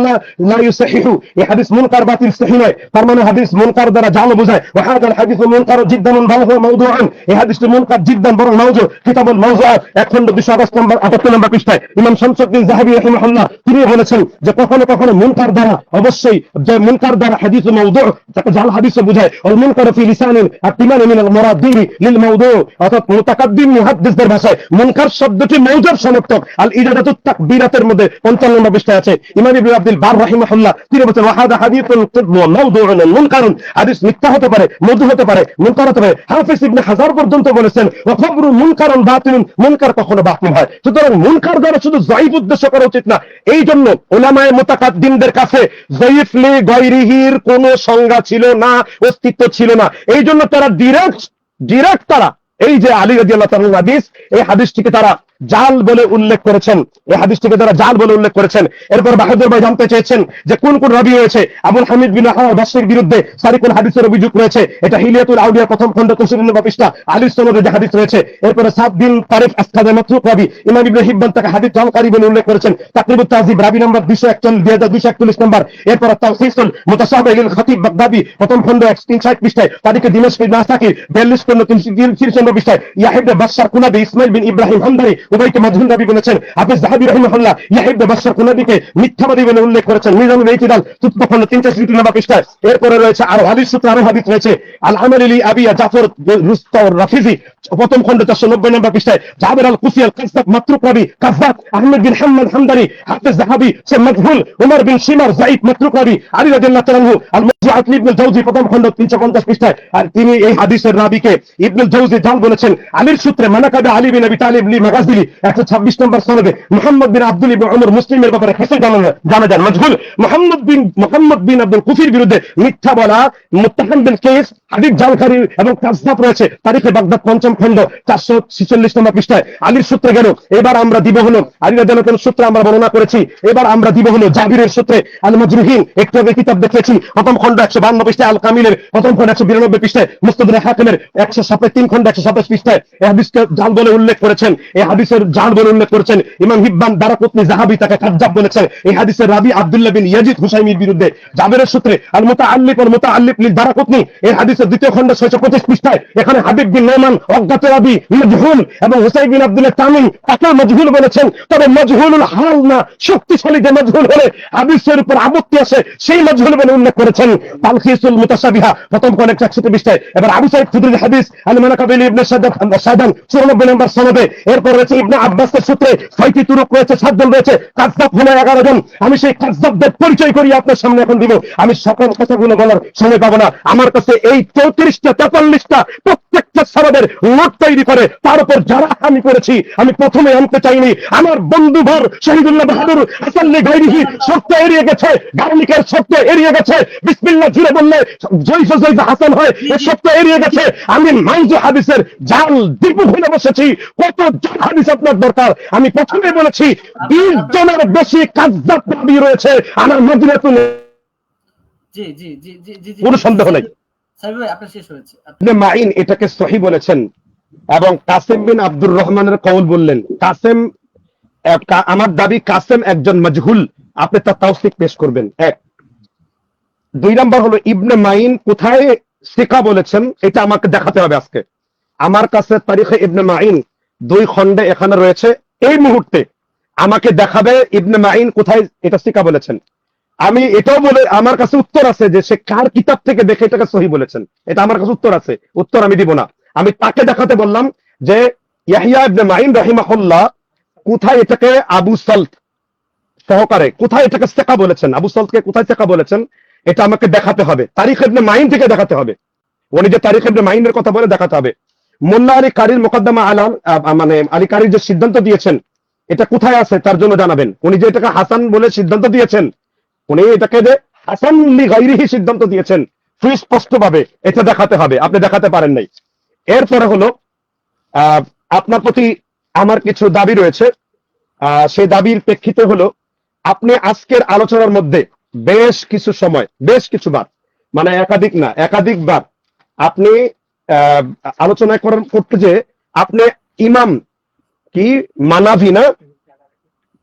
লা ইউসাহিহু, এই হাদিস মুনকার বাতিল সহিহ নয়, তার মানে হাদিস মুনকার দ্বারা জাল বোঝায়। ওয়া হাদাল হাদিসু মুনকারুন জিদ্দান বাল হুয়া মাওদুউন, এই হাদিসটি মুনকার জিদ্দান বরং মাওযু। কিতাবুল মাওযুআত 1 খণ্ড 278 নম্বর পৃষ্ঠায় ইমাম শামসুদ্দিন যাহাবী রাহিমাহুল্লাহ তিনি বলেছেন যে কখনো কখনো মুনকার দ্বারা, অবশ্যই যে মুনকার দ্বারা হাদিস মাওদু তাকে জাল হাদিস বোঝায়। ওয়াল মুনকার ফি লিসানিল আতিমান মিনাল মুরাদ্দিন লিল মাওদু, অর্থাৎ মুতাকাদ্দিম মুহাদ্দিসদের ভাষায় মুনকার শব্দটি মাওজুর সমর্থক। আল ইজাদাতুত তাকবীরাতের মধ্যে 55 নম্বর পৃষ্ঠায় আছে। ইমাম ইবনে আব্দুল বার রাহিমাহুল্লাহ তিনি বলেছেন ওয়া হাদা হাদিসুন মাওদুউন মুনকারুন, হাদিস মিথ্যা হতে পারে, মাওদু হতে পারে, মুনকার হতে পারে। হাফেজ ইবনে হাজার পর্যন্ত বলেছেন ওয়া খবরু মুনকারুন বাতিলুন, মুনকার কখনো বাতিল হয়। সুতরাং মুনকার দ্বারা শুধু যায়ীফ উদ্দেশ্য করা উচিত না। এই জন্য উলামায়ে মুতাকাদ্দিমদের কাছে যায়ীফ লি গায়রিহির কোনো সংজ্ঞা ছিল না, অস্তিত্ব ছিল না। এই জন্য তারা ডিরেক্ট তারা এই যে আলী রাদিয়াল্লাহু তাআলার হাদিস, এই হাদিসটিকে তারা জাল বলে উল্লেখ করেছেন, এই হাদিসটিকে তারা জাল বলে উল্লেখ করেছেন। এরপর বাহাদুর ভাই জানতে চেয়েছেন যে কোন কোন রাবী রয়েছে। আবুল হামিদ বিন বাশরির বিরুদ্ধে সারিকুল হাদিসের অভিযোগ রয়েছে, এটা হিলিয়াতুল আউলিয়া 1ম খণ্ড 64 নম্বর পৃষ্ঠা আলীর সনদে যে হাদিস রয়েছে। এরপরে সাদ বিন তারিক আসকাদে মাতরুক রাবী, ইমাম ইবনে হিব্বান তাকে হাদিস জালকারী বলে উল্লেখ করেছেন। তাকরিবুত তাহযিব রাবী নাম্বার 2241 নম্বর। এরপর তাওসীসুল মুতাশাবিহ লিল খতিব বাগদাদি 1ম খণ্ড 163 পৃষ্ঠায়, তারিখে দিমাশক নাসাকির 42 খণ্ড 330 নম্বর পৃষ্ঠায়। ইয়াহিব বিন বাশশার কুনাবি ইসমাইল বিন ইব্রাহিম হামদানি উবাইকে মাজহুল রাবী বলেছেন। হাফেজ যাহাবী রাহিমাহুল্লাহ ইয়াহিব বিন বাশশার কুনাবিকে মিথ্যাবাদী বলে উল্লেখ করেছেন মিজানুল ইতিদাল 4th খণ্ড 342 নম্বর পৃষ্ঠায়। এরপরে রয়েছে আরো হাদিস সূত্রে আরো হাদিস রয়েছে। আল আমাল লি আবিয়া জাফর রুস্তার রাফিজি 1ম খণ্ড 490 নম্বর পৃষ্ঠায়। জাবের আল কুফি আল কাযযাব মাতরুক রাবী কাযযাব। আহমদ বিন হাম্মাদ হামদানি হাফেজ যাহাবী সে মাজহুল। উমর বিন শিমার যায়েদ মাতরুক রাবী। আলী রাদিয়াল্লাহু তাআলা আনহু আল মুওয়াজ্জাআত ইবনুল জাওজি 1ম খণ্ড 350 পৃষ্ঠায়। আর তিনি এই হাদিসের রাবীকে ইবনুল জাওজি জাল বলেছেন। আলীর সূত্রে মানাকাবে আলী বিন আবি তালিব লি মাগাজিলি বুখারী 126 নম্বর সনদে মুহাম্মদ বিন আব্দুল ইবনে উমর মুসলিমের ব্যাপারে কিছু জানা যান মাজহুল। মুহাম্মদ বিন আব্দুল কুফির বিরুদ্ধে মিথ্যা বলা, মুত্তাহাম বিল কেস, হাদিস জালকারী এবং কাযযাব রয়েছে তারিখে বাগদাদ ৫ম খণ্ড 446 নম্বর পৃষ্ঠায়। আলীর সূত্রে গেল। এবার আমরা দিব হলো আলী রাদিয়াল্লাহু তাআলার সূত্রে আমরা বর্ণনা করেছি। এবার আমরা দিব হলো জাবিরের সূত্রে আল মাজরুহিন, একটু আগে কিতাব দেখেছি প্রথম খণ্ড 152 পৃষ্ঠায়, আল কামিলের প্রথম খণ্ড 192 পৃষ্ঠায়, মুস্তাদরাক হাকিমের 103 খণ্ড 127 পৃষ্ঠায় এই হাদিসকে জাল বলে উল্লেখ করেছেন। এই হাদিসের জাল বলে উল্লেখ করেছেন ইমাম হিব্বান, দারাকুতনি, যাহাবী তাকে কাযযাব বলেছেন। এই হাদিসের রাবী আব্দুল্লাহ বিন ইয়াজিদ হুসাইমির বিরুদ্ধে জাবিরের সূত্রে আল মুতাআল্লিক ওয়াল মুতাআল্লিক লিল দারাকুতনি এই হাদিসের দ্বিতীয় খণ্ড 625 পৃষ্ঠায় এখানে হাবিব বিন নোমান অজ্ঞাত রাবী মাজহুল এবং হুসাইন বিন আব্দুল্লাহ তামিম তাকে মাজহুল বলেছেন। তবে মাজহুলুল হাল না, শক্তিশালী যে মাজহুল হলে হাদিসের উপর আপত্তি আসে সেই মাজহুল বলে উল্লেখ করেছেন তালখিসুল মুতাশাবিহা প্রথম খণ্ড 161 পৃষ্ঠায়। এবার আবু সাঈদ খুদরির হাদিস আল মানাকাবিল ইবনে সাদান 94 নম্বর সনদে। এরপর রয়েছে ইবনে আব্বাসের সূত্রে 6টি তুরুক রয়েছে, 7 জন রয়েছে, কাযযাব হলো 11 জন। আমি সেই কাযযাবদের পরিচয় করি আপনার সামনে এখন দিব। আমি সকল কথাগুলো বলার সময় পাবো না। আমার কাছে এই 34টা 43টা প্রত্যেকটা সনদের নোট তৈরি করে তার উপর যারা আমি করেছি আমি প্রথমে আনতে চাইনি। আমার বন্ধুভর শহীদুল্লাহ বাহাদুর হাসাল্লি গায়রিহি শর্ত এড়িয়ে গেছে, গার্নিকের শর্ত এড়িয়ে গেছে, বিসমিল্লাহ জুড়ে বললে জয়ফ হাসান হয় এই শর্ত এড়িয়ে গেছে। আমি মাইজু হাদিসের জাল দীপু হয়ে বসেছি। কত জাল হাদিস আপনার দরকার? আমি প্রথমে বলেছি 20 জনের বেশি কাযযাব নবী রয়েছে আমার মদিনাতুল। জি জি জি জি জি জি কোনো সন্দেহ নাই। সাহেব ভাই আপনার শেষ হয়েছে। ইবনে মাইন এটাকে সহি বলেছেন এবং কাসেম বিন আব্দুর রহমানের কওল বললেন। কাসেম আমার দাবি কাসেম একজন মাজহুল, আপনি তার তাওসিক পেশ করবেন। 1। 2 নাম্বার হলো ইবনে মাইন কোথায় সিকা বলেছেন এটা আমাকে দেখাতে হবে আজকে। আমার কাছে তারিখে ইবনে মাইন 2 খণ্ডে এখানে রয়েছে। এই মুহূর্তে আমাকে দেখাবে ইবনে মাইন কোথায় এটা সিকা বলেছেন। আমি এটাও বলে আমার কাছে উত্তর আছে যে সে কার কিতাব থেকে দেখে এটাকে সহি বলেছেন, এটা আমার কাছে উত্তর আছে। উত্তর আমি দিব না, আমি তাকে দেখাতে বললাম যে ইয়াহইয়া ইবনে মাইন রাহিমাহুল্লাহ কোথায় এটাকে আবু সালত সহকারে কোথায় এটাকে সিকা বলেছেন, আবু সালতকে কোথায় সিকা বলেছেন এটা আমাকে দেখাতে হবে। তারিখ ইবনে মাইন থেকে দেখাতে হবে। উনি যে তারিখ ইবনে মাইনের কথা বলে দেখাতে হবে। মোল্লা আলী কারির মোকদ্দমা আলাল মানে আলী কারির যে সিদ্ধান্ত দিয়েছেন এটা কোথায় আছে তার জন্য জানাবেন। উনি যে এটাকে হাসান বলে সিদ্ধান্ত দিয়েছেন, উনি এটাকে যে হাসান লি গায়রিহি সিদ্ধান্ত দিয়েছেন সুস্পষ্ট ভাবে এটা দেখাতে হবে। আপনি দেখাতে পারেন নাই। এরপরে হলো আপনার প্রতি আমার কিছু দাবি রয়েছে। সেই দাবির প্রেক্ষিতে হলো আপনি আজকের আলোচনার মধ্যে বেশ কিছু সময়, বেশ কিছুবার, মানে একাধিক না একাধিকবার আপনি আলোচনা করতে যে আপনি ইমাম কি মানাভি না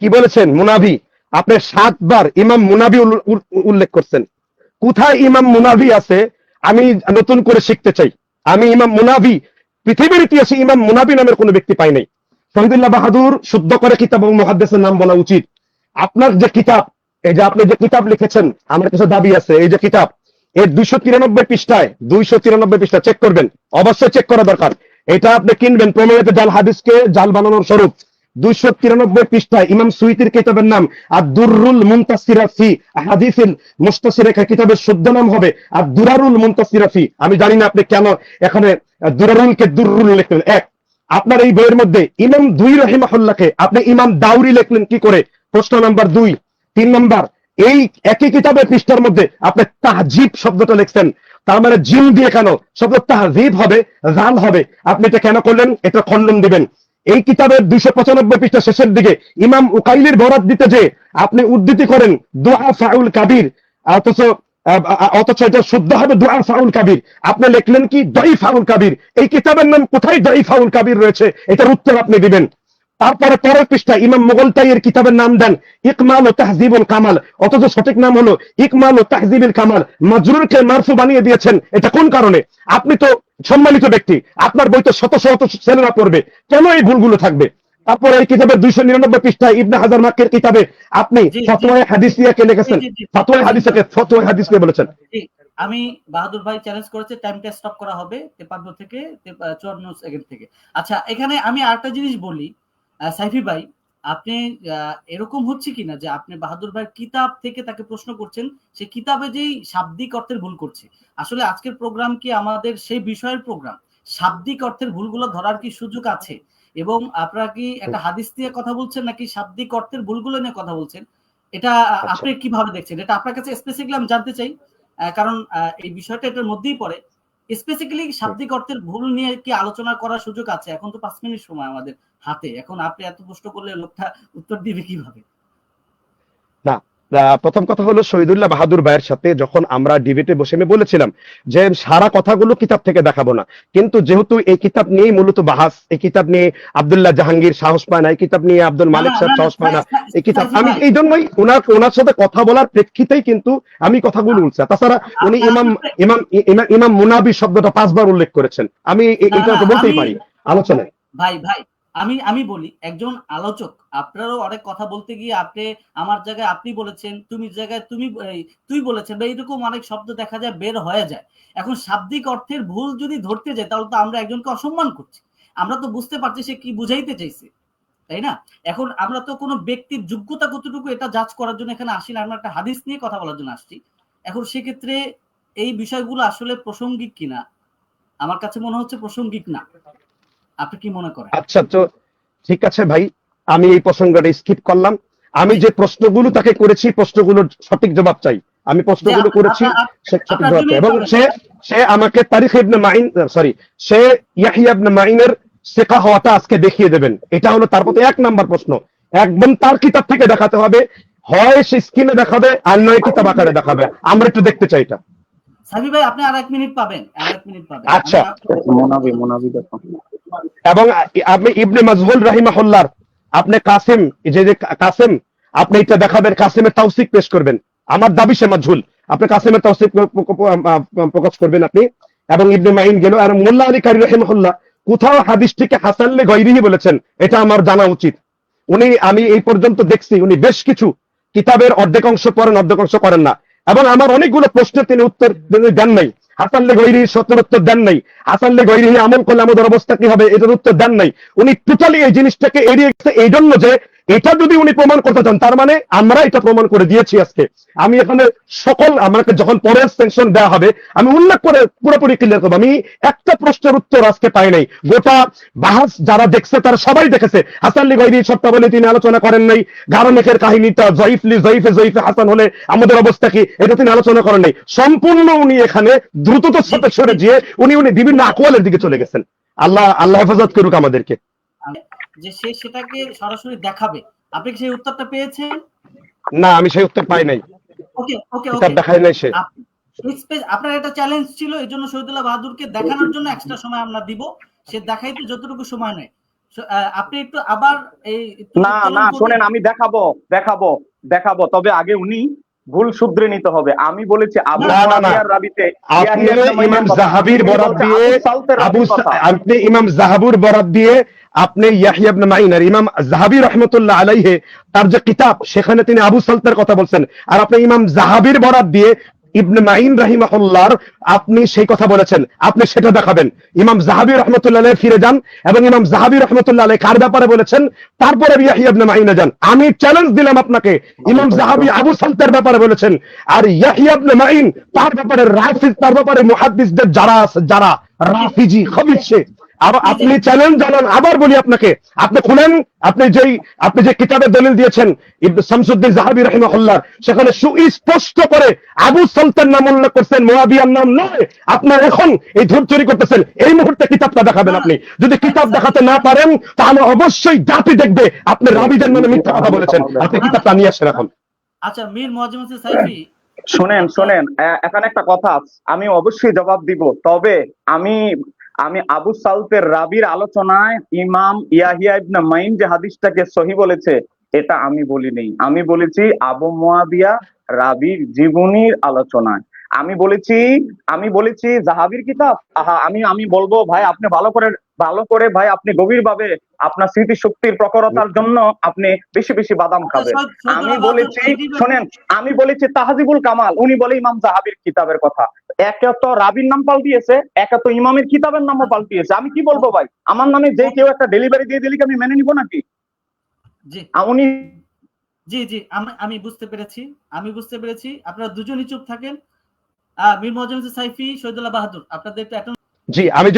কি বলেছেন মুনাভি, আপনি 7 বার ইমাম মুনাভি উল্লেখ করছেন। কোথায় ইমাম মুনাভি আছে আমি নতুন করে শিখতে চাই। আমি ইমাম মুনাভি পৃথিবীর ইতিহাসে ইমাম মুনাভি নামের কোনো ব্যক্তি পাই নাই। শহীদুল্লাহ বাহাদুর শুদ্ধ করে কিতাব এবং মুহাদ্দিসের নাম বলা উচিত। আপনার যে কিতাব, এই যে আপনি যে কিতাব লিখেছেন, আমার কিছু দাবি আছে। এই যে কিতাব এর 293 পৃষ্ঠায় 293 পৃষ্ঠা চেক করবেন, অবশ্যই চেক করা দরকার। এটা আপনি কিনবেন প্রমাণিত জাল হাদিসকে জাল বানানোর স্বরূপ। 293 পৃষ্ঠায় ইমাম সুয়ুতির কিতাবের নাম আদ-দুররুল মুনতাসিরা ফি আহাদিসিল মুস্তাসিরা, কিতাবের শুদ্ধ নাম হবে আদ-দুরারুল মুনতাসিরা ফি। আমি জানি না আপনি কেন এখানে দুরারুলকে দুররুল লিখলেন। 1, আপনার এই বইয়ের মধ্যে ইমাম 2 রাহিমাহুল্লাহকে আপনি ইমাম দাউরি লিখলেন কি করে? প্রশ্ন নাম্বার 2। 3 নাম্বার, এই একই কিতাবের পৃষ্ঠার মধ্যে আপনি তাহজিব শব্দটা লিখছেন, তার মানে জিম দিয়ে কেন? শব্দ তাহজিব হবে, জাল হবে। আপনি এটা কেন করলেন? এটা খণ্ডন দিবেন। এই কিতাবের 295 পৃষ্ঠা শেষের দিকে ইমাম উকাইলির বরাত দিতে যে আপনি উদ্ধৃতি করেন দুআ ফাউল কাবির, অথচ এটা শুদ্ধ হবে দুআ ফাউল কাবির। আপনি লিখলেন কি দাঈফ ফাউল কাবির। এই কিতাবের নাম কোথায় দাঈফ ফাউল কাবির রয়েছে? এটার উত্তর আপনি দিবেন। তারপরে পরের পৃষ্ঠায় ইমাম মুগলতাইয়ের কিতাবের নাম দেন ইকমাল ও তাহজিবুল কামাল, অথচ সঠিক নাম হলো ইকমাল ও তাহজিবুল কামাল। মাজরুরকে মারফু বানিয়ে দিয়েছেন, এটা কোন কারণে? আপনি তো সম্মানিত ব্যক্তি, আপনার বই তো শত শত ছেলেরা পড়বে, কেন এই ভুলগুলো থাকবে? তারপরে এই কিতাবের 299 পৃষ্ঠায় ইবনে হাজার মাক্কির কিতাবে আপনি ফতোয়া হাদিসিয়াকে লিখেছেন। ফতোয়া হাদিসকে বলেছেন। আমি বাহাদুর ভাই চ্যালেঞ্জ করেছে, টাইমটা স্টপ করা হবে 53 থেকে 54 সেকেন্ড থেকে। আচ্ছা, এখানে আমি আরেকটা জিনিস বলি সাইফি ভাই, আপনি এরকম হচ্ছে কিনা যে আপনি বাহাদুর ভাইয়ের কিতাব থেকে তাকে প্রশ্ন করছেন, সে কিতাবে যেই শাব্দিক অর্থের ভুল করছে। আসলে আজকের প্রোগ্রাম কি আমাদের সেই বিষয়ের প্রোগ্রাম? শাব্দিক অর্থের ভুলগুলো ধরার কি সুযোগ আছে? এবং আপনারা কি একটা হাদিস নিয়ে কথা বলছেন নাকি শাব্দিক অর্থের ভুলগুলো নিয়ে কথা বলছেন, এটা আচ্ছা। আপনি কিভাবে দেখছেন? এটা আপনার কাছে স্পেসিফিকলি আমি জানতে চাই, কারণ এই বিষয়টা এটার মধ্যেই পড়ে। স্পেসিফিকলি শাব্দিক অর্থের ভুল নিয়ে কি আলোচনা করার সুযোগ আছে? এখন তো 5 মিনিট সময় আমাদের হাতে, এখন আপনি এত প্রশ্ন করলে লোকটা উত্তর দিবে কিভাবে? না, প্রথম কথা হলো শহীদুল্লাহ বাহাদুর ভাইয়ের সাথে যখন আমরা ডিবেটে বসে আমি বলেছিলাম যে সারা কথাগুলো কিতাব থেকে দেখাবো না, কিন্তু যেহেতু এই কিতাব নিয়েই মূলত বাহাস, এই কিতাব নিয়ে আব্দুল্লাহ জাহাঙ্গীর সাহস পায় না, এই কিতাব নিয়ে আব্দুল না মালিক না সাহেব না না, সাহস পায় না, এই কিতাব সাইফি আমি ভাই, এই জন্যই ওনার সাথে কথা বলার প্রেক্ষিতেই কিন্তু আমি কথাগুলো বলছি। তাছাড়া উনি ইমাম আপনি ইমাম ইমাম ইমাম মুনাবি শব্দটা 5 বার উল্লেখ করেছেন, আমি না এটা না তো বলতেই আমি পারি আলোচনায়। ভাই ভাই আমি বলি, একজন আলোচক, আপনারও অনেক কথা বলতে গিয়ে আপনি আমার জায়গায় আপনি বলেছেন, তুমি জায়গায় তুমি তুই বলেছেন, বা এরকম অনেক শব্দ দেখা যায় বের হয়ে যায়। এখন শাব্দিক অর্থের ভুল যদি ধরতে যাই তাহলে তো আমরা একজনকে অসম্মান করছি। আমরা তো বুঝতে পারছি সে কি বুঝাইতে চাইছে, তাই না? এখন আমরা তো কোনো ব্যক্তির যোগ্যতা কতটুকু এটা জাজ করার জন্য এখানে আসি না, আমরা একটা হাদিস নিয়ে কথা বলার জন্য আসছি। এখন সেক্ষেত্রে এই বিষয়গুলো আসলে প্রাসঙ্গিক কিনা, আমার কাছে মনে হচ্ছে প্রাসঙ্গিক না। আপনি কি মনে করেন? আচ্ছা, তো ঠিক আছে ভাই, আমি এই প্রসঙ্গটা স্কিপ করলাম। আমি যে প্রশ্নগুলো তাকে করেছি প্রশ্নগুলোর সঠিক জবাব চাই। আমি যে প্রশ্নগুলো করেছি, সে সঠিক আপনার 2 জবাব চাই, মিনিট এবং পাবেন। সে আমাকে তারিখ ইবনে মাইন, সরি, সে ইয়াহিয়া ইবনে মাইনের শেখা হওয়াটা আজকে দেখিয়ে দেবেন। এটা হলো তার প্রতি 1 নাম্বার প্রশ্ন। একদম তার কিতাব থেকে দেখাতে হবে, হয় সে স্ক্রিনে দেখাবে আর নয় কিতাব আকারে দেখাবে। আমরা একটু দেখতে চাই এটা। সাবি ভাই, আপনি আর 1 মিনিট পাবেন, আর 1 মিনিট পাবেন। আচ্ছা, মোনাবি দেখো। এবং আপনি ইবনে মাজহুল রাহিমাহুল্লাহ, আপনি কাসিম, যে কাসিম, আপনি এটা দেখাবেন, কাসিমের তাওসিক পেশ করবেন। আমার দাবি সে মাজহুল, আপনি কাসিমের তাওসিক প্রকাশ করবেন আপনি। এবং ইবনে মাইন গেল, আর মোল্লা আলী কারি রাহিমাহুল্লাহ কোথাও হাদিসটিকে হাসান লে গায়রিহি বলেছেন, এটা আমার জানা উচিত। আমি এই পর্যন্ত দেখছি উনি বেশ কিছু কিতাবের অর্ধেক অংশ পড়েন, অর্ধেক অংশ করেন না, এবং আমার অনেকগুলো প্রশ্নের তিনি উত্তর দেন নাই। হাসান লে গৈরি সত্যের উত্তর দেন নাই। হাসান লে গৈরি আমল করলে আমাদের অবস্থা কি হবে এটার উত্তর দেন নাই। উনি টোটালি এই জিনিসটাকে এড়িয়ে গেছে, এই জন্য যে এটা যদি উনি প্রমাণ করতে চান তার মানে আমরা এটা প্রমাণ করে দিয়েছি আজকে। আমি এখানে সকল, আমাকে যখন পরের সেকশন দেওয়া হবে আমি উল্লেখ করে পুরোপুরি ক্লিয়ার করবো। আমি একটা প্রশ্নের উত্তর আজকে পাই নাই। গোটা বাহাস যারা দেখছে তারা সবাই দেখেছে হাসান লি গৈরি শর্তাবলী তিনি আলোচনা করেন নাই। গারমেকের কাহিনীটা জয়ীফে হাসান হলে আমাদের অবস্থা কি, এটা তিনি আলোচনা করেন নাই। সম্পূর্ণ উনি এখানে দ্রুততার সাথে সরে গিয়ে উনি বিভিন্ন আকওয়ালের দিকে চলে গেছেন। আল্লাহ হেফাজত করুক আমাদেরকে। যে সে সেটাকে সরাসরি দেখাবে, আপনি কি সেই উত্তরটা পেয়েছেন? না, আমি সেই উত্তর পাই নাই, ওকে ওকে কিতাব ওকে, দেখায় নাই সে। আপনার একটা চ্যালেঞ্জ ছিল, এই জন্য শহীদুল্লাহ বাহাদুরকে দেখানোর জন্য এক্সট্রা সময় আমরা দিব, সে দেখাইতে যতটুকু সময় নেয়। আপনি একটু আবার এই না না, শোনেন, আমি দেখাবো, তবে আগে উনি ভুল শুধরে নিতে হবে। আমি বলেছি আবু না না না, মুআবিয়ার রাবিতে আপনি ইয়াহিয়া ইবনে মাইনের ইমাম কথা, জাহাবির উনি বরাত বলছে দিয়ে, আবু সালতের রাবির কথা। আপনি ইমাম জাহাবুর বরাত দিয়ে আপনি ইয়াহিয়া ইবনে মাইন আর ইমাম জাহাবি রহমতুল্লাহ আলাইহি তার যে কিতাব সেখানে তিনি আবু সালতের কথা বলছেন, আর আপনি ইমাম জাহাবির বরাত দিয়ে ইবনে মাইন রাহিমাহুল্লাহর আপনি সেই কথা বলেছেন, আপনি সেটা দেখাবেন। ইমাম জাহাবি রহমতুল্লাহ আলাইহি ফিরে যান এবং ইমাম জাহাবি রহমতুল্লাহ আলাইহি কার ব্যাপারে বলেছেন তারপরে ইয়াহিয়া ইবনে মাইনে যান। আমি চ্যালেঞ্জ দিলাম আপনাকে, ইমাম জাহাবি আবু সালতের ব্যাপারে বলেছেন আর ইয়াহিয়া ইবনে মাইন তার ব্যাপারে রাফিজ, তার ব্যাপারে মুহাদ্দিসদের যারা আছে, যারা রাফিজি খবিজ সে। আবার আপনি চ্যালেঞ্জ জানান, আবার বলি আপনাকে, আপনি খুলেন, আপনি যে কিতাবের দলিল দিয়েছেন ইবনে শামসুদ্দিন জাহাবি রাহিমাহুল্লাহ, সেখানে সুস্পষ্ট করে আবু সালতের নাম উল্লেখ করছেন, মুআবিয়ার নাম নয়। আপনার এখন এই ধৈর্যরি করতেছেন, এই মুহূর্তে কিতাবটা দেখাবেন। আপনি যদি কিতাব দেখাতে না পারেন তাহলে অবশ্যই জাতি দেখবে আপনি রাবিদের নামে মিথ্যা কথা বলেছেন। আপনি কিতাবটা নিয়ে আসেন এখন। আচ্ছা, মীর মুয়াজ্জেম হোসেন সাইফি, শোনেন, এখানে একটা কথা আছে, আমি অবশ্যই জবাব দিব, তবে আমি আমি আবু সালতের রাবির আলোচনায় ইমাম ইয়াহিয়া ইবনে মাইন যে হাদিসটাকে সহি বলেছে এটা আমি বলিনি। আমি বলেছি আবু মুআবিয়া রাবির জীবনীর আলোচনায়। আমি বলেছি জাহাবির কিতাব। আমি বলবো ভাই, আপনি ভালো করে ভাই, আপনি গভীরভাবে আপনার স্মৃতি শক্তির প্রখরতার জন্য আপনি বেশি বেশি বাদাম খাবেন। আমি বলেছি তাহজিবুল কামাল, উনি বলে ইমাম জাহাবির কিতাবের কথা। একে তো রাবির নাম পাল্টিয়েছে, একে তো ইমামের কিতাবের নামও পাল্টিয়েছে। আমি কি বলবো ভাই, আমার নামে যে কেউ একটা ডেলিভারি দিয়ে দিলে কি আমি মেনে নিব নাকি? উনি জি জি, আমি বুঝতে পেরেছি, আপনারা দুজনই চুপ থাকেন। মীর মুয়াজ্জেম হোসেন সাইফি, শহীদুল্লাহ বাহাদুর, আপনাদের একটু জি, আমি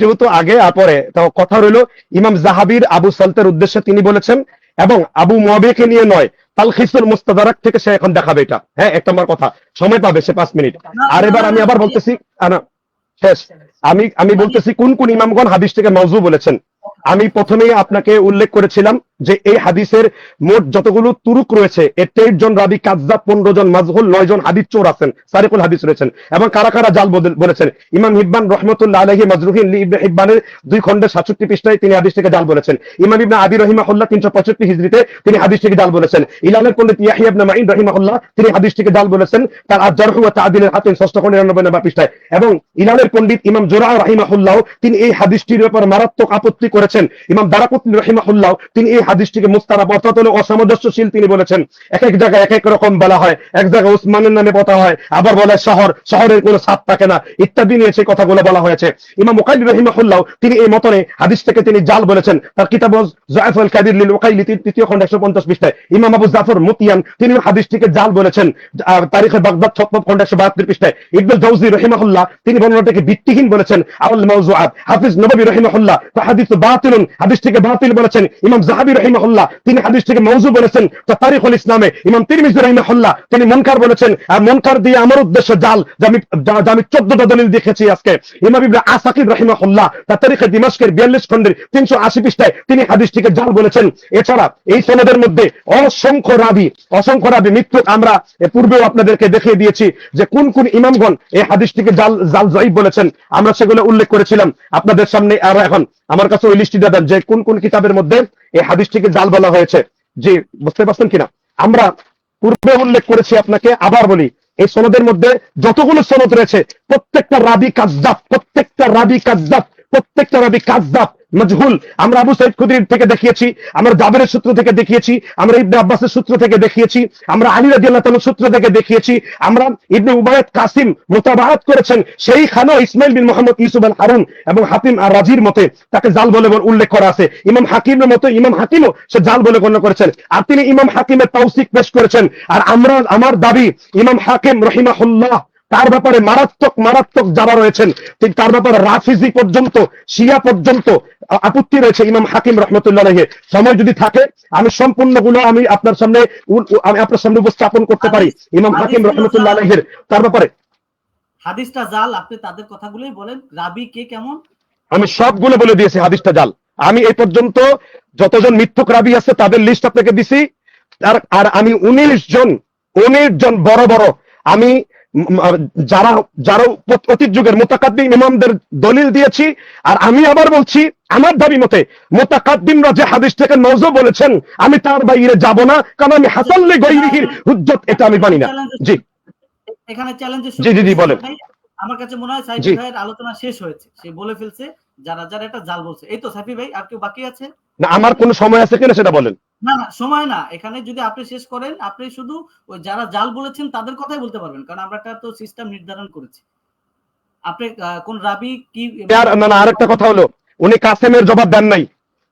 যেহেতু আগে পরে তো কথা রইলো, ইমাম জাহাবির আবু সালতের উদ্দেশ্যে তিনি বলেছেন, এবং আবু মুয়াবিয়াকে নিয়ে নয়, তালখিসুল মুস্তাদরাক থেকে সে এখন দেখাবে এটা। হ্যাঁ, এক নম্বর কথা, সময় পাবে সে 5 মিনিট। না আর না এবার না আমি না আবার ভাইয়া, বলতেছি, না, শেষ। আমি মানে বলতেছি কোন কোন ইমামগণ হাদিসটিকে মওযু বলেছেন। আমি প্রথমেই আপনাকে উল্লেখ করেছিলাম যে এই হাদিসের মোট যতগুলো তুরুক রয়েছে, এর 23 জন রাবি কাযযাব, 15 জন মাজহুল, 9 জন হাদিস চোর আছেন, সারিকুল হাদিস রয়েছেন। এবং কারা কারা জাল বলেছেন, ইমাম হিব্বান রহমাতুল্লাহ আলাইহি মাজরুহিন লি ইবনে হিব্বানের 2 খণ্ডের 67 পৃষ্ঠায় তিনি হাদিসটিকে জাল বলেছেন। ইমাম ইবনে আবি রাহিমাহুল্লাহ 365 হিজরিতে তিনি হাদিসটিকে জাল বলেছেন। ইলালের পণ্ডিত ইয়াহইয়া ইবনে মাঈন রাহিমাহুল্লাহ তিনি হাদিসটিকে জাল বলেছেন তার আজ-জারহ ওয়া তা'দীলের হাতিন 6 খণ্ড 99 নম্বর পৃষ্ঠায়। এবং ইলালের পণ্ডিত ইমাম জুরআ রাহিমাহুল্লাহ তিনি এই হাদিসটির ব্যাপারে মারাত্মক আপত্তি করেছেন। ইমাম দারাকুতনি রাহিমাহুল্লাহ তিনি এই হাদিসটিকে মুস্তারাব অর্থাৎ হলো অসামঞ্জস্যশীল তিনি বলেছেন। এক এক জায়গায় এক এক রকম বলা হয়, এক জায়গায় উসমানের নামে বলা হয়, আবার বলা হয় শহরের কোনো ছাদ থাকে না, ইত্যাদি নিয়ে সেই কথাগুলো বলা হয়েছে। ইমাম উকাইলি রাহিমাহুল্লাহ তিনি এই মতনে হাদিসটাকে তিনি জাল বলেছেন তার কিতাব যায়ফুল কাদির লিল উকাইলি 3য় খণ্ড 150 পৃষ্ঠায়। ইমাম আবু জাফর মুতিয়ান তিনি হাদিসটিকে জাল বলেছেন তারিখে বাগদাদ 7 খণ্ড 172 পৃষ্ঠায়। ইবনুল জাওজি রাহিমাহুল্লাহ তিনি বর্ণনাটাকে ভিত্তিহীন বলেছেন। আউল মাওযুআত হাফিজ নববী রাহিমাহুল্লাহ হাদিস বাতিলুন, হাদিসটিকে বাতিল বলেছেন। ইমাম যাহাবী রাহিমাহুল্লাহ তিনি হাদিসটিকে মওযু বলেছেন। তো তারিখুল ইসলামে ইমাম তিরমিজি রাহিমাহুল্লাহ তিনি মুনকার বলেছেন। আর মুনকার দিয়ে আমার উদ্দেশ্য জাল, যে আমি 14টা দলিল দেখেছি আজকে। ইমাম ইবনে আসাকির রাহিমাহুল্লাহ তার তারিখে দিমাশকের 42 খণ্ডের 380 পৃষ্ঠায় তিনি হাদিসটিকে জাল বলেছেন। এছাড়া এই সনদের মধ্যে অসংখ্য রাবি মৃত্যু, আমরা পূর্বেও আপনাদেরকে দেখিয়ে দিয়েছি যে কোন কোন ইমামগণ এই হাদিসটিকে জাল যায়িফ বলেছেন, আমরা সেগুলো উল্লেখ করেছিলাম আপনাদের সামনে। আর এখন আমার কাছে ওই লিস্টটি দেন যে কোন কোন কিতাবের মধ্যে এই হাদিসটিকে জাল বলা হয়েছে। জি, বুঝতে পারছেন কিনা? আমরা পূর্বে উল্লেখ করেছি, আপনাকে আবার বলি, এই সনদের মধ্যে যতগুলো সনদ রয়েছে প্রত্যেকটা রাবি কাযযাব, মাজহুল। আমরা আবু সাইদ খুদরির থেকে দেখিয়েছি, আমরা জাবেরের সূত্র থেকে দেখিয়েছি, আমরা ইবনে আব্বাসের সূত্র থেকে দেখিয়েছি, আমরা আলী রাদিয়াল্লাহু তাআলার সূত্র থেকে দেখিয়েছি, আমরা ইবনে উবাইদ কাসিম মুতাবাআত করেছেন সেই খানা ইসমাইল বিন মুহাম্মদ ইউসুফ আল হারুন এবং হাতিম আর রাজির মতে তাকে জাল বলে উল্লেখ করা আছে। ইমাম হাকিমের মতে ইমাম হাকিমও সে জাল বলে গণ্য করেছেন, আর তিনি ইমাম হাকিমের তাওসিক পেশ করেছেন। আর আমার দাবি ইমাম হাকিম রহিমাহুল্লাহ তার ব্যাপারে মারাত্মক যারা রয়েছেন, ঠিক তার ব্যাপারে রাফিজি পর্যন্ত, শিয়া পর্যন্ত আপত্তি রয়েছে ইমাম হাকিম রহমতুল্লাহ আলাইহি। সময় যদি থাকে আমি সম্পূর্ণগুলো আমি আপনার সামনে উপস্থাপন করতে পারি ইমাম হাকিম রহমতুল্লাহ আলাইহির তার ব্যাপারে। হাদিসটা জাল, আপনি তাদের কথাগুলোই বলেন, রাবি কে কেমন। আমি সবগুলো বলে দিয়েছি হাদিসটা জাল। আমি এই পর্যন্ত যতজন মিথ্যুক রাবি আছে তাদের লিস্ট আপনাকে দিছি। আর আমি 19 জন বড় আমি যারা অতীত যুগের মুতাকাদ্দিম ইমামদের দলিল দিয়েছি। আর আমি আবার বলছি, আমার দাবি মতে মুতাকাদ্দিমরা যে হাদিসটাকে মওযু বলেছেন আমি তার বাইরে যাব না, কারণ আমি হাসান লি গায়রিহির হুজ্জত এটা আমি মানি না। জি, এখানে চ্যালেঞ্জের জি বলেন। আমার কাছে মনে হয় সাইফি ভাইয়ের আলোচনা শেষ হয়েছে, সে বলে ফেলছে যারা এটা জাল বলছে। এই তো সাইফি ভাই, আর কেউ বাকি আছে? না, আমার কোনো সময় আছে কিনা সেটা বলেন। না সময় না, এখানে যদি আপনি শেষ করেন, আপনি শুধু ওই যারা জাল বলেছেন তাদের কথাই বলতে পারবেন, কারণ আমরা একটা তো সিস্টেম নির্ধারণ করেছি। আপনি কোন রাবি কি না, আরেকটা কথা হলো, উনি কাসেমের জবাব দেন নাই।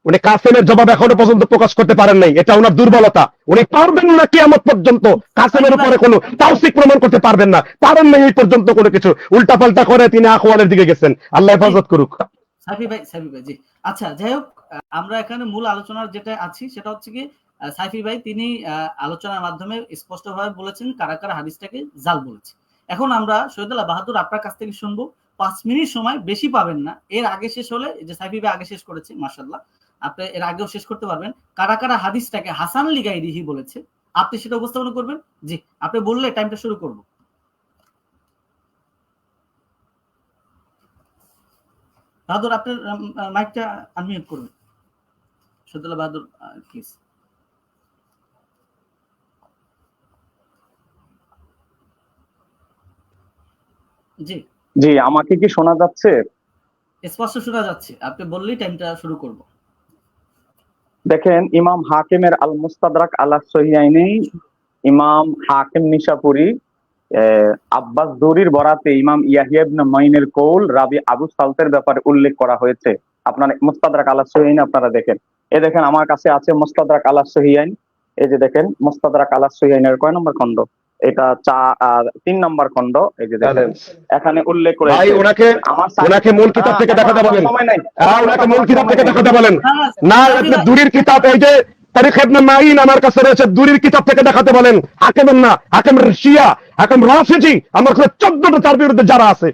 উনি কাসেমের জবাব এখনো পর্যন্ত প্রকাশ করতে পারেন নাই, এটা ওনার দুর্বলতা। উনি পারবেন না কিয়ামত পর্যন্ত কাসেমের উপরে কোনো তাওসিক প্রমাণ করতে পারবেন না, পারেন না এই পর্যন্ত কোনো কিছু। উল্টাপাল্টা করে তিনি আকওয়ালের দিকে গেছেন, আল্লাহ হেফাজত করুক। সাইফি ভাই জি, আচ্ছা যাই হোক, আমরা এখানে মূল আলোচনার যেটা আছি সেটা হচ্ছে কি, সাইফি ভাই তিনি আলোচনার মাধ্যমে স্পষ্টভাবে বলেছেন কারা কারা হাদিসটাকে জাল বলেছে। এখন আমরা শহীদুল্লাহ বাহাদুর আপনার কাছ থেকে শুনবো, 5 মিনিট সময়, বেশি পাবেন না। এর আগে শেষ হলে, যে সাইফি ভাই আগে শেষ করেছে মাশাআল্লাহ, আপনি এর আগেও শেষ করতে পারবেন। কারা কারা হাদিসটাকে হাসান লি গায়রিহি বলেছে আপনি সেটা উপস্থাপন করবেন। জি, আপনি বললে টাইমটা শুরু করব। বাহাদুর আপনার মাইকটা আনমিউট করবেন। শহীদুল্লাহ বাহাদুর প্লিজ। জি, আমাকে কি শোনা যাচ্ছে? স্পষ্ট শোনা যাচ্ছে, আপনি বললেই টাইমটা শুরু করব। দেখেন, ইমাম হাকিমের আল মুস্তাদরাক আলা সহিহাইনি, ইমাম হাকিম নিশাপুরি আব্বাস দৌরির বরাতে ইমাম ইয়াহিয়া ইবনে মাইনের কৌল রাবি আবু সালতের ব্যাপারে উল্লেখ করা হয়েছে। আপনার মুস্তাদরাক আলা সহিহাইন আপনারা দেখেন, দেখেন আমার কাছে আছে মুস্তাদরাক আলা সহিহাইন। এই যে দেখেন মুস্তাদরাক আলা সহিহাইনের কয় নম্বর খণ্ড, এটা 3 নম্বর খণ্ড, এই যে দেখেন এখানে উল্লেখ করে ভাই ওনাকে মূল কিতাব থেকে দেখাতে বলেন। ওনাকে মূল কিতাব থেকে দেখাতে বলেন। না দূরের কিতাব, এই যে তারিখ ইবনে মাইন আমার কাছে রয়েছে, দূরের কিতাব থেকে দেখাতে বলেন। হাকিমের না, হাকিমের শিয়া, হাকিম রাফিজি, আমার কাছে 14টা তার বিরুদ্ধে যারা আছে।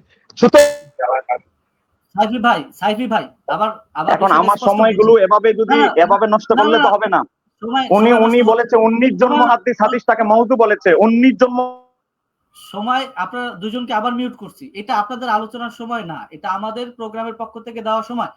সাইফি ভাই আবার এখন আমার সময়গুলো এভাবে নষ্ট করলে তো হবে না। উনি বলেছে 19 জন মুহাদ্দিস হাদিস তাকে মওযু বলেছে, 19 জন সময়। আপনারা দুজনকে আবার মিউট করছি, এটা আপনাদের আলোচনার সময় না, এটা আমাদের প্রোগ্রামের পক্ষ থেকে দেওয়া সময়।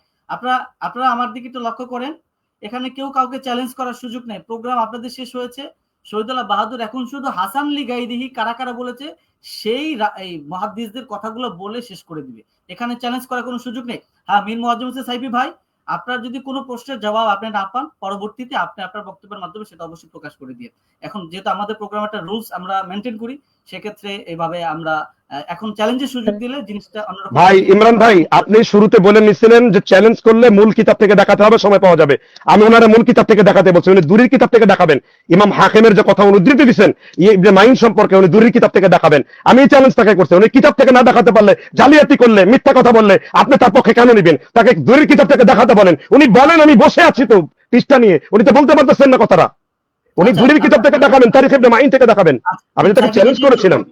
আপনারা আমার দিকে একটু লক্ষ্য করেন, এখানে কেউ কাউকে চ্যালেঞ্জ করার সুযোগ নেই। প্রোগ্রাম আপনাদের শেষ হয়েছে। শহীদুল্লাহ বাহাদুর এখন শুধু হাসান লি গাইদিহি কারা কারা বলেছে সেই এই মুহাদ্দিসদের কথাগুলো বলে শেষ করে দিবে, এখানে চ্যালেঞ্জ করার কোনো সুযোগ নেই। হ্যাঁ, মীর মুয়াজ্জম হোসেন সাইফি ভাই, আপনার যদি কোনো প্রশ্নের জবাব আপনি না পান, পরবর্তীতে আপনি আপনার বক্তব্যের মাধ্যমে সেটা অবশ্যই প্রকাশ করে দিয়ে। এখন যেহেতু আমাদের প্রোগ্রামের একটা রুলস আমরা মেনটেন করি, সেক্ষেত্রে এভাবে আমরা এখন চ্যালেঞ্জের সুযোগ দিলে জিনিসটা অন্যরকম। ভাই ইমরান ভাই, আপনি শুরুতে বলে নিছিলেন যে চ্যালেঞ্জ করলে মূল কিতাব থেকে দেখাতে হবে, সময় পাওয়া যাবে। আমি ওনারা মূল কিতাব থেকে দেখাতে বলছি, উনি দূরের কিতাব থেকে দেখাবেন। ইমাম হাকিমের যে কথা উনি উদ্ধৃতি দিচ্ছেন ইবনে মাইন সম্পর্কে, উনি দূরের কিতাব থেকে দেখাবেন। আমি এই চ্যালেঞ্জ তাকে করছি, উনি কিতাব থেকে না দেখাতে পারলে, জালিয়াতি করলে, মিথ্যা কথা বললে আপনি তার পক্ষে কেন নেবেন? তাকে দূরের কিতাব থেকে দেখাতে বলেন। উনি বলেন আমি বসে আছি তো পৃষ্ঠা নিয়ে, উনি তো বলতে পারতেছেন না কথাটা। উনি দূরের কিতাব থেকে দেখাবেন, তারিখ ইবনে মাইন থেকে দেখাবেন। আমি তাকে চ্যালেঞ্জ করেছিলাম।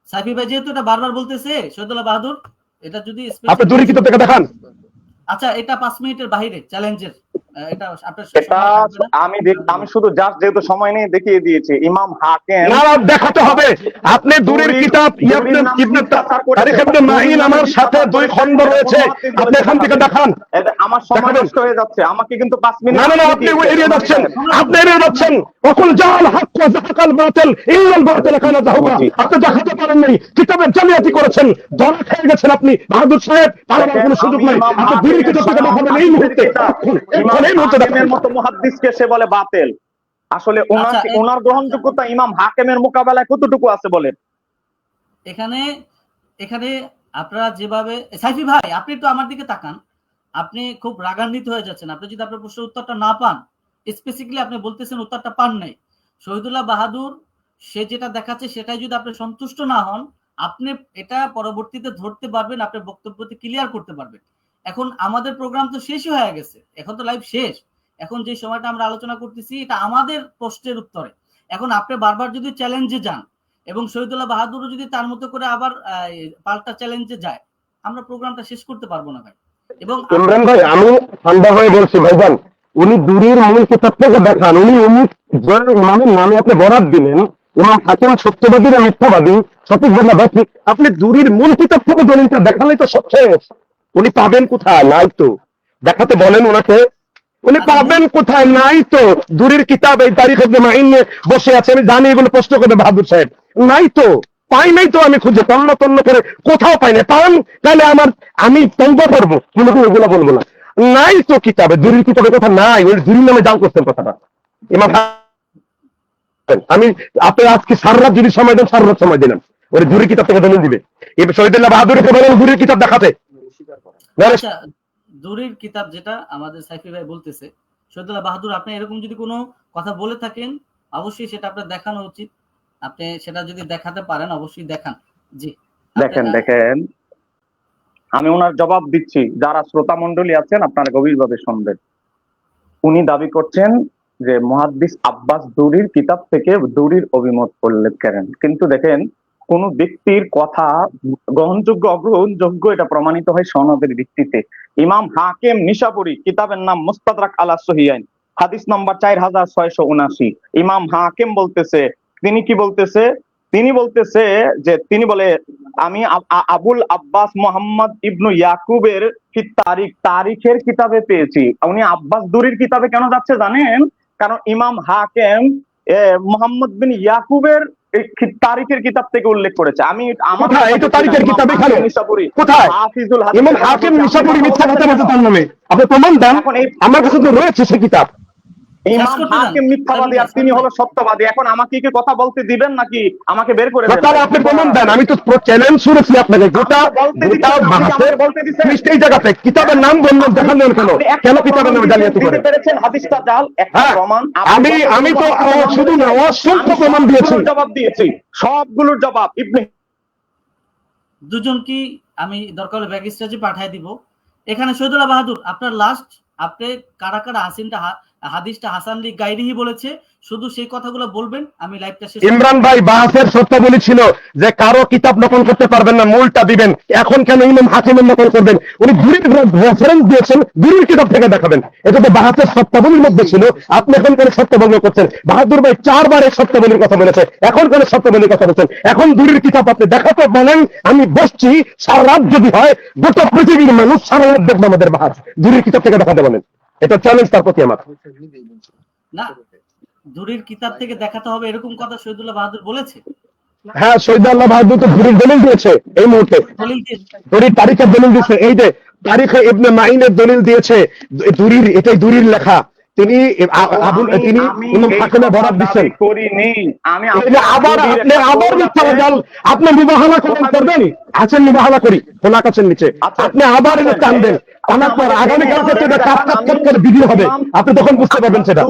সাইফি ভাই যেহেতু এটা বারবার বলতেছে শহীদুল্লাহ বাহাদুর, এটা যদি আপনি দূরের কিতাব থেকে দেখান। আচ্ছা, এটা 5 মিনিটের বাইরে চ্যালেঞ্জের, এটা আমি শুধু জাস্ট যেহেতু সময় নেই দেখিয়ে দিয়েছি। ইমাম হাকিম না দেখাতে হবে, আপনি দূরের কিতাব তারিখ ইবনে মাইন আমার সাথে 2 খণ্ড রয়েছে, আপনি এখান থেকে দেখান। আমার সময় নষ্ট হয়ে যাচ্ছে, আমাকে কিন্তু 5 মিনিট। না আপনি এড়িয়ে যাচ্ছেন, ওকুল জাল হক ওয়া যাহাকাল বাতিল ইল্লাল বাতিল কানা যাহুকা। আপনি দেখাতে পারেন নাই, কিতাবের জালিয়াতি করেছেন, ধরা খেয়ে গেছেন আপনি বাহাদুর সাহেব। তার কোনো সুযোগ নাই, আপনি দূরের কিতাব থেকে দেখাবেন এই মুহূর্তে। হাকিমের মতো মুহাদ্দিসকে সে বলে বাতিল। আসলে ওনার গ্রহণযোগ্যতা ইমাম হাকিমের মোকাবেলায় কতটুকু আছে বলেন? এখানে আপনারা যেভাবে, সাইফি ভাই আপনি একটু আমার দিকে তাকান, আপনি খুব রাগান্বিত হয়ে যাচ্ছেন। আপনি যদি আপনার প্রশ্নের উত্তরটা না পান, স্পেসিফিকলি আপনি বলতেছেন উত্তরটা পান নাই, শহীদুল্লাহ বাহাদুর সে যেটা দেখাচ্ছে সেটাই যদি আপনি সন্তুষ্ট না হন, আপনি এটা পরবর্তীতে ধরতে পারবেন, আপনার বক্তব্যতে ক্লিয়ার করতে পারবেন। এখন আমাদের প্রোগ্রাম তো শেষই হয়ে গেছে, এখন তো লাইভ শেষ। এখন যে সময়টা আমরা আলোচনা করতেছি এটা আমাদের প্রশ্নের উত্তরে। এখন আপনি বারবার যদি চ্যালেঞ্জে যান এবং শহীদুল্লাহ বাহাদুর যদি তার মতো করে আবার পাল্টা চ্যালেঞ্জে যায়, আমরা প্রোগ্রামটা শেষ করতে পারবো না ভাই। এবং ইমরান ভাই, আমি ঠান্ডা হয়ে বলছি ভাইজান, উনি দূরের মূল কিতাব থেকে দেখান। উনি ইমামের নামে আপনি বরাত দিলেন, ইমাম হাকিম সত্যবাদী না মিথ্যাবাদী, সঠিক বলা ব্যাঠিক, আপনি দূরের মূল কিতাব থেকে দলিলটা দেখালেই তো সব শেষ। উনি পাবেন কোথায়? নাই তো, দেখাতে বলেন ওনাকে। উনি পাবেন কোথায়? নাই তো। দূরের কিতাব এই তারিখ ইবনে মাইন নিয়ে বসে আছে, আমি জানি এগুলো প্রশ্ন করবে বাহাদুর সাহেব। নাই তো, পাই নাই তো, আমি খুঁজে তন্ন তন্ন করে কোথাও পাই না। পান তাহলে আমি তঙ্গ করবো, কিন্তু এগুলো বলবো না। নাই তো কিতাবে, দূরের কিতাবের কথা নাই। ওই দূরের নামে জাল করতেন কথাটা। ইমাম আমি আপনি আজকে সারা রাত যদি সময় দেন, সারা রাত সময় দিলাম, ওই দূরের কিতাব থেকে দলিল দিবে। এবার শহীদুল্লাহ বাহাদুরকে বলেন দূরের কিতাব দেখাতে। দূরের কিতাব যেটা আমাদের সাইফি ভাই বলতেছে, শহীদুল্লাহ বাহাদুর আপনি এরকম যদি কোনো কথা বলে থাকেন, অবশ্যই সেটা আপনার দেখানো উচিত। আপনি সেটা যদি দেখাতে পারেন অবশ্যই দেখান। জি দেখেন আমি ওনার জবাব দিচ্ছি, যারা শ্রোতা মণ্ডলী আছেন আপনারা গভীরভাবে শুনবেন। উনি দাবি করছেন যে মুহাদ্দিস আব্বাস দূরির কিতাব থেকে দূরির অভিমত উল্লেখ করেন, কিন্তু দেখেন কোন ব্যক্তির কথা গ্রহণযোগ্য অগ্রহণযোগ্য এটা প্রমাণিত হয় সনদের ভিত্তিতে। ইমাম হাকিম নিশাপুরী, কিতাবের নাম মুস্তাদরাক আলা সহিহাইন, হাদিস নম্বর 4679। ইমাম হাকিম বলতেছে, তিনি কি বলতেছে? তিনি বলতেছে যে তিনি বলে আমি আবুল আব্বাস মোহাম্মদ ইবনু ইয়াকুবের তারিখের কিতাবে পেয়েছি। উনি আব্বাস দূরির কিতাবে কেন যাচ্ছে জানেন? কারণ ইমাম হাকিম মোহাম্মদ বিন ইয়াকুবের তারিখের কিতাব থেকে উল্লেখ করেছে। আমি আমার এই তো তারিখের কিতাবে কোথায় হাফিজুল ইমাম হাকিম নিশাপুরী মিথ্যা কথা বলতে তার নামে আপনি প্রমাণ দেন। আমার কাছে তো রয়েছে সে কিতাব। ইমাম হাকিম মিথ্যাবাদী আর তিনি হলো সত্যবাদী। এখন আমাকে কি কথা বলতে দিবেন নাকি আমাকে বের করে দেবেন? তাহলে আপনি প্রমাণ দেন। আমি তো চ্যালেঞ্জ শুনেছি আপনাকে, গোটা বলতে দিচ্ছেন এই জায়গাতে কিতাবের নাম বললেন, দেখান দেন কেন, কেন কিতাবের নামে জালিয়াতি দিতে করেন? পেরেছেন হাদিসটা জাল, একটা হ্যাঁ, প্রমাণ। আমি তো শুধু না, অসংখ্য প্রমাণ দিয়েছি, জবাব দিয়েছি, সবগুলোর জবাব। ইবনে দুজনকে আমি দরকার হলে ব্যাগ স্টেজে পাঠিয়ে দিব। এখানে শহীদুল্লাহ বাহাদুর, আপনার লাস্ট, আপনি কারা কারা হাদিসটা হাসান লি গাইরিহি বলেছে, শুধু সেই কথাগুলো বলবেন, আমি লাইভটা শেষ। ইমরান ভাই বাহাসের শর্তাবলী ছিল যে কারো কিতাব নকল করতে পারবেন না, মূলটা দিবেন। এখন কেন ইমাম হাকিমের নকল করবেন? উনি দুরির রেফারেন্স দিয়েছেন, দুরির কিতাব থেকে দেখাবেন। এটা তো বাহাসের শর্তাবলীর মধ্যে ছিল। আপনি এখন কেন শর্তাবলী করছেন? বাহাদুর ভাই 4 বার এই শর্তাবলীর কথা বলেছে, এখন কেন শর্তাবলীর কথা বলছেন? এখন দুরির কিতাব আপনি দেখাতে বলেন, আমি বসছি সারা রাত, যদি হয় গোটা পৃথিবীর মানুষ সারা রাত দেখবে আমাদের বাহাস। দুরির কিতাব থেকে দেখাতে বলেন, এটা চ্যালেঞ্জ তার প্রতি আমার। না, দুরির কিতাব থেকে দেখাতে হবে এরকম কথা শহীদুল্লাহ বাহাদুর বলেছে? হ্যাঁ, শহীদুল্লাহ বাহাদুর তো দুরির দলিল দিয়েছে এই মুহূর্তে, দলিল দিয়ে দুরির তারিখের দলিল দিয়েছে। এই যে তারিখে ইবনে মাইনের দলিল দিয়েছে, দুরির, এটাই দুরির লেখা। তিনি তিনি ইমাম হাকিমের বরাত দিচ্ছেন। আবার আপনি মিথ্যা, আপনি মুবাহালা করবেন, আছেন মুবাহালা করি খোলা কাছের নিচে, আপনি আবার টানবেন, টানার পর আগামীকাল থেকে ভিডিও হবে, আপনি তখন বুঝতে পারবেন সেটা।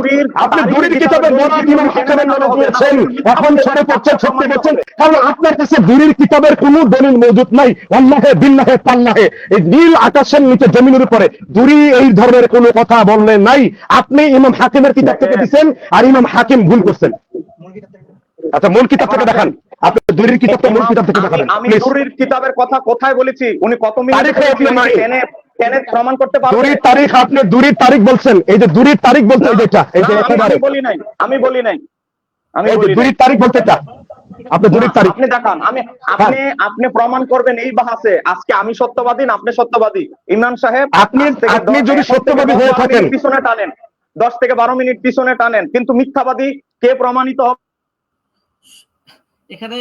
আপনি দুরির কিতাবের বরাত ইমাম হাকিমের নামে দিয়েছেন, এখন সরে পড়ছেন, সত্যি বলছেন, কারণ আপনার কাছে দুরির কিতাবের কোনো দলিল মজুদ নাই। আল্লাহে বিল্লাহে পাল্লাহে, এই নীল আকাশের নিচে জমিনের উপরে দুরি এই ধরনের কোনো কথা বললেন নাই। আপনি ইমাম হাকিমের কিতাব থেকে দিচ্ছেন, আর ইমাম হাকিম ভুল করছেন। আচ্ছা, মূল কিতাব থেকে দেখান, আপনি দুরির কিতাবটা মূল কিতাব থেকে দেখাবেন। আমি দুরির কিতাবের কথা কোথায় বলেছি? উনি কত মিনিট প্রমাণ করতে পারবেন? দুরির তারিখ, আপনি দুরির তারিখ বলছেন, এই যে দুরির তারিখ বলতে এই যেটা, এই যে একেবারে আমি বলি নাই, আমি বলি নাই, আমি এই যে দুরির তারিখ বলতে এটা, আপনি দুরির তারিখ আপনি দেখান। আপনি প্রমাণ করবেন এই বাহাসে। আজকে আমি সত্যবাদী না আপনি সত্যবাদী? ইমরান সাহেব, আপনি যদি সত্যবাদী হয়ে থাকেন পিছনে টানেন, 10 থেকে 12 মিনিট পিছনে টানেন, কিন্তু মিথ্যাবাদী কে প্রমাণিত হবে? এখানে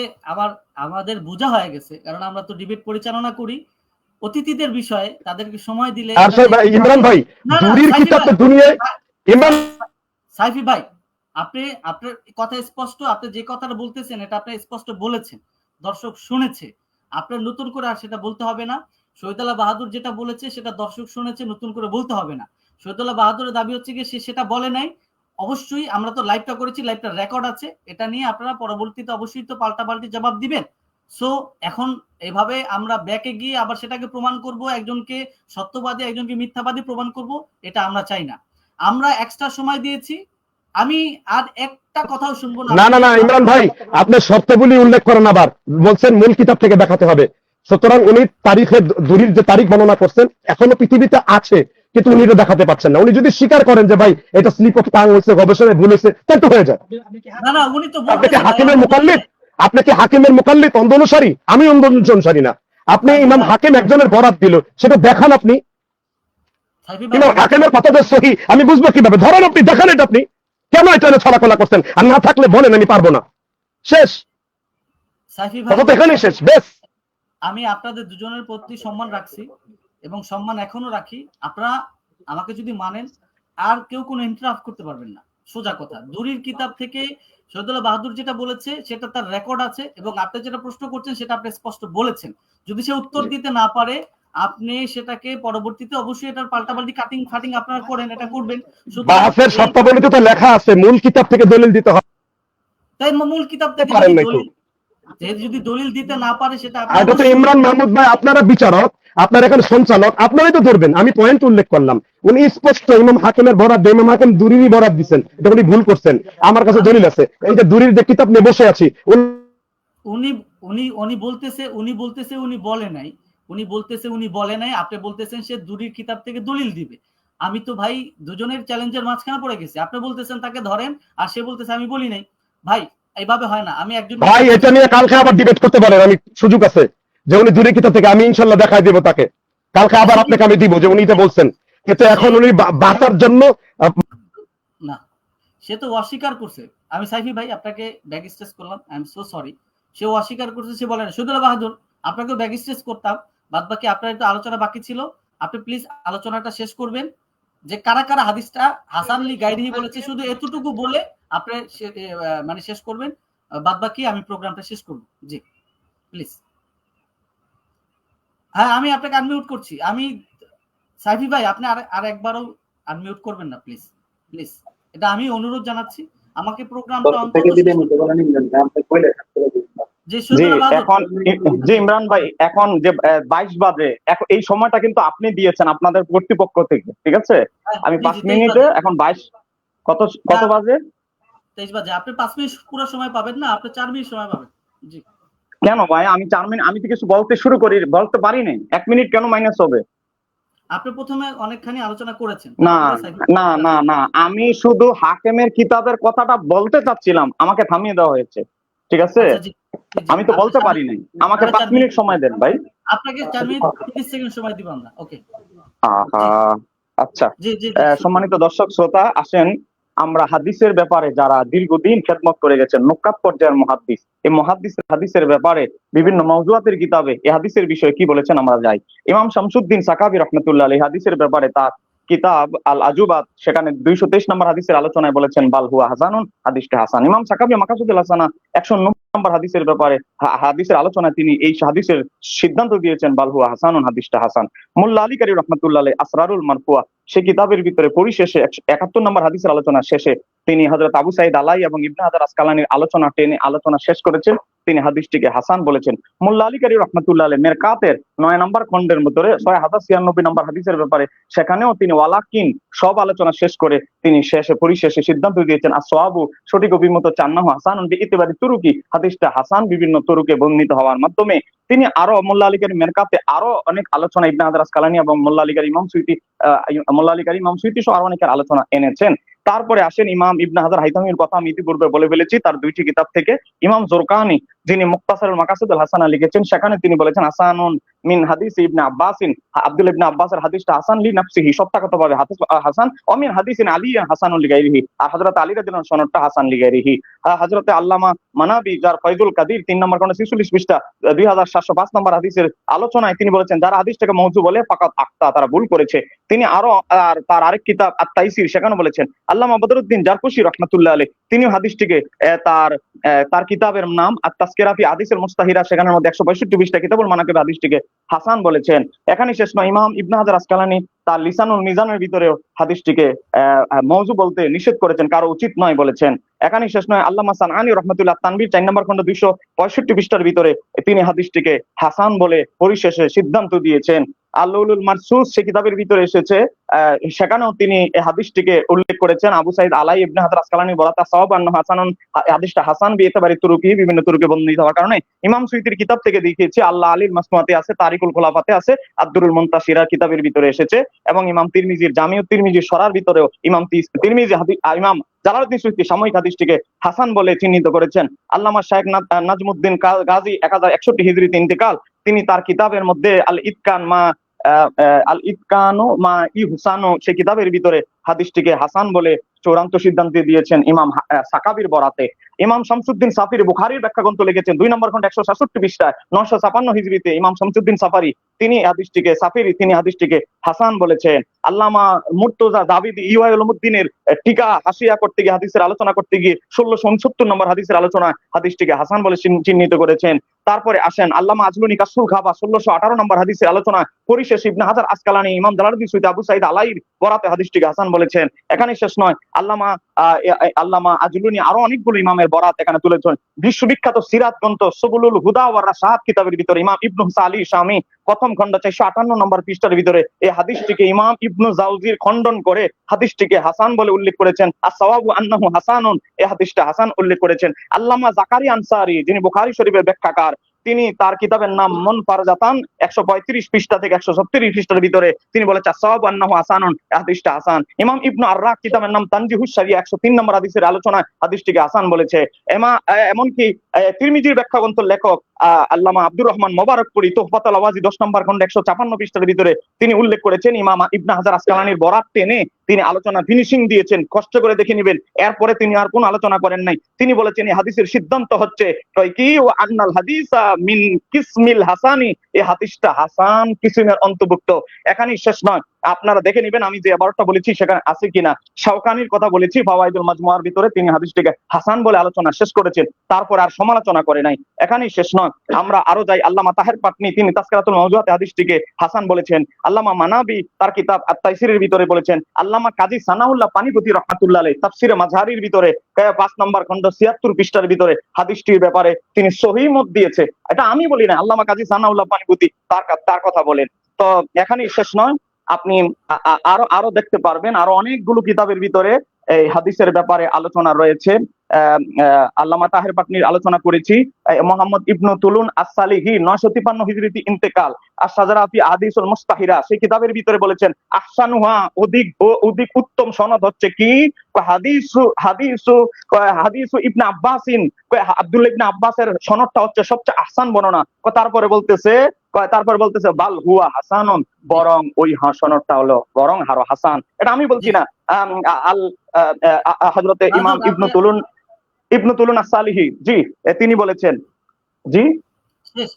আমাদের বোঝা হয়ে গেছে, কারণ আমরা তো ডিবেট পরিচালনা করি। অতিথিদের বিষয়ে তাদেরকে সময় দিলে। আর ইমরান ভাই, দুরির কিতাব তো দুনিয়ায়, ইমরান সাইফি ভাই, আপনার কথা স্পষ্ট, আপনি যে কথাটা বলতেছেন এটা আপনি স্পষ্ট বলেছেন, দর্শক শুনেছে, আপনার নতুন করে আর সেটা বলতে হবে না। শহীদুল্লাহ বাহাদুর যেটা বলেছে সেটা দর্শক শুনেছে, নতুন করে বলতে হবে না। শহীদুল্লাহ বাহাদুরের দাবি হচ্ছে গিয়ে সে সেটা বলে নাই। অবশ্যই আমরা তো লাইভটা করেছি, লাইভটা রেকর্ড আছে, এটা নিয়ে আপনারা পরবর্তীতে অবশ্যই তো পাল্টাপাল্টি জবাব দিবেন। সো এখন এভাবে আমরা ব্যাকে গিয়ে আবার সেটাকে প্রমাণ করব, একজনকে সত্যবাদী একজনকে মিথ্যাবাদী প্রমাণ করব, এটা আমরা চাই না। আমরা এক্সট্রা সময় দিয়েছি, আমি আর একটা কথাও শুনবো না। না না না, ইমরান ভাই, আপনি শর্তাবলী উল্লেখ করেন, আবার বলছেন মূল কিতাব থেকে দেখাতে হবে। সুতরাং উনি তারিখে দুরির যে তারিখ বর্ণনা করছেন এখনো পৃথিবীতে আছে, কিন্তু উনি এটা দেখাতে পারছেন না। উনি যদি স্বীকার করেন যে ভাই এটা স্লিপ অফ টাং হয়েছে, গবেষণায় ভুল হয়েছে, তাই তো হয়ে যায়। না না, উনি তো আপনি কি হাকিমের মুকাল্লিদ? আপনি কি হাকিমের মুকাল্লিদ, অন্ধ অনুসারী? আমি অন্ধ অনুসারী না। আপনি ইমাম হাকিম একজনের বরাত দিল, সেটা দেখান আপনি। ইমাম হাকিমের কথা যে সহি, আমি বুঝবো কিভাবে? ধরেন আপনি দেখান এটা, আপনি কেন এটা ছলাকলা করছেন? আর না থাকলে বলেন, আমি পারবো না। শেষ, কথা তো এখানেই শেষ। বেশ, আমি আপনাদের দুজনের প্রতি সম্মান রাখছি এবং সম্মান এখনো রাখি। আপনারা আমাকে যদি মানেন, আর কেউ কোনো ইন্টারাপ্ট করতে পারবেন না। সোজা কথা, দুরির কিতাব থেকে শহীদুল্লাহ বাহাদুর যেটা বলেছে সেটা তার রেকর্ড আছে, এবং আপনি যেটা প্রশ্ন করছেন সেটা আপনি স্পষ্ট বলেছেন। যদি সে উত্তর দিতে না পারে, আপনি সেটাকে পরবর্তীতে অবশ্যই এটার পাল্টাপাল্টি কাটিং ফাটিং আপনারা করেন, এটা করবেন। বাহাসের শর্তাবলীতে তো লেখা আছে মূল কিতাব থেকে দলিল দিতে হবে। তাই মূল কিতাব থেকে যদি দলিল দিতে না পারে, সেটা এটা তো ইমরান মাহমুদ ভাই, আপনারা বিচারক, আপনারা এখন সঞ্চালক, আপনারাই তো ধরবেন। আমি পয়েন্ট উল্লেখ করলাম, উনি স্পষ্ট ইমাম হাকিমের বরাত, ইমাম হাকিম দুরিরই বরাত দিচ্ছেন, এটা উনি ভুল করছেন। আমার কাছে দলিল আছে, এই যে দুরির যে কিতাব নিয়ে বসে আছি। উনি বলতেছে উনি বলে নাই, উনি বলতেছে উনি বলে নাই, আপনি বলতেছেন সে দুরির কিতাব থেকে দলিল দিবে। আমি তো ভাই দুজনের চ্যালেঞ্জের মাঝখানে পড়ে গেছি। আপনি বলতেছেন তাকে ধরেন, আর সে বলতেছে আমি বলি নাই। ভাই এইভাবে হয় না। আমি একজন ভাই, এটা নিয়ে কালকে আবার ডিবেট করতে পারেন, আমি সুযোগ আছে যে উনি দুরির কিতাব থেকে, আমি ইনশাল্লাহ দেখাই দেবো তাকে কালকে, আবার আপনাকে আমি দিব যে উনি এটা বলছেন। কিন্তু এখন উনি বাঁচার জন্য না, সে তো অস্বীকার করছে। আমি সাইফি ভাই আপনাকে ব্যাগ স্টেজ করলাম, আই এম সো সরি। সে অস্বীকার করছে, সে বলে না। শহীদুল্লাহ বাহাদুর, আপনাকেও ব্যাগ স্টেজ করতাম, বাদ বাকি আপনার একটু আলোচনা বাকি ছিল। আপনি প্লিজ আলোচনাটা শেষ করবেন, যে কারা কারা হাদিসটা হাসান লি গাইরিহি বলেছে, শুধু এতটুকু বলে আপনি মানে শেষ করবেন, বাদ বাকি আমি প্রোগ্রামটা শেষ করব। জি প্লিজ। হ্যাঁ আমি আপনাকে আনমিউট করছি। আমি সাইফি ভাই আপনি আর একবারও আনমিউট করবেন না প্লিজ, প্লিজ, এটা আমি অনুরোধ জানাচ্ছি। আমাকে প্রোগ্রামটা অন্তত যে জি এখন জি ইমরান ভাই, এখন যে 22 বাজে, এখন এই সময়টা কিন্তু আপনি দিয়েছেন আপনাদের কর্তৃপক্ষ থেকে, ঠিক আছে? আমি 5 মিনিটে, এখন 22 কত বাজে? 23 বাজে। আপনি 5 মিনিট পুরো সময় পাবেন না, আপনি 4 মিনিট সময় পাবেন। জি কেন ভাই, আমি 4 মিনিট, আমি তো কিছু বলতে পারি নাই, 1 মিনিট কেন মাইনাস হবে? আপনি প্রথমে অনেকখানি আলোচনা করেছেন। না না না না, আমি শুধু হাকেমের কিতাবের কথাটা বলতে চাচ্ছিলাম, আমাকে থামিয়ে দেওয়া হয়েছে, ঠিক আছে? আমি তো বলতে পারি নাই, আমাকে 5 মিনিট সময় দেন ভাই। আপনাকে 4 মিনিট 30 সেকেন্ড সময় দিব আমরা। ওকে আচ্ছা। সম্মানিত দর্শক শ্রোতা, আসেন আমরা হাদিসের ব্যাপারে যারা দীর্ঘদিন খেদমত করে গেছেন, নুকাত পর্যায়ের মুহাদ্দিস, এই হাদিসের ব্যাপারে বিভিন্ন মাওযুআতের কিতাবে এই হাদিসের বিষয়ে কি বলেছেন আমরা যাই। ইমাম শামসুদ্দিন সাকাবী রাহমাতুল্লাহ আলাইহি হাদিসের ব্যাপারে তার কিতাব আল আজুবাত, সেখানে 223 নম্বর হাদিসের আলোচনায় বলেছেন বাল হুয়া হাসানুন, হাদিসটা হাসান। ইমাম সাকাবী মাকাসিদুল হাসানা 190 নম্বর হাদিসের ব্যাপারে হাদিসের আলোচনায় তিনি এই হাদিসের সিদ্ধান্ত দিয়েছেন বাল হুয়া হাসানুন, হাদিসটা হাসান। মোল্লা আলী কারী রাহমাতুল্লাহ আলাইহি আসরারুল মারফুয়া সেই কিতাবের ভিতরে পরিশেষে 71 নম্বর হাদিসের আলোচনা শেষে তিনি হযরত আবু সাঈদ আলাই এবং ইবনে হাজার আসকালানির আলোচনা শেষ করেছেন, তিনি হাদিসটিকে হাসান বলেছেন। মোল্লা আলী কারী রাহমাতুল্লাহ আলাইহি মেরকাতের 9 নম্বর খণ্ডের ভিতরে 6096 নম্বর হাদিসের ব্যাপারে সেখানেও তিনি ওয়ালাকিন সব আলোচনা শেষ করে তিনি পরিশেষে সিদ্ধান্ত দিয়েছেন আসওয়াবু, সঠিক অভিমত চান্নাহু হাসানুন বিইতিবারি তুরুকি, হাদিসটা হাসান বিভিন্ন তুরুকে বর্ণিত হওয়ার মাধ্যমে। তিনি আরো মোল্লা আলী কারী মেরকাতে আরো অনেক আলোচনা ইবনে হাজার আসকালানি এবং মোল্লা আলী কারী ইমাম সুয়ুতী সহ আরো অনেকের আলোচনা এনেছেন। তারপরে আসেন ইমাম ইবনে হাজার হাইতামির কথা আমি ইতিপূর্বে বলে ফেলেছি, তার 2টি কিতাব থেকে। ইমাম জোরকানি যিনি মুক্তাসারুল মাকাসিদুল হাসানা লিখেছেন, সেখানে তিনি বলেছেন হাসানুন মিন হাদিস ইবনে আব্বাসিন, আব্দুল ইবনে আব্বাসের হাদিসটা হাসান লি নাফসিহি, সত্যাগতভাবে হাসান। অমিন হাদিসিন আলী হাসানুল লিগাইরিহি, আর হযরত আলী রাদিয়াল্লাহু আনহু সনদটা হাসান লিগাইরিহি। হযরত আল্লামা মানাবি যার ফয়জুল কাদির 3 নম্বর খন্ড 46 পৃষ্ঠা 2705 নম্বর হাদিসের আলোচনায় তিনি বলেছেন যারা হাদিসটাকে মওযু বলে ফাকাত আখতা, তারা ভুল করেছে। তিনি আরো তার আরেক কিতাব আত-তাইসির সেখানে বলেছেন। আল্লামা বদরুদ্দিন জারকুশি রাহমাতুল্লাহ আলাইহি তিনি হাদিসটিকে তার কিতাবের নাম আত-তাসকিরা ফি হাদিসিল মুস্তাহিরা, সেখানের মধ্যে 165 পৃষ্ঠা কিতাবুল মানাকিব হাদিসটিকে হাসান বলেছেন। এখানে শেষ নয়, ইমাম ইবনে হাজার আসকালানি তার লিসানুল মিজানের ভিতরেও হাদিসটিকে মওযু বলতে নিষেধ করেছেন, কারো উচিত নয় বলেছেন। এখানে শেষ নয়, আল্লামা সানআনী রাহমাতুল্লাহ তানবীর 4 নম্বর খন্ড 265 পৃষ্ঠার ভিতরে তিনি হাদিসটিকে হাসান বলে পরিশেষে সিদ্ধান্ত দিয়েছেন। আল-লুলুল মারসুস সে কিতাবের ভিতরে এসেছে, সেখানেও তিনি এই হাদিসটিকে উল্লেখ করেছেন। আবু সাঈদ আলাই ইবনে হাজার আসকালানি বলাতা সাওয়াব আন্নাহু হাসানুন, হাদিসটা হাসান বিইতিবারি তুরুকি, বিভিন্ন তুরুকে বর্ণিত হওয়ার কারণে। ইমাম সুয়ুতীর কিতাব থেকে দেখিয়েছি, আল্লাহ আলীর মাসনুয়াতে আছে, তারিকুল খুলাফাতে আছে, আদ-দুরুল মুনতাশিরা কিতাবের ভিতরে এসেছে, এবং ইমাম তিরমিজির জামিউত তিরমিজির সরার ভিতরেও ইমাম ইমাম জালালউদ্দিন সুয়ুতী সাময়িক হাদিসটিকে হাসান বলে চিহ্নিত করেছেন। আল্লামা শাইখ নাজমুদ্দিন গাজী 1061 হিজরিতে ইন্তেকাল, তিনি তার কিতাবের মধ্যে আল ইতকানু মা ইহসানু সেই কিতাবের ভিতরে হাদিসটিকে হাসান বলে চূড়ান্ত সিদ্ধান্ত দিয়েছেন ইমাম সাকাবির বরাতে। ইমাম শামসুদ্দিন সাফির বুখারীর ব্যাখ্যা গ্রন্থ লিখেছেন 2 নম্বর খন্ড 167 পৃষ্ঠায় 956 হিজরিতে ইমাম শামসুদ্দিন সাফারি তিনি হাদিসটিকে হাসান বলেছেন। আল্লামা মুর্তজা জাবিদি ইওয়া উলুমুদ্দিনের টিকা হাসিয়া করতে গিয়ে হাদিসের আলোচনা করতে গিয়ে 1669 নম্বর হাদিসের আলোচনায় হাদিসটিকে হাসান বলে চিহ্নিত করেছেন। তারপরে আসেন আল্লামা আজলুনি কাসুল খাবা 1618 নম্বর হাদিসের আলোচনা পরিশেষে ইবনে হাজার আসকালানি ইমাম জালালউদ্দিন সুয়ুতী আবু সাঈদ আলাইর বরাতে হাদিসটিকে হাসান বলেছেন। এখানে শেষ নয়, আল্লামা আজলুনি আরো অনেকগুলো ইমামের বরাত এখানে তুলেছেন। বিশ্ববিখ্যাত সিরাত গ্রন্থ সুবুলুল হুদা ওয়ার রাশাদ কিতাবের ভিতরে ইমাম ইবনু আলী শামী প্রথম খন্ড 458 নম্বর পৃষ্ঠার ভিতরে এই হাদিসটিকে ইমাম ইবনু জাউজির খণ্ডন করে হাদিসটিকে হাসান বলে উল্লেখ করেছেন। as-সাওয়াবু আন্নাহু হাসানুন, এই হাদিসটা হাসান উল্লেখ করেছেন। আল্লামা জাকারিয়া আনসারী যিনি বুখারী শরীফের ব্যাখ্যাকার, তিনি তার কিতাবের নাম মুনফারজাতান 135 পৃষ্ঠা থেকে 170 পৃষ্ঠার ভিতরে তিনি বলেছেন as-সাওয়াবু আন্নাহু হাসানুন, হাদিসটা হাসান। ইমাম ইবনু আররাক কিতাবের নাম তানজিহুশ শরিয়া 103 নম্বর হাদিসের আলোচনায় হাদিসটিকে হাসান বলেছে। এমনকি তিরমিজির ব্যাখ্যা গ্রন্থ লেখক আল্লামা আব্দুর রহমান মোবারকপুরী তোহফাতুল আওয়াজি 10 নম্বর খন্ড 156 পৃষ্ঠার ভিতরে তিনি উল্লেখ করেছেন ইমাম ইবনে হাজার আসকালানির বরাত টেনে তিনি আলোচনা ফিনিশিং দিয়েছেন, কষ্ট করে দেখে নেবেন। এরপরে তিনি আর কোন আলোচনা করেন নাই। তিনি বলেছেন এই হাদিসের সিদ্ধান্ত হচ্ছে কি ও আন্নাল হাদিসা মিন কিসমিল হাসানি, এই হাদিসটা হাসান কিসমের অন্তর্ভুক্ত। এখানেই শেষ নয়, আপনারা দেখে নেবেন আমি যে এবারটা বলেছি সেখানে আছে কিনা। শাওকানির কথা বলেছি ফাওয়াইদুল মাজমুয়ার ভিতরে, তিনি হাদিসটিকে হাসান বলে আলোচনা শেষ করেছেন, তারপর আর সমালোচনা করে নাই। এখানেই শেষ নয়, আমরা আরো যাই। আল্লামা তাহের পাটনি তিনি তাসকিরাতুল মাওজুহাতে হাদিসটিকে হাসান বলেছেন। আল্লামা মানাবি তার কিতাব আত-তাইসিরের ভিতরে বলেছেন। আল্লামা কাজী সানাউল্লাহ পানিপতি রহমাতুল্লাহ আলাইহি তাফসিরে মাযহারির ভিতরে 5 নম্বর খণ্ড 76 পৃষ্ঠার ভিতরে হাদিসটির ব্যাপারে তিনি সহিহ মত দিয়েছে। এটা আমি বলি না, আল্লামা কাজী সানাউল্লাহ পানিপতি তার কথা বলেন। তো এখানেই শেষ নয়, আপনি আরো দেখতে পারবেন, আরো অনেকগুলো কিতাবের ভিতরে এই হাদিসের ব্যাপারে আলোচনা রয়েছে। আল্লামা তাহের পাটনির আলোচনা করেছি। মোহাম্মদ ইবনু তুলুন আস-সালিহি 953 হিজরিতে ইন্তেকাল, আশ-শাজারা ফি আহাদিসুল মুস্তাহিরা সেই কিতাবের ভিতরে বলেছেন আহসানুহা অধিক উত্তম সনদ হচ্ছে কি হাদিসু ইবনে আব্বাসিন, আব্দুল্লাহ ইবনে আব্বাসের সনদটা হচ্ছে সবচেয়ে আহসান বর্ণনা। তারপরে বলতেছে বাল হুয়া হাসানুন, বরং ওই সনদটা হলো বরং আরো হাসান। এটা আমি বলছি না, হযরতে ইমাম ইবনু তুলুন আস-সালিহি জি তিনি বলেছেন। জি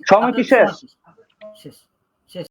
সময় কি শেষ?